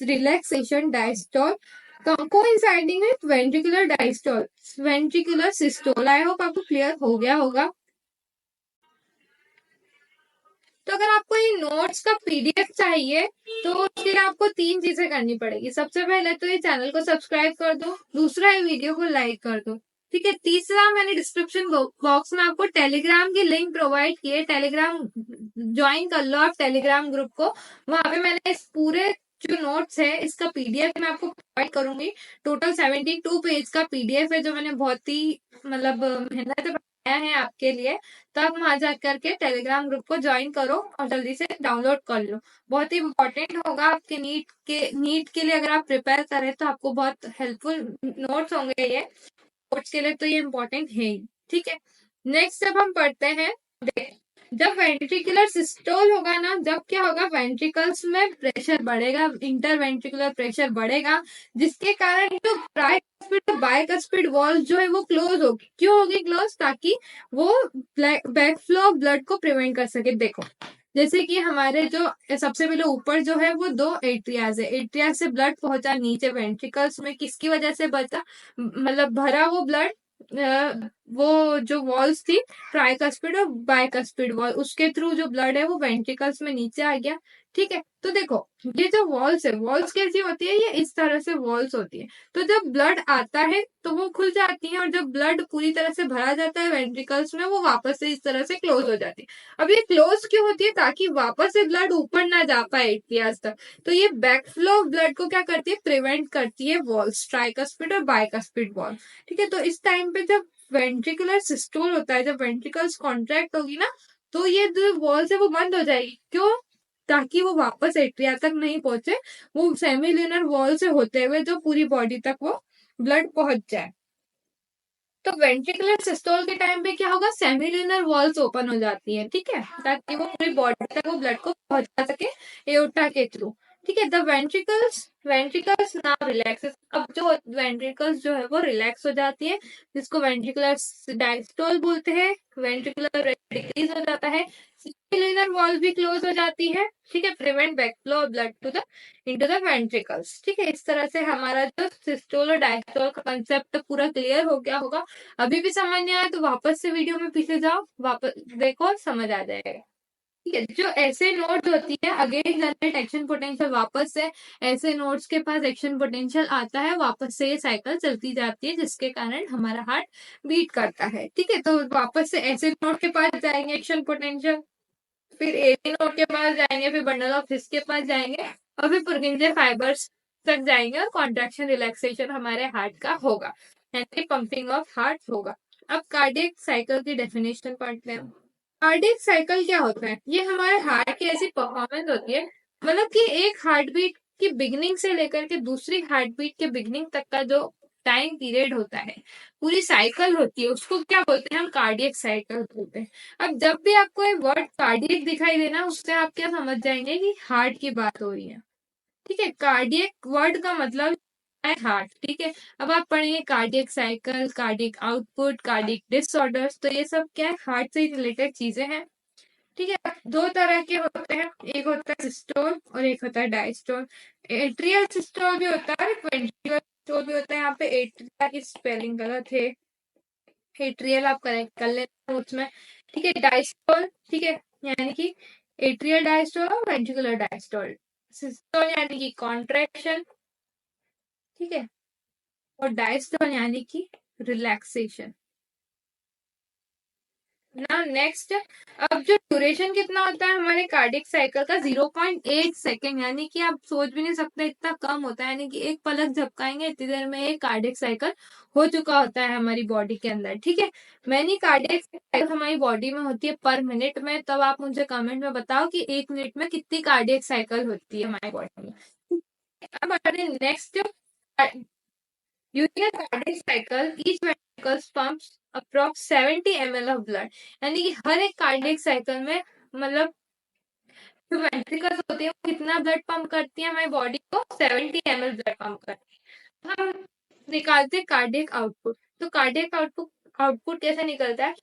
relaxation diastole coinciding with ventricular diastole, ventricular systole। I hope आपको क्लियर हो गया होगा। तो अगर आपको ये नोट्स का पीडीएफ चाहिए तो उसके लिए आपको 3 चीजें करनी पड़ेगी। सबसे पहले तो ये चैनल को सब्सक्राइब कर दो, दूसरा ये वीडियो को लाइक कर दो। ठीक है, तीसरा मैंने डिस्क्रिप्शन बॉक्स में आपको टेलीग्राम की लिंक प्रोवाइड की है, टेलीग्राम ज्वाइन कर लो आप टेलीग्राम ग्रुप को। वहां पे मैंने इस पूरे जो नोट्स है इसका पीडीएफ मैं आपको प्रोवाइड करूंगी। टोटल 72 पेज का पीडीएफ है जो मैंने बहुत ही मतलब मेहनत से बनाया है आपके लिए। तो आप वहां जा करके टेलीग्राम ग्रुप को ज्वाइन करो और जल्दी से डाउनलोड कर लो। बहुत ही इंपॉर्टेंट होगा आपके नीट के लिए। अगर आप प्रिपेयर करें तो आपको बहुत हेल्पफुल नोट्स होंगे ये, नोट्स के लिए तो ये इम्पोर्टेंट है ही। ठीक है, नेक्स्ट जब हम पढ़ते हैं, जब वेंट्रिकुलर सिस्टोल होगा ना, जब क्या होगा, वेंट्रिकल्स में प्रेशर बढ़ेगा, इंटरवेंट्रिकुलर प्रेशर बढ़ेगा, जिसके कारण जो बाइकस्पिड वॉल जो है वो क्लोज होगी। क्यों होगी क्लोज, ताकि वो बैक फ्लो ऑफ ब्लड को प्रिवेंट कर सके। देखो, जैसे कि हमारे जो सबसे पहले ऊपर जो है वो 2 एट्रियाज है, एट्रिया से ब्लड पहुंचा नीचे वेंट्रिकल्स में, किसकी वजह से बचा, मतलब भरा वो ब्लड, वो जो वॉल्स थी ट्राइकस्पिड और बाइकस्पिड वॉल, उसके थ्रू जो ब्लड है वो वेंट्रिकल्स में नीचे आ गया। ठीक है, तो देखो ये जो वॉल्स है, वॉल्स कैसी होती है, ये इस तरह से वॉल्स होती है। तो जब ब्लड आता है तो वो खुल जाती है, और जब ब्लड पूरी तरह से भरा जाता है वेंट्रिकल्स में, वो वापस से इस तरह से क्लोज हो जाती है। अब ये क्लोज क्यों होती है, ताकि वापस से ब्लड ऊपर ना जा पाए एट्रियाज तक। तो ये बैक फ्लो ऑफ ब्लड को क्या करती है, प्रिवेंट करती है वॉल्स, ट्राइकस्पिड और बाइकस्पिड वॉल। ठीक है, तो इस टाइम पे जब वेंट्रिकुलर सिस्टोल होता है, जब वेंट्रिकल्स कॉन्ट्रैक्ट होगी ना, तो ये जो वॉल्स है वो बंद हो जाएगी। क्यों, ताकि वो वापस एट्रिया तक नहीं पहुंचे, वो सेमिल्यूनर वॉल से होते हुए जो पूरी बॉडी तक वो ब्लड पहुंच जाए। तो वेंट्रिकुलर सिस्टोल के टाइम पे क्या होगा, सेमिल्यूनर वॉल्स ओपन हो जाती है। ठीक है, ताकि वो पूरी बॉडी तक वो ब्लड को पहुंचा सके एओर्टा के थ्रू। ठीक है, द वेंट्रिकल्स नाउ रिलैक्सेस। अब जो वेंट्रिकल्स जो है वो रिलैक्स हो जाती है, जिसको वेंट्रिकुलर डायस्टोल बोलते हैं। वेंट्रिकुलर डिक्रीज हो जाता है, सेमिल्यूनर वॉल भी क्लोज हो जाती है। ठीक है, prevent backflow of blood to the into the ventricles. ठीक है, इस तरह से हमारा जो सिस्टोल और डायस्टोल का कंसेप्ट पूरा क्लियर हो गया होगा। अभी भी समझ नहीं आया तो वापस से वीडियो में पीछे जाओ, वापस देखो, समझ आ जाएगा। ठीक है, जो ऐसे नोड्स होती है अगेन जनरेट एक्शन पोटेंशियल, वापस से ऐसे नोड्स के पास एक्शन पोटेंशियल आता है, वापस से ये साइकिल चलती जाती है, जिसके कारण हमारा हार्ट बीट करता है। ठीक है, तो वापस से ऐसे नोड के पास जाएंगे एक्शन पोटेंशियल, फिर एसी नोड के पास जाएंगे, फिर बंडल ऑफ हिस के पास जाएंगे, और फिर पुरकिंजे फाइबर्स तक जाएंगे और कॉन्ट्रैक्शन रिलैक्सेशन हमारे हार्ट का होगा, यानी पंपिंग ऑफ हार्ट होगा। अब कार्डियक साइकिल की डेफिनेशन पढ़ते हैं। कार्डियक साइकिल क्या होता है? ये हमारे हार्ट की ऐसी परफॉर्मेंस होती है, मतलब कि एक हार्ट बीट की बिगनिंग से लेकर के दूसरी हार्ट बीट के बिगनिंग तक का जो टाइम पीरियड होता है, पूरी साइकिल होती है, उसको क्या बोलते हैं? हम कार्डियक साइकिल बोलते हैं। अब जब भी आपको ये वर्ड कार्डियक दिखाई देना, उससे आप क्या समझ जाएंगे कि हार्ट की बात हो रही है। ठीक है, कार्डियक वर्ड का मतलब है हार्ट। ठीक है, अब आप पढ़ेंगे cardiac cycle, cardiac output, cardiac disorders, तो ये सब क्या है? हार्ट से रिलेटेड चीजें हैं। ठीक है, दो तरह के होते हैं, एक होता है सिस्टोल और एक होता है डायस्टोल। एट्रियल सिस्टोल भी होता है, वेंट्रिकुलर सिस्टोल भी होता है। यहाँ पे एट्रिया की स्पेलिंग गलत है, एट्रियल आप करेक्ट कर लेते हैं उसमें। ठीक है, डायस्टोल, ठीक है, यानी कि एट्रियल डायस्टोल और वेंट्रिकुलर डायस्टोल। सिस्टोल यानी कि कॉन्ट्रैक्शन, ठीक है, और डायस्टोल यानी कि रिलैक्सेशन। ना नेक्स्ट, अब जो ड्यूरेशन कितना होता है हमारे कार्डियक साइकिल का? 0.8 सेकेंड, यानी कि आप सोच भी नहीं सकते इतना कम होता है, यानी कि एक पलक झपकाएंगे इतनी देर में एक कार्डियक साइकिल हो चुका होता है हमारी बॉडी के अंदर। ठीक है, मैनी कार्डियक साइकिल हमारी बॉडी में होती है पर मिनट में। तब आप मुझे कमेंट में बताओ कि एक मिनट में कितनी कार्डियक साइकिल होती है हमारी बॉडी में। अब next, during a cardiac cycle, each ventricle pumps approx 70 ml of blood, यानी कि हर एक कार्डियक साइकिल में मतलब जो वेंट्रिकल्स होती है वो कितना ब्लड पंप करती है हमारी बॉडी को? 70 ml ब्लड पंप करती है। हम निकालते हैं कार्डियक आउटपुट। तो कार्डियक आउटपुट आउटपुट कैसे निकलता है?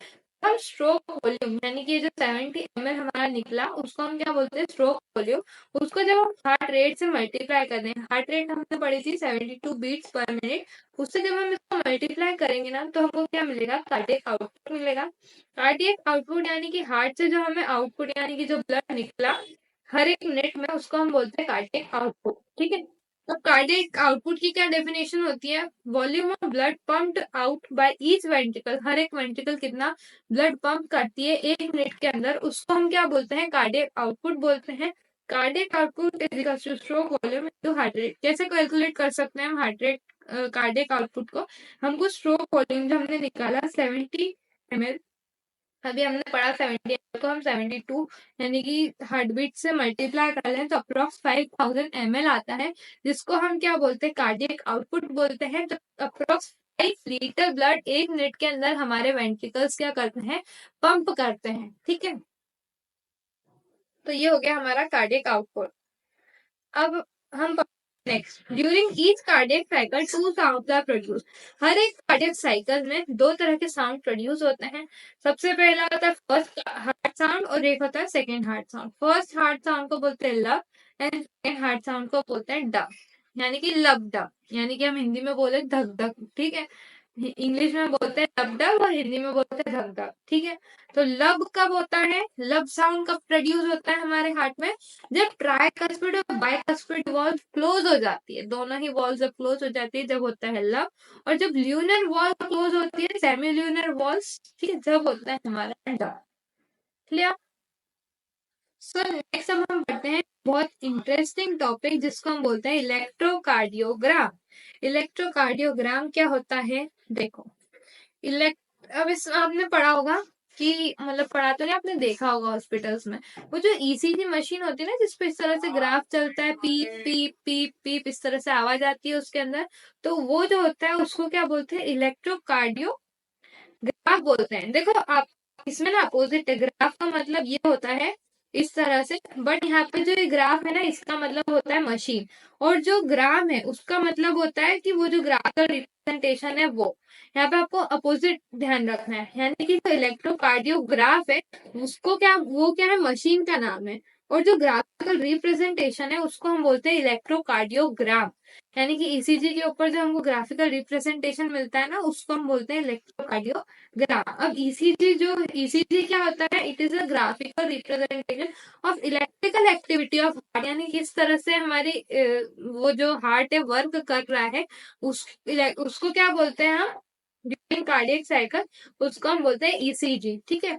हम स्ट्रोक वॉल्यूम, यानी कि जो 70 ml हमारा निकला उसको हम क्या बोलते हैं? Stroke volume. उसको जब हम हार्ट रेट से मल्टीप्लाई करते हैं, हार्ट रेट हमने पढ़ी थी 72 बीट्स पर मिनट, उससे जब हम इसको मल्टीप्लाई करेंगे ना तो हमको क्या मिलेगा? कार्डियक आउटपुट मिलेगा। कार्डियक आउटपुट यानी कि हार्ट से जो हमें आउटपुट यानी कि जो ब्लड निकला हर एक मिनट में, उसको हम बोलते हैं कार्डियक आउटपुट। ठीक है, तो कार्डियक आउटपुट की क्या डेफिनेशन होती है? Volume of blood pumped out by each ventricle, हर एक वेंट्रिकल कितना ब्लड पंप करती है एक मिनट के अंदर, उसको हम क्या बोलते हैं? कार्डियक आउटपुट बोलते हैं। Cardiac output is equal two stroke volume into heart rate. कैसे कैलकुलेट कर सकते हैं हम हार्ट रेट कार्डियक आउटपुट को? हमको स्ट्रोक वॉल्यूम जो हमने निकाला 70 ml, अभी हमने पढ़ा 70 को हम 72 यानी कि हार्ट बीट से मल्टीप्लाई कर लें तो अप्रोक्स 5000 ml आता है, जिसको हम क्या बोलते हैं? कार्डियक आउटपुट बोलते हैं। तो अप्रोक्स 5 लीटर ब्लड एक मिनट के अंदर हमारे वेंट्रिकल्स क्या करते हैं? पंप करते हैं। ठीक है, तो ये हो गया हमारा कार्डियक आउटपुट। अब हम next, during each cardiac cycle 2 sounds are produce. हर एक कार्डियक साइकिल में दो तरह के साउंड प्रोड्यूस होते हैं। सबसे पहला होता है फर्स्ट हार्ट साउंड और एक होता है second heart sound. First heart sound को बोलते हैं लब एंड सेकंड हार्ट साउंड को बोलते हैं डब, यानी कि लब डब, यानी कि हम हिंदी में बोले धक धक। ठीक है, इंग्लिश में बोलते हैं लब डब और हिंदी में बोलते हैं धक धक। ठीक है, तो लब कब होता है? लब साउंड कब प्रोड्यूस होता है हमारे हार्ट में? जब ट्राइकस्पिड और बाइकस्पिड वॉल्व क्लोज हो जाती है, दोनों ही वॉल्व जब क्लोज हो जाती है जब होता है लब। और जब ल्यूनर वॉल क्लोज होती है, सेमी ल्यूनर वॉल्स, ठीक है, जब होता है हमारा डब। क्लियर? सो नेक्स्ट अब हम पढ़ते हैं बहुत इंटरेस्टिंग टॉपिक जिसको हम बोलते हैं इलेक्ट्रोकार्डियोग्राम। इलेक्ट्रोकार्डियोग्राम क्या होता है? देखो, अब इस आपने पढ़ा होगा कि मतलब पढ़ा तो नहीं, आपने देखा होगा हॉस्पिटल्स में वो जो ईसीजी मशीन होती है ना, जिसपे इस तरह से ग्राफ चलता है, पीप पीप पीप पीप इस तरह से आवाज आती है उसके अंदर, तो वो जो होता है उसको क्या बोलते हैं? इलेक्ट्रोकार्डियो ग्राफ बोलते हैं। देखो आप इसमें ना अपोजिट है, ग्राफ का मतलब ये होता है इस तरह से, बट यहाँ पे जो ये ग्राफ है ना इसका मतलब होता है मशीन, और जो ग्राम है उसका मतलब होता है कि वो जो ग्राफ का रिप्रेजेंटेशन है वो। यहाँ पे आपको अपोजिट ध्यान रखना है, यानी कि जो इलेक्ट्रोकार्डियोग्राफ है उसको क्या, वो क्या है? मशीन का नाम है, और जो ग्राफिकल रिप्रेजेंटेशन है उसको हम बोलते हैं इलेक्ट्रोकार्डियोग्राम। यानी कि ईसीजी के ऊपर जो हमको ग्राफिकल रिप्रेजेंटेशन मिलता है ना उसको हम बोलते हैं इलेक्ट्रोकार्डियोग्राम। अब ईसीजी क्या होता है? It is a graphical representation of electrical activity of heart, यानी किस तरह से हमारी वो जो हार्ट है वर्क कर रहा है, उसको क्या बोलते हैं हम? ड्यूरिंग कार्डियक साइकिल उसको हम बोलते हैं ईसीजी। ठीक है,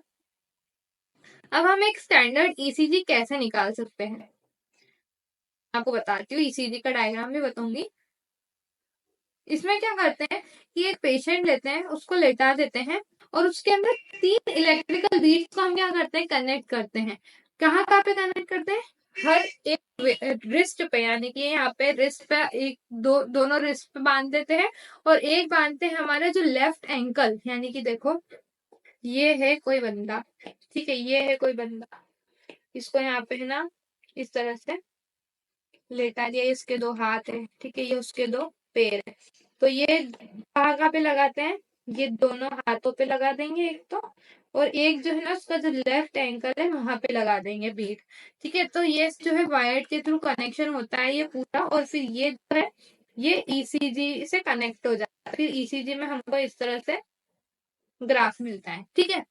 अब हम एक स्टैंडर्ड ईसीजी कैसे निकाल सकते हैं? आपको बताती हूँ, ईसीजी का डायग्राम भी बताऊंगी। इसमें क्या करते हैं कि एक पेशेंट लेते हैं, उसको लेटा देते हैं और उसके अंदर 3 इलेक्ट्रिकल बीड्स को हम क्या करते हैं, कनेक्ट करते हैं। कहाँ कहाँ पे कनेक्ट करते हैं? हर एक रिस्ट पे, यानी कि यहाँ पे रिस्ट पे एक दोनों रिस्ट पे बांध देते हैं और एक बांधते हैं हमारा जो लेफ्ट एंकल, यानी कि देखो ये है कोई बंदा, ठीक है, ये है कोई बंदा, इसको यहाँ पे है ना इस तरह से लेटा दिया, इसके 2 हाथ है, ठीक है, ये उसके 2 पैर है। तो ये कहाँ पे लगाते हैं? ये दोनों हाथों पे लगा देंगे एक तो, और एक जो है ना उसका जो लेफ्ट एंकल है वहां पे लगा देंगे बीट, ठीक है। तो ये जो है वायर के थ्रू कनेक्शन होता है ये पूरा, और फिर ये जो है ये ईसीजी से कनेक्ट हो जाता है, फिर ईसीजी में हमको इस तरह से ग्राफ मिलता है, ठीक है।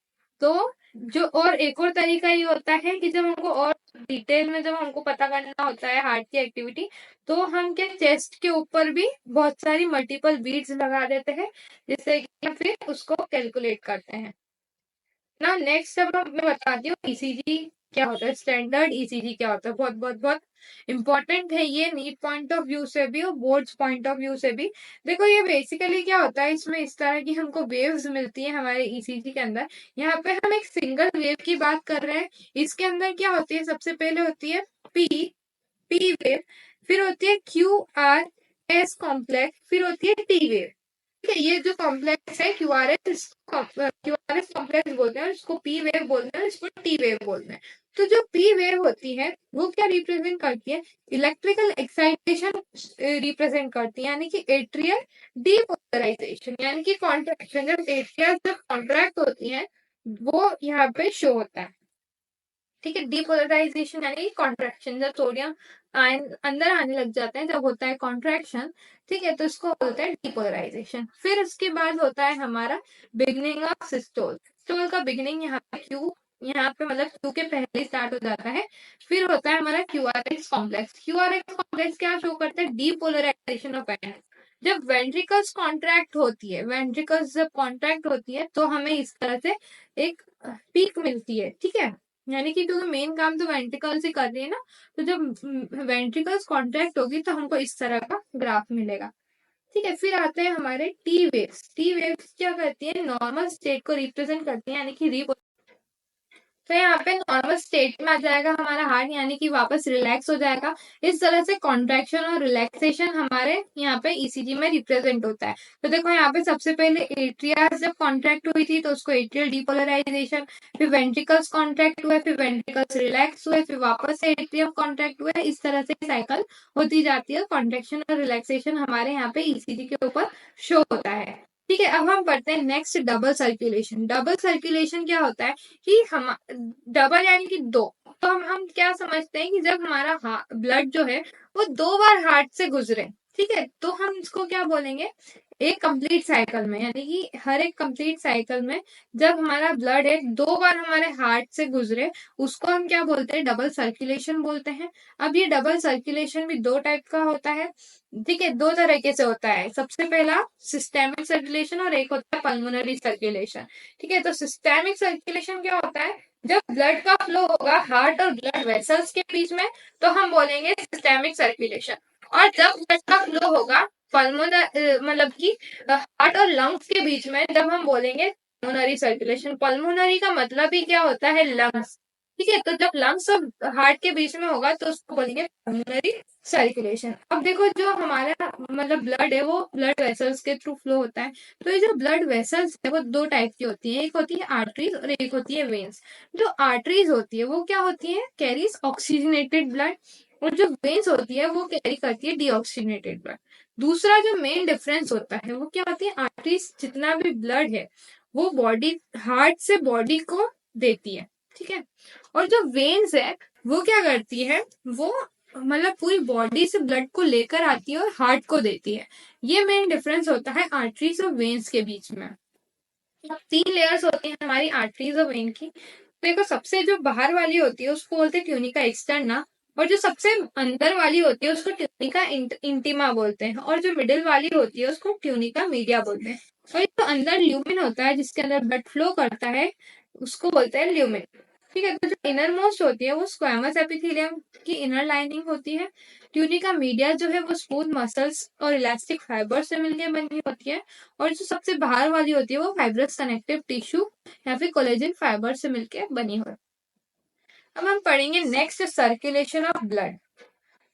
तो जो और एक और तरीका ये होता है कि जब हमको और डिटेल में जब हमको पता करना होता है हार्ट की एक्टिविटी, तो हम क्या चेस्ट के ऊपर भी बहुत सारी मल्टीपल बीट्स लगा देते हैं, जिससे कि फिर उसको कैलकुलेट करते हैं ना। नेक्स्ट अब मैं बताती हूँ ईसीजी क्या होता है, स्टैंडर्ड ईसीजी क्या होता है। बहुत बहुत बहुत इंपॉर्टेंट है ये, नीट पॉइंट ऑफ व्यू से भी और बोर्ड्स पॉइंट ऑफ व्यू से भी। देखो ये बेसिकली क्या होता है, इसमें इस तरह की हमको वेव्स मिलती है हमारे ईसीजी के अंदर। यहाँ पे हम एक सिंगल वेव की बात कर रहे हैं। इसके अंदर क्या होती है, सबसे पहले होती है पी पी वेव, फिर होती है क्यू आर एस कॉम्प्लेक्स, फिर होती है टी वेव, ठीक है। ये जो कॉम्प्लेक्स है क्यूआरएस कॉम्प्लेक्स बोलते हैं, इसको पी वेव बोलते हैं, इसको टी वेव बोलते हैं। तो जो पी वेव होती है वो क्या रिप्रेजेंट करती है, इलेक्ट्रिकल एक्साइटेशन रिप्रेजेंट करती है, यानी कि एट्रियल डीपोलराइजेशन, यानी कि कॉन्ट्रैक्शन। जब एट्रिया जब कॉन्ट्रैक्ट होती है वो यहाँ पे शो होता है, ठीक है। डीपोलराइजेशन यानी कॉन्ट्रैक्शन, जब सोडियम आयन अंदर आने लग जाते हैं, जब होता है कॉन्ट्रैक्शन, ठीक है, तो इसको बोलते हैं डीपोलराइजेशन। फिर उसके बाद होता है हमारा बिगनिंग ऑफ सिस्टोल। सिस्टोल का बिगनिंग यहाँ पे क्यू, यहाँ पे मतलब क्यू के पहले स्टार्ट हो जाता है। फिर होता है हमारा क्यूआरएक्स कॉम्प्लेक्स। क्यूआरएक्स कॉम्प्लेक्स क्या शो करता है, डीपोलराइजेशन ऑफ आयन। जब वेंट्रिकल्स कॉन्ट्रैक्ट होती है, वेंट्रिकल्स जब कॉन्ट्रैक्ट होती है तो हमें इस तरह से एक पीक मिलती है, ठीक है। यानी कि क्योंकि मेन काम तो वेंट्रिकल्स ही कर रही है ना, तो जब वेंट्रिकल्स कॉन्ट्रैक्ट होगी तो हमको इस तरह का ग्राफ मिलेगा, ठीक है। फिर आते हैं हमारे टी वेव्स। टी वेव्स क्या करती है, नॉर्मल स्टेट को रिप्रेजेंट करती है, यानी कि तो यहाँ पे नॉर्मल स्टेट में आ जाएगा हमारा हार्ट, यानी कि वापस रिलैक्स हो जाएगा। इस तरह से कॉन्ट्रैक्शन और रिलैक्सेशन हमारे यहाँ पे ईसीजी में रिप्रेजेंट होता है। तो देखो यहाँ पे सबसे पहले एट्रिया जब कॉन्ट्रैक्ट हुई थी तो उसको एट्रियल डीपोलराइजेशन, फिर वेंट्रिकल्स कॉन्ट्रैक्ट हुए, फिर वेंट्रिकल्स रिलैक्स हुए, फिर वापस से एट्रियम कॉन्ट्रैक्ट हुए। इस तरह से साइकिल होती जाती है, कॉन्ट्रैक्शन और रिलैक्सेशन हमारे यहाँ पे ईसीजी के ऊपर शो होता है, ठीक है। अब हम पढ़ते हैं next double circulation. Double circulation क्या होता है कि हम डबल यानी कि 2, तो हम क्या समझते हैं कि जब हमारा ब्लड जो है वो 2 बार हार्ट से गुजरे, ठीक है, तो हम इसको क्या बोलेंगे, एक कंप्लीट साइकिल में, यानी कि हर एक कंप्लीट साइकिल में जब हमारा ब्लड है 2 बार हमारे हार्ट से गुजरे, उसको हम क्या बोलते हैं, डबल सर्कुलेशन बोलते हैं। अब ये डबल सर्कुलेशन भी 2 टाइप का होता है, ठीक है, 2 तरीके से होता है। सबसे पहला सिस्टेमिक सर्कुलेशन और एक होता है पल्मोनरी सर्कुलेशन, ठीक है। तो सिस्टेमिक सर्कुलेशन क्या होता है, जब ब्लड का फ्लो होगा हार्ट और ब्लड वेसल्स के बीच में तो हम बोलेंगे सिस्टेमिक सर्कुलेशन, और जब ब्लड का फ्लो होगा पल्मोनरी मतलब कि हार्ट और लंग्स के बीच में, जब हम बोलेंगे पल्मोनरी सर्कुलेशन। पल्मोनरी का मतलब ही क्या होता है, लंग्स, ठीक है। तो जब लंग्स और हार्ट के बीच में होगा तो उसको बोलेंगे पल्मोनरी सर्कुलेशन। अब देखो जो हमारा मतलब ब्लड है वो ब्लड वेसल्स के थ्रू फ्लो होता है। तो ये जो ब्लड वेसल्स है वो 2 टाइप की होती है, एक होती है आर्टरीज और एक होती है वेन्स। जो आर्टरीज होती है वो क्या होती है, कैरीज ऑक्सीजनेटेड ब्लड, और जो वेन्स होती है वो कैरी करती है डीऑक्सीजनेटेड ब्लड। दूसरा जो मेन डिफरेंस होता है वो क्या होती है, आर्टरीज जितना भी ब्लड है वो बॉडी हार्ट से बॉडी को देती है, ठीक है, और जो वेन्स है वो क्या करती है, वो मतलब पूरी बॉडी से ब्लड को लेकर आती है और हार्ट को देती है। ये मेन डिफरेंस होता है आर्टरीज और वेन्स के बीच में। 3 लेयर्स होती है हमारी आर्टरीज और वेन की। देखो सबसे जो बाहर वाली होती है उसको बोलते हैं ट्यूनिका एक्सटर्ना, और जो सबसे अंदर वाली होती है उसको ट्यूनिका इंटीमा बोलते हैं, और जो मिडिल वाली होती है उसको ट्यूनिका मीडिया बोलते हैं। और जो अंदर ल्यूमिन होता है जिसके अंदर ब्लड फ्लो करता है उसको बोलते हैं ल्यूमिन। ठीक है। तो जो इनर मोस्ट होती है वो स्क्वैमस एपिथेलियम की इनर लाइनिंग होती है। ट्यूनिका मीडिया जो है वो स्मूथ मसल्स और इलास्टिक फाइबर से मिलकर बनी होती है। और जो सबसे बाहर वाली होती है वो फाइब्रस कनेक्टिव टिश्यू या फिर कोलेजन फाइबर से मिलकर बनी होती है। अब हम पढ़ेंगे नेक्स्ट सर्कुलेशन ऑफ ब्लड।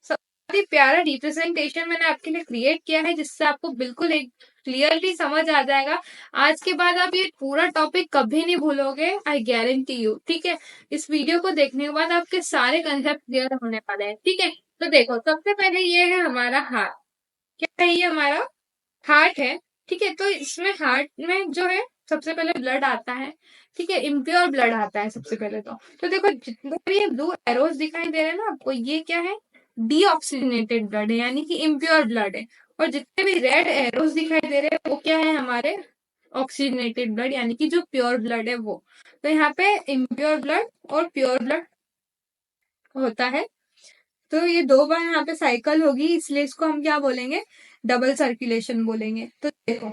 सबसे प्यारा रिप्रेजेंटेशन मैंने आपके लिए क्रिएट किया है जिससे आपको बिल्कुल एक क्लियरली समझ आ जाएगा। आज के बाद आप ये पूरा टॉपिक कभी नहीं भूलोगे, आई गारंटी यू। ठीक है, इस वीडियो को देखने के बाद आपके सारे कंसेप्ट क्लियर होने वाले हैं। ठीक है, तो देखो सबसे पहले ये है हमारा हार्ट। क्या है ये? हमारा हार्ट है। ठीक है, तो इसमें हार्ट में जो है सबसे पहले ब्लड आता है। ठीक है, इम्प्योर ब्लड आता है सबसे पहले। तो देखो जितने भी ये ब्लू एरोज दिखाई दे रहे हैं ना आपको, ये क्या है? डीऑक्सीजनेटेड ब्लड है, यानी कि इम्प्योर ब्लड है। और जितने भी रेड एरोज दिखाई दे रहे हैं वो क्या है? हमारे ऑक्सीजनेटेड ब्लड, यानी कि जो प्योर ब्लड है वो। तो यहाँ पे इम्प्योर ब्लड और प्योर ब्लड होता है। तो ये दो बार यहाँ पे साइकिल होगी, इसलिए इसको हम क्या बोलेंगे? डबल सर्कुलेशन बोलेंगे। तो देखो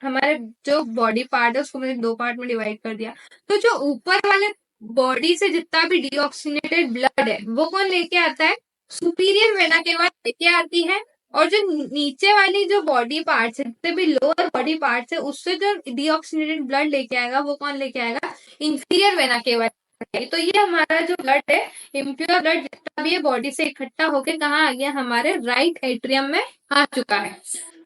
हमारे जो बॉडी पार्ट है उसको मैंने दो पार्ट में डिवाइड कर दिया। तो जो ऊपर वाले बॉडी से जितना भी डीऑक्सीनेटेड ब्लड है वो कौन लेके आता है? सुपीरियर वेना के बाद लेके आती है। और जो नीचे वाली जो बॉडी पार्ट है, जितने भी लोअर बॉडी पार्ट है, उससे जो डीऑक्सीनेटेड ब्लड लेके आएगा वो कौन लेके आएगा? इंफीरियर वेना के बाद। तो ये हमारा जो ब्लड है, इम्प्योर ब्लड जितना भी है बॉडी से इकट्ठा होके कहाँ आ गया? हमारे राइट एट्रियम में आ चुका है।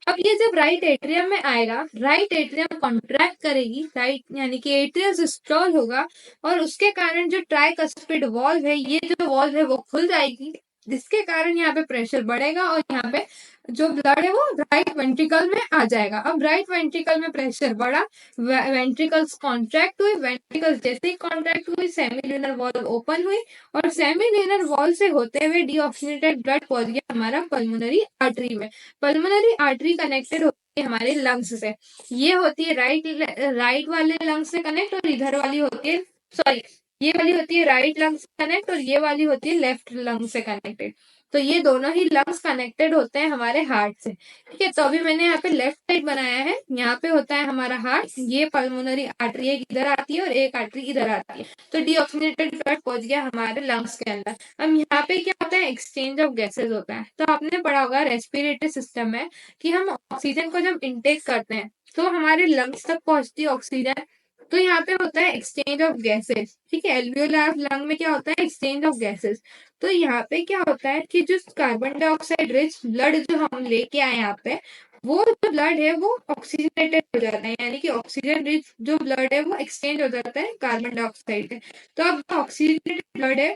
अब ये जब राइट एट्रियम में आएगा, राइट एट्रियम कॉन्ट्रैक्ट करेगी, राइट यानी कि एट्रियम सिस्टोल होगा और उसके कारण जो ट्राइकस्पिड वॉल्व है, ये जो वॉल्व है वो खुल जाएगी, जिसके कारण यहाँ पे प्रेशर बढ़ेगा और यहाँ पे जो ब्लड है वो राइट वेंट्रिकल में आ जाएगा। अब राइट वेंट्रिकल में प्रेशर बढ़ा, वेंट्रिकल्स कॉन्ट्रैक्ट हुई, वेंट्रिकल्स जैसे ही कॉन्ट्रैक्ट हुई सेमिल्यूनर वॉल्व ओपन हुई और सेमिल्यूनर वॉल से होते हुए डीऑक्सीनेटेड ब्लड पहुंच गया हमारा पल्मोनरी आर्टरी में। पल्मोनरी आर्टरी कनेक्टेड होती है हमारे लंग्स से। ये होती है राइट वाले लंग्स से कनेक्ट, और इधर वाली होती है, सॉरी, ये वाली होती है राइट लंग से कनेक्ट और ये वाली होती है लेफ्ट लंग से कनेक्टेड। तो ये दोनों ही लंग्स कनेक्टेड होते हैं हमारे हार्ट से। ठीक है, तो अभी मैंने यहाँ पे लेफ्ट साइड बनाया है, यहाँ पे होता है हमारा हार्ट, ये पल्मोनरी आर्टरी एक इधर आती है और एक आर्टरी इधर आती है। तो डीऑक्सीनेटेड ब्लड पहुंच गया हमारे लंग्स के अंदर। अब यहाँ पे क्या होता है? एक्सचेंज ऑफ गैसेज होता है। तो आपने पढ़ा होगा रेस्पिरेटरी सिस्टम में कि हम ऑक्सीजन को जब इनटेक करते हैं तो हमारे लंग्स तक पहुंचती है ऑक्सीजन। तो यहाँ पे होता है एक्सचेंज ऑफ गैसेस। ठीक है, एल्वियोलर लंग में क्या होता है? Exchange of gases. तो यहाँ पे क्या होता है कि जो कार्बन डाइऑक्साइड रिच ब्लड जो हम लेके आए यहाँ पे, वो जो ब्लड है वो ऑक्सीजनेटेड हो जाता है, यानी कि ऑक्सीजन रिच जो ब्लड है वो एक्सचेंज हो जाता है कार्बन डाइऑक्साइड से। तो अब ऑक्सीजनेटेड ब्लड है,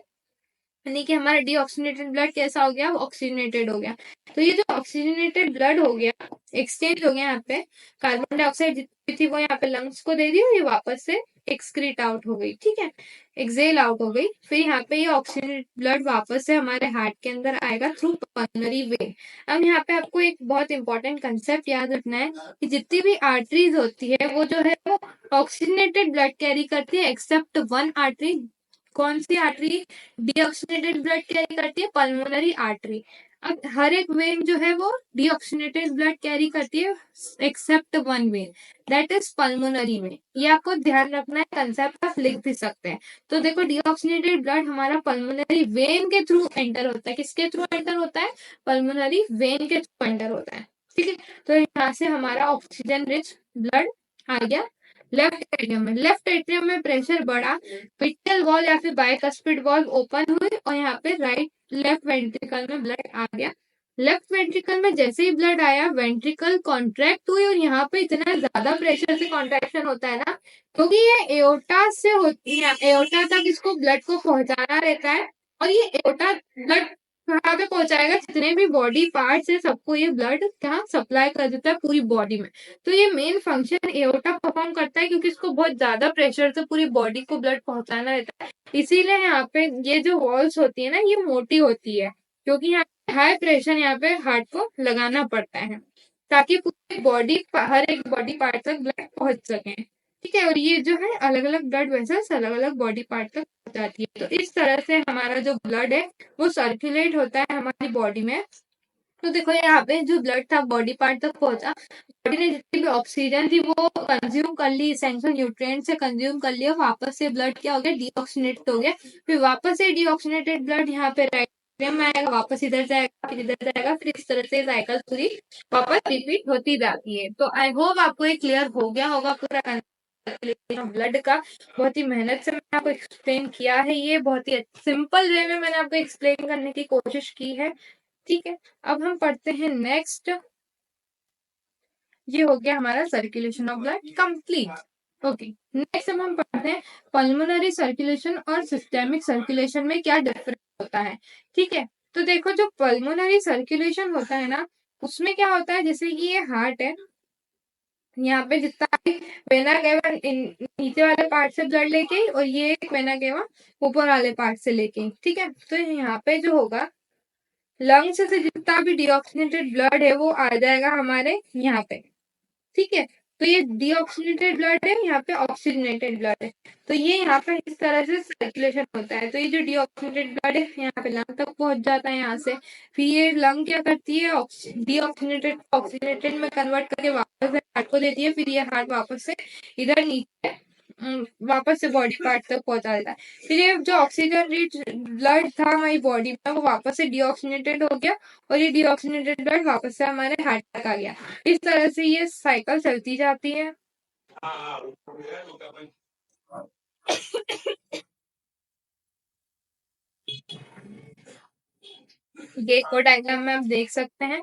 यानी कि हमारा डीऑक्सीनेटेड ब्लड कैसा हो गया? ऑक्सीजनेटेड हो गया। तो ये जो ऑक्सीजनेटेड ब्लड हो गया, एक्सचेंज हो गया, यहाँ पे कार्बन डाइऑक्साइड जितनी थी वो यहाँ पे लंग्स को दे दी और ये वापस से एक्सक्रीट आउट हो गई। ठीक है, एक्सेल आउट हो गई। फिर यहाँ पे ये ऑक्सीजनेटेड ब्लड वापस से हमारे हार्ट के अंदर आएगा थ्रू पल्मोनरी वेन। अब यहाँ पे आपको एक बहुत इंपॉर्टेंट कंसेप्ट याद रखना है कि जितनी भी आर्टरीज होती है वो जो है वो ऑक्सीजनेटेड ब्लड कैरी करती है, एक्सेप्ट वन आर्टरी। कौन सी आर्टरी डीऑक्सीनेटेड ब्लड कैरी करती है? Pulmonary artery. अब हर एक वेन जो है वो डीऑक्सीनेटेड ब्लड कैरी करती है except one when, that is pulmonary में। ये आपको ध्यान रखना है, कंसेप्ट आप लिख भी सकते हैं। तो देखो डीऑक्सीनेटेड ब्लड हमारा पल्मोनरी वेन के थ्रू एंटर होता है। किसके थ्रू एंटर होता है? पल्मोनरी वेन के थ्रू एंटर होता है। ठीक है, तो यहाँ से हमारा ऑक्सीजन रिच ब्लड आ गया लेफ्ट एट्रियम में। लेफ्ट एट्रियम में प्रेशर बढ़ा, विट्रियल वॉल या फिर बाइकस्पिड वॉल ओपन हुई और यहाँ पे राइट लेफ्ट वेंट्रिकल में ब्लड आ गया। लेफ्ट वेंट्रिकल में जैसे ही ब्लड आया, वेंट्रिकल कॉन्ट्रैक्ट हुई और यहाँ पे इतना ज्यादा प्रेशर से कॉन्ट्रैक्शन होता है ना, क्योंकि ये एओर्टा से होती है, एओर्टा तक इसको ब्लड को पहुंचाना रहता है। और ये एओर्टा ब्लड कहाँ पे पहुंचाएगा? जितने भी बॉडी पार्ट्स है सबको ये ब्लड कहाँ सप्लाई कर देता है? पूरी बॉडी में। तो ये मेन फंक्शन एओर्टा परफॉर्म करता है, क्योंकि इसको बहुत ज्यादा प्रेशर से पूरी बॉडी को ब्लड पहुंचाना रहता है। इसीलिए यहाँ पे ये जो वॉल्स होती है ना, ये मोटी होती है, क्योंकि यहाँ हाई प्रेशर यहाँ पे हार्ट को लगाना पड़ता है ताकि पूरी बॉडी, हर एक बॉडी पार्ट तक ब्लड पहुंच सके। ठीक है, और ये जो है अलग अलग ब्लड वेसल्स अलग अलग बॉडी पार्ट तक पहुंचाती है। तो इस तरह से हमारा जो ब्लड है वो सर्कुलेट होता है हमारी बॉडी में तो देखो यहाँ पे जो ब्लड था बॉडी पार्ट तक पहुंचा, बॉडी ने जितनी भी ऑक्सीजन थी वो कंज्यूम कर ली, इसेंशियल न्यूट्रिएंट से कंज्यूम कर लिया, वापस से ब्लड क्या हो गया, डीऑक्सीनेटेड हो गया। फिर वापस से डीऑक्सीनेटेड ब्लड यहाँ पे रेक्टम में आएगा, वापस इधर जाएगा, फिर इधर जाएगा, फिर इस तरह से साइकिल पूरी वापस रिपीट होती जाती है। तो आई होप आपको ये क्लियर हो गया होगा पूरा ब्लड का। बहुत ही मेहनत से मैंने आपको एक्सप्लेन किया है, ये बहुत ही सिंपल वे में मैंने आपको एक्सप्लेन करने की कोशिश की है। ठीक है, अब हम पढ़ते हैं नेक्स्ट। ये हो गया हमारा circulation of blood complete. Okay, next अब हम पढ़ते हैं पल्मोनरी सर्कुलेशन और सिस्टेमिक सर्कुलेशन में क्या डिफरेंस होता है। ठीक है, तो देखो जो पल्मोनरी सर्कुलेशन होता है ना, उसमें क्या होता है, जैसे कि ये हार्ट है, यहाँ पे जितना भी वेना केवा नीचे वाले पार्ट से ब्लड लेके और ये एक वेना केवा ऊपर वाले पार्ट से लेके। ठीक है, तो यहाँ पे जो होगा लंग्स से जितना भी डीऑक्सीनेटेड ब्लड है वो आ जाएगा हमारे यहाँ पे। ठीक है, तो ये डीऑक्सीनेटेड ब्लड है, यहाँ पे ऑक्सीजनेटेड ब्लड है, तो ये यहाँ पे इस तरह से सर्कुलेशन होता है। तो ये जो डीऑक्सीनेटेड ब्लड है यहाँ पे लंग तक पहुंच जाता है यहाँ से, फिर ये लंग क्या करती है, डीऑक्सीनेटेड ऑक्सीजनेटेड में कन्वर्ट करके वापस हार्ट को देती है, फिर ये हार्ट वापस से इधर नीचे वापस से बॉडी पार्ट तक पहुंचा देता है। फिर ये जो ऑक्सीजन रिच ब्लड था हमारी बॉडी में वो वापस से डीऑक्सीनेटेड हो गया, और ये डीऑक्सीनेटेड ब्लड वापस से हमारे हार्ट तक आ गया। इस तरह से ये साइकिल चलती जाती है। ये को डायग्राम में आप देख सकते हैं।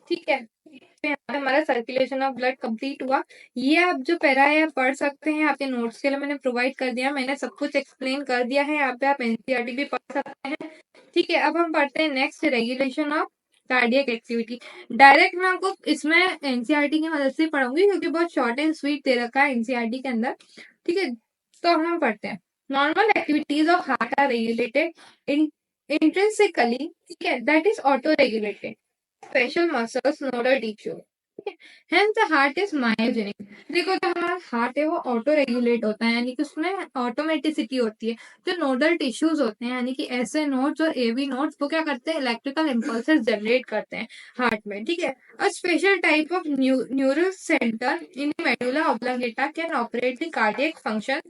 ठीक है, तो यहाँ पे हमारा सर्कुलेशन ऑफ ब्लड कंप्लीट हुआ। ये आप जो पैरा है आप पढ़ सकते हैं, आपके नोट्स के लिए मैंने प्रोवाइड कर दिया, मैंने सब कुछ एक्सप्लेन कर दिया है, यहाँ पे आप एनसीईआरटी भी पढ़ सकते हैं। ठीक है, अब हम पढ़ते हैं next, regulation of cardiac activity. Direct मैं आपको इसमें एनसीईआरटी की मदद से पढ़ूंगी क्योंकि बहुत शॉर्ट एंड स्वीट दे रखा है एनसीईआरटी के अंदर। ठीक है, तो हम पढ़ते हैं normal activities of heart are regulated in intrinsically, ठीक है, that is auto regulated special muscles nodal tissue। Hence the heart is myogenic। देखो जो हमारा हार्ट है वो ऑटो रेगुलेट होता है, यानी कि उसमें ऑटोमेटिसिटी होती है। जो नोडल टिश्यूज होते हैं यानी कि ऐसे नोड्स और एवी नोड्स वो क्या करते हैं, इलेक्ट्रिकल इम्पल्सेस जनरेट करते हैं हार्ट में। ठीक है, a special type of neural centre in medulla oblongata can operate the cardiac function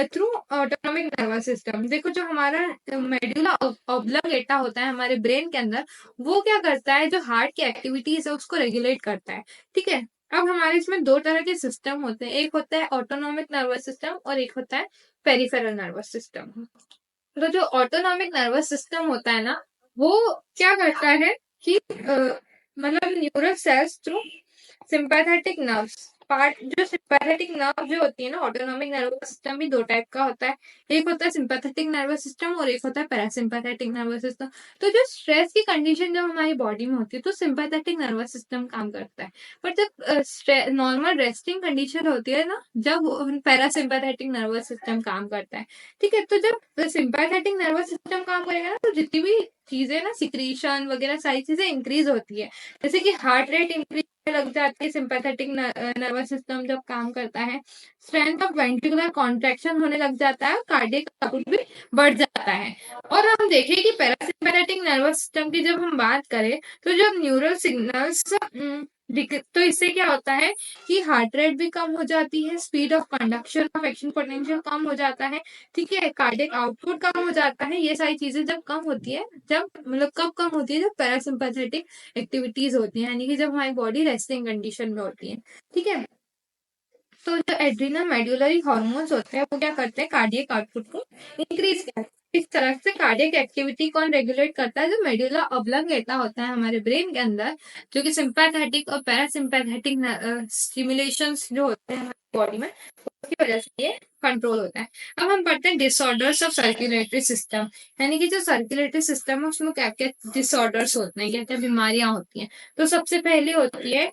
through autonomic nervous system. देखो जो हमारा मेडुला ऑब्लांगेटा होता है हमारे ब्रेन के अंदर, वो क्या करता है, जो हार्ट की एक्टिविटीज है उसको रेगुलेट करता है। ठीक है, अब हमारे इसमें दो तरह के सिस्टम होते हैं, एक होता है ऑटोनॉमिक नर्वस सिस्टम और एक होता है पेरिफेरल नर्वस सिस्टम। तो जो ऑटोनॉमिक नर्वस सिस्टम होता है ना, वो क्या करता है कि मतलब neural sales through sympathetic nerves part, जो सिंपैथेटिक नर्व जो होती है ना, ऑटोनॉमिक नर्वस सिस्टम भी दो टाइप का होता है, एक होता है सिंपैथेटिक नर्वस सिस्टम और एक होता है पैरासिम्पैथेटिक नर्वस सिस्टम। तो जो स्ट्रेस की कंडीशन जब हमारी बॉडी में होती है तो सिंपैथेटिक नर्वस सिस्टम काम करता है, पर जब नॉर्मल रेस्टिंग कंडीशन होती है ना, जब पैरासिम्पैथेटिक नर्वस सिस्टम काम करता है। ठीक है, तो जब सिंपैथेटिक नर्वस सिस्टम काम करेगा ना, तो जितनी भी चीजें ना, सिक्रीशन वगैरह सारी चीजें इंक्रीज होती है, जैसे कि हार्ट रेट इंक्रीज लग जाती है सिंपैथेटिक नर्वस सिस्टम जब काम करता है, स्ट्रेंथ ऑफ वेंट्रिकुलर कॉन्ट्रैक्शन होने लग जाता है, कार्डियक आउटपुट भी बढ़ जाता है। और हम देखें कि पैरासिम्पैथेटिक नर्वस सिस्टम की जब हम बात करें, तो जब न्यूरल सिग्नल्स, तो इससे क्या होता है कि हार्ट रेट भी कम हो जाती है, speed of conduction of action potential कम हो जाता है। ठीक है, कार्डियक आउटपुट कम हो जाता है। ये सारी चीजें जब कम होती है, जब मतलब कब कम होती है, जब पैरासिम्पैथेटिक एक्टिविटीज होती है, यानी कि जब हमारी बॉडी रेस्टिंग कंडीशन में होती है। ठीक है, तो जो एड्रिनल मेडुलरी हार्मोन्स होते हैं वो क्या करते हैं, कार्डियक आउटपुट को इंक्रीज करते हैं। इस तरह से कार्डियक एक्टिविटी कौन रेगुलेट करता है, जो मेडुला ऑब्लांगेटा होता है हमारे ब्रेन के अंदर, जो कि सिंपैथेटिक और पैरासिम्पैथेटिक स्टिमुलेशंस जो होते हैं हमारी बॉडी में, उसकी वजह से ये कंट्रोल होता है। अब हम पढ़ते हैं डिसऑर्डर्स ऑफ सर्कुलेटरी सिस्टम, यानी कि जो सर्कुलेटरी सिस्टम है उसमें क्या क्या डिसऑर्डर्स होते हैं, क्या क्या बीमारियां होती हैं। तो सबसे पहली होती है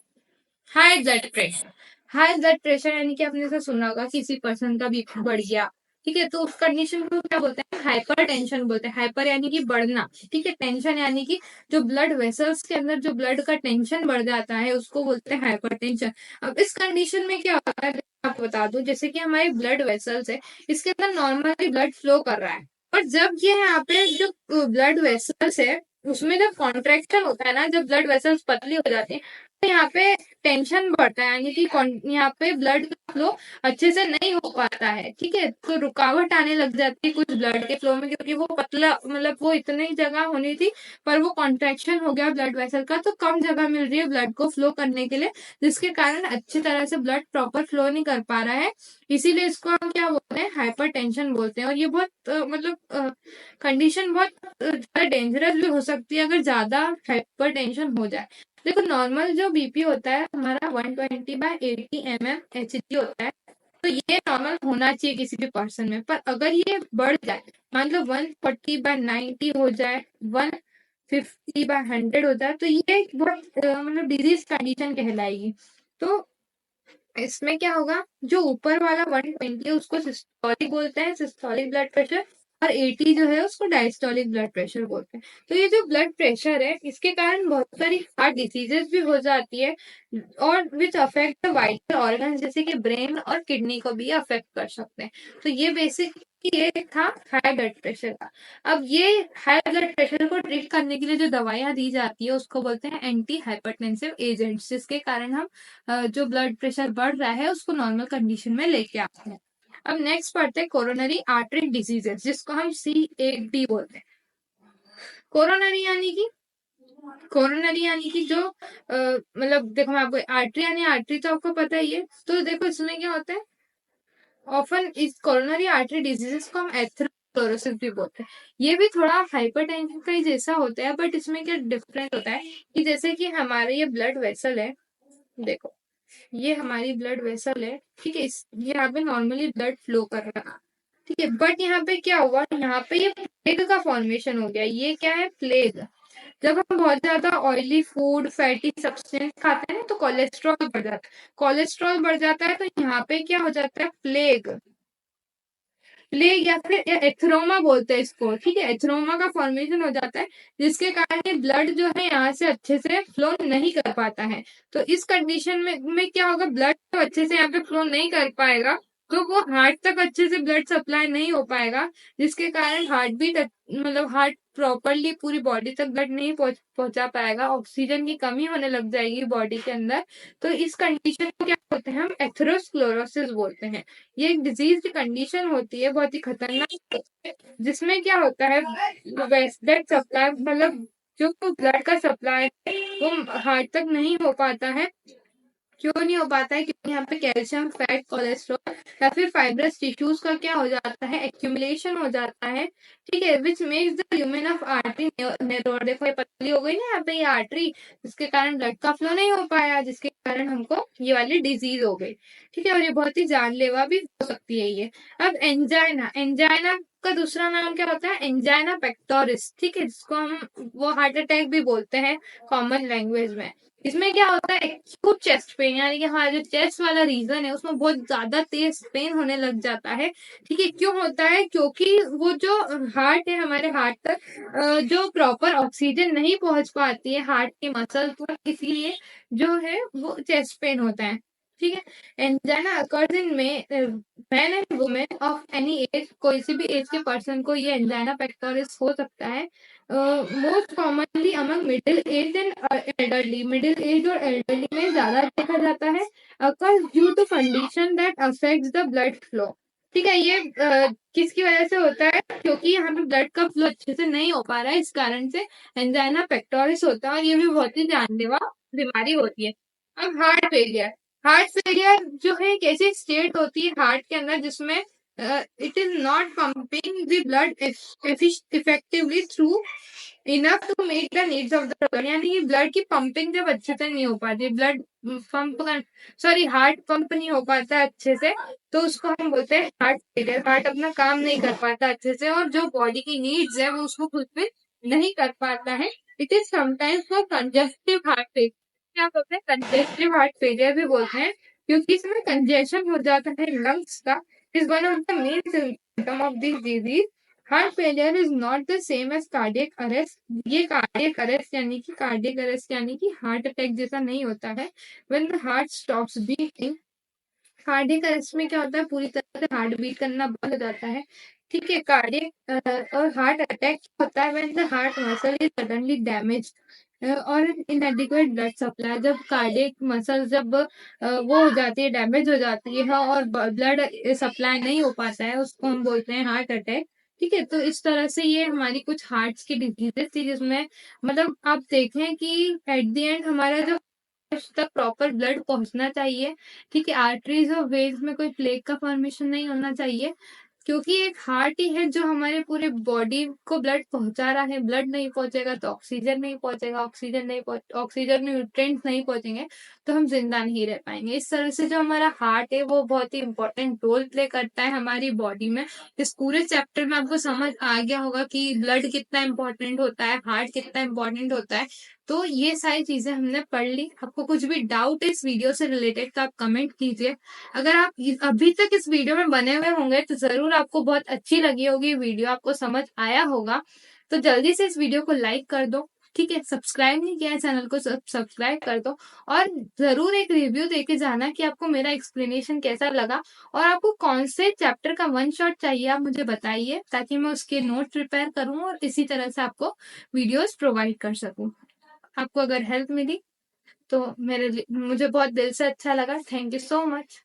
high blood pressure. High blood pressure यानी कि आपने ऐसा सुना होगा किसी पर्सन का बीपी बढ़ गया। ठीक है, तो उस कंडीशन को क्या बोलते हैं, हाइपर टेंशन बोलते हैं। हाइपर यानी कि बढ़ना, ठीक है, टेंशन यानी कि जो ब्लड वेसल्स के अंदर जो ब्लड का टेंशन बढ़ जाता है उसको बोलते हैं हाइपर टेंशन। अब इस कंडीशन में क्या होता है, आपको बता दूं, जैसे कि हमारे ब्लड वेसल्स है, इसके अंदर नॉर्मली ब्लड फ्लो कर रहा है, और जब ये यहाँ पे जो ब्लड वेसल्स है उसमें जब कॉन्ट्रैक्शन होता है ना, जब ब्लड वेसल्स पतली हो जाती है, तो यहाँ पे टेंशन बढ़ता है, यानी कि यहाँ पे ब्लड का फ्लो अच्छे से नहीं हो पाता है। ठीक है, तो रुकावट आने लग जाती है कुछ ब्लड के फ्लो में, क्योंकि वो पतला, मतलब वो इतनी जगह होनी थी पर वो कॉन्ट्रैक्शन हो गया ब्लड वेसल का, तो कम जगह मिल रही है ब्लड को फ्लो करने के लिए, जिसके कारण अच्छी तरह से ब्लड प्रॉपर फ्लो नहीं कर पा रहा है। इसीलिए इसको हम क्या बोलते हैं, हाइपरटेंशन बोलते हैं। और ये बहुत मतलब कंडीशन बहुत डेंजरस भी हो सकती है अगर ज्यादा हाइपरटेंशन हो जाए। देखो, नॉर्मल जो बीपी होता है हमारा 120/80 mm Hg होता है, तो ये नॉर्मल होना चाहिए किसी भी पर्सन में। पर अगर ये बढ़ जाए, मान लो 140/90 हो जाए, 150/100 हो जाए, तो ये एक बहुत मतलब डिजीज कंडीशन कहलाएगी। तो इसमें क्या होगा, जो ऊपर वाला 120 है उसको सिस्टोलिक बोलते हैं, सिस्टोलिक ब्लड प्रेशर, और 80 जो है उसको डायस्टोलिक ब्लड प्रेशर बोलते हैं। तो ये जो ब्लड प्रेशर है, इसके कारण बहुत सारी हार्ट डिसीजेस भी हो जाती है, और which affect the vital organ, जैसे कि ब्रेन और किडनी को भी अफेक्ट कर सकते हैं। तो ये बेसिक ये था हाई ब्लड प्रेशर का। अब ये हाई ब्लड प्रेशर को ट्रीट करने के लिए जो दवाइयां दी जाती है उसको बोलते हैं एंटी हाइपरटेंसिव एजेंट्स, जिसके कारण हम जो ब्लड प्रेशर बढ़ रहा है उसको नॉर्मल कंडीशन में लेके आते हैं। अब नेक्स्ट पढ़ते हैं कोरोनरी आर्टरी डिजीजेस, जिसको हम CAD बोलते हैं। कोरोनरी यानी कि जो मतलब देखो, मैं आपको आर्टरी यानी आर्टरी तो आपको पता ही है। तो देखो इसमें क्या होता है, ऑफन इस कोरोनरी आर्टरी डिजीजेस को हम एथेरोस्क्लेरोसिस भी बोलते हैं। ये भी थोड़ा हाइपरटेंशन का ही जैसा होता है, बट इसमें क्या डिफरेंट होता है कि जैसे कि हमारे ये ब्लड वेसल है, देखो ये हमारी ब्लड वेसल है, ठीक है, यहाँ पे नॉर्मली ब्लड फ्लो कर रहा है, ठीक है, बट यहाँ पे क्या हुआ, यहाँ पे ये प्लेग का फॉर्मेशन हो गया। ये क्या है, प्लेग। जब हम बहुत ज्यादा ऑयली फूड, फैटी सब्सटेंस खाते हैं ना, तो कोलेस्ट्रॉल बढ़ जाता है। कोलेस्ट्रॉल बढ़ जाता है तो यहाँ पे क्या हो जाता है, प्लेग। प्लेग या फिर एथरोमा बोलते हैं इसको, ठीक है, एथरोमा का फॉर्मेशन हो जाता है, जिसके कारण ये ब्लड जो है यहाँ से अच्छे से फ्लो नहीं कर पाता है। तो इस कंडीशन में क्या होगा, ब्लड तो अच्छे से यहाँ पे फ्लो नहीं कर पाएगा, तो वो हार्ट तक अच्छे से ब्लड सप्लाई नहीं हो पाएगा, जिसके कारण हार्ट बीट, मतलब हार्ट प्रॉपरली पूरी बॉडी तक ब्लड नहीं पहुंचा पाएगा, ऑक्सीजन की कमी होने लग जाएगी बॉडी के अंदर। तो इस कंडीशन को क्या बोलते हैं, हम एथेरोस्क्लेरोसिस बोलते हैं। ये एक डिजीज की कंडीशन होती है, बहुत ही खतरनाक, जिसमें क्या होता है, ब्लड सप्लाई, मतलब जो ब्लड का सप्लाई वो हार्ट तक नहीं हो पाता है। क्यों नहीं हो पाता है, क्योंकि यहाँ पे कैल्शियम, फैट, कोलेस्ट्रॉल या फिर फाइब्रस टिश्यूज का क्या हो जाता है, एक्यूमुलेशन हो जाता है, ठीक है, which makes the lumen of artery narrower. देखो ये पतली हो गई ना यहाँ पे ये आर्टरी, जिसके कारण ब्लड का फ्लो नहीं हो पाया, जिसके कारण हमको ये वाली डिजीज हो गई, ठीक है, और ये बहुत ही जानलेवा भी हो सकती है ये। अब एंजाइना, एंजाइना का दूसरा नाम क्या होता है, एंजाइना पेक्टोरिस, ठीक है, जिसको हम वो हार्ट अटैक भी बोलते हैं कॉमन लैंग्वेज में। इसमें क्या होता है, एक्यूट चेस्ट पेन, यानी कि हमारा जो चेस्ट वाला रीजन है उसमें बहुत ज्यादा तेज पेन होने लग जाता है, ठीक है। क्यों होता है, क्योंकि वो जो हार्ट है, हमारे हार्ट तक जो प्रॉपर ऑक्सीजन नहीं पहुंच पाती है हार्ट की मसल पर, इसलिए जो है वो चेस्ट पेन होता है, ठीक है। Angina occurs in man and women of any as, कोई सी भी एज के पर्सन को ये एंजाइना पेक्टोरिस हो सकता है। Most commonly among middle age and elderly, middle age और एल्डरली में ज्यादा देखा जाता है। Occurs due to condition that affects the blood flow, ठीक है, ये किसकी वजह से होता है, क्योंकि यहाँ पे ब्लड का फ्लो अच्छे से नहीं हो पा रहा है, इस कारण से एंजाइना पेक्टोरिस होता है, और ये भी बहुत ही जानलेवा बीमारी होती है। अब हार्ट फेलियर, हार्ट फेलियर जो है एक ऐसी स्टेट होती है हार्ट के अंदर जिसमें it is not pumping the blood effectively through enough to meet the needs of the blood, यानी कि ब्लड की पंपिंग जब अच्छे से नहीं हो पाती, blood pump, sorry heart pump नहीं हो पाता अच्छे से, तो उसको हम बोलते हैं हार्ट फेलियर। हार्ट अपना काम नहीं कर पाता अच्छे से, और जो बॉडी की नीड्स है वो उसको फुलफिल नहीं कर पाता है। It is sometimes for congestive heart failure, क्या बोलते हैं, कंजेस्टिव हार्ट फेलियर भी बोलते हैं, क्योंकि इसमें कंजेशन हो जाता है लंग्स का, is one of the main symptom of this disease. Heart failure is not the same as cardiac arrest, ये कार्डियक अरेस्ट यानी कि हार्ट अटैक जैसा नहीं होता है। When the heart stops beating, cardiac arrest में क्या होता है, पूरी तरह से हार्ट बीट करना बंद हो जाता है, ठीक है। कार्डियक और हार्ट अटैक होता है when the heart muscle is suddenly damage और इनएडिक्वेट ब्लड सप्लाई। जब कार्डियक मसल जब वो हो जाती है, डैमेज हो जाती है और ब्लड सप्लाई नहीं हो पाता है, उसको हम बोलते हैं हार्ट अटैक। ठीक है, तो इस तरह से ये हमारी कुछ हार्ट्स की डिजीजेस थी, जिसमें मतलब आप देखें कि एट द एंड हमारा जो तक प्रॉपर ब्लड पहुंचना चाहिए। ठीक है, आर्टरीज और वेन्स में कोई प्लेग का फॉर्मेशन नहीं होना चाहिए, क्योंकि एक हार्ट ही है जो हमारे पूरे बॉडी को ब्लड पहुंचा रहा है। ब्लड नहीं पहुंचेगा तो ऑक्सीजन नहीं पहुंचेगा, ऑक्सीजन न्यूट्रिएंट्स नहीं पहुंचेंगे तो हम जिंदा नहीं रह पाएंगे। इस तरह से जो हमारा हार्ट है वो बहुत ही इंपॉर्टेंट रोल प्ले करता है हमारी बॉडी में। इस पूरे चैप्टर में आपको समझ आ गया होगा कि ब्लड कितना इंपॉर्टेंट होता है, हार्ट कितना इंपॉर्टेंट होता है। तो ये सारी चीजें हमने पढ़ ली। आपको कुछ भी डाउट है इस वीडियो से रिलेटेड तो आप कमेंट कीजिए। अगर आप अभी तक इस वीडियो में बने हुए होंगे तो जरूर आपको बहुत अच्छी लगी होगी वीडियो, आपको समझ आया होगा। तो जल्दी से इस वीडियो को लाइक कर दो। ठीक है, सब्सक्राइब नहीं किया है चैनल को, सब्सक्राइब कर दो। और जरूर एक रिव्यू देके जाना कि आपको मेरा एक्सप्लेनेशन कैसा लगा, और आपको कौन से चैप्टर का वन शॉट चाहिए आप मुझे बताइए, ताकि मैं उसके नोट प्रिपेयर करूं और इसी तरह से आपको वीडियोस प्रोवाइड कर सकूं। आपको अगर हेल्प मिली तो मुझे बहुत दिल से अच्छा लगा। Thank you so much.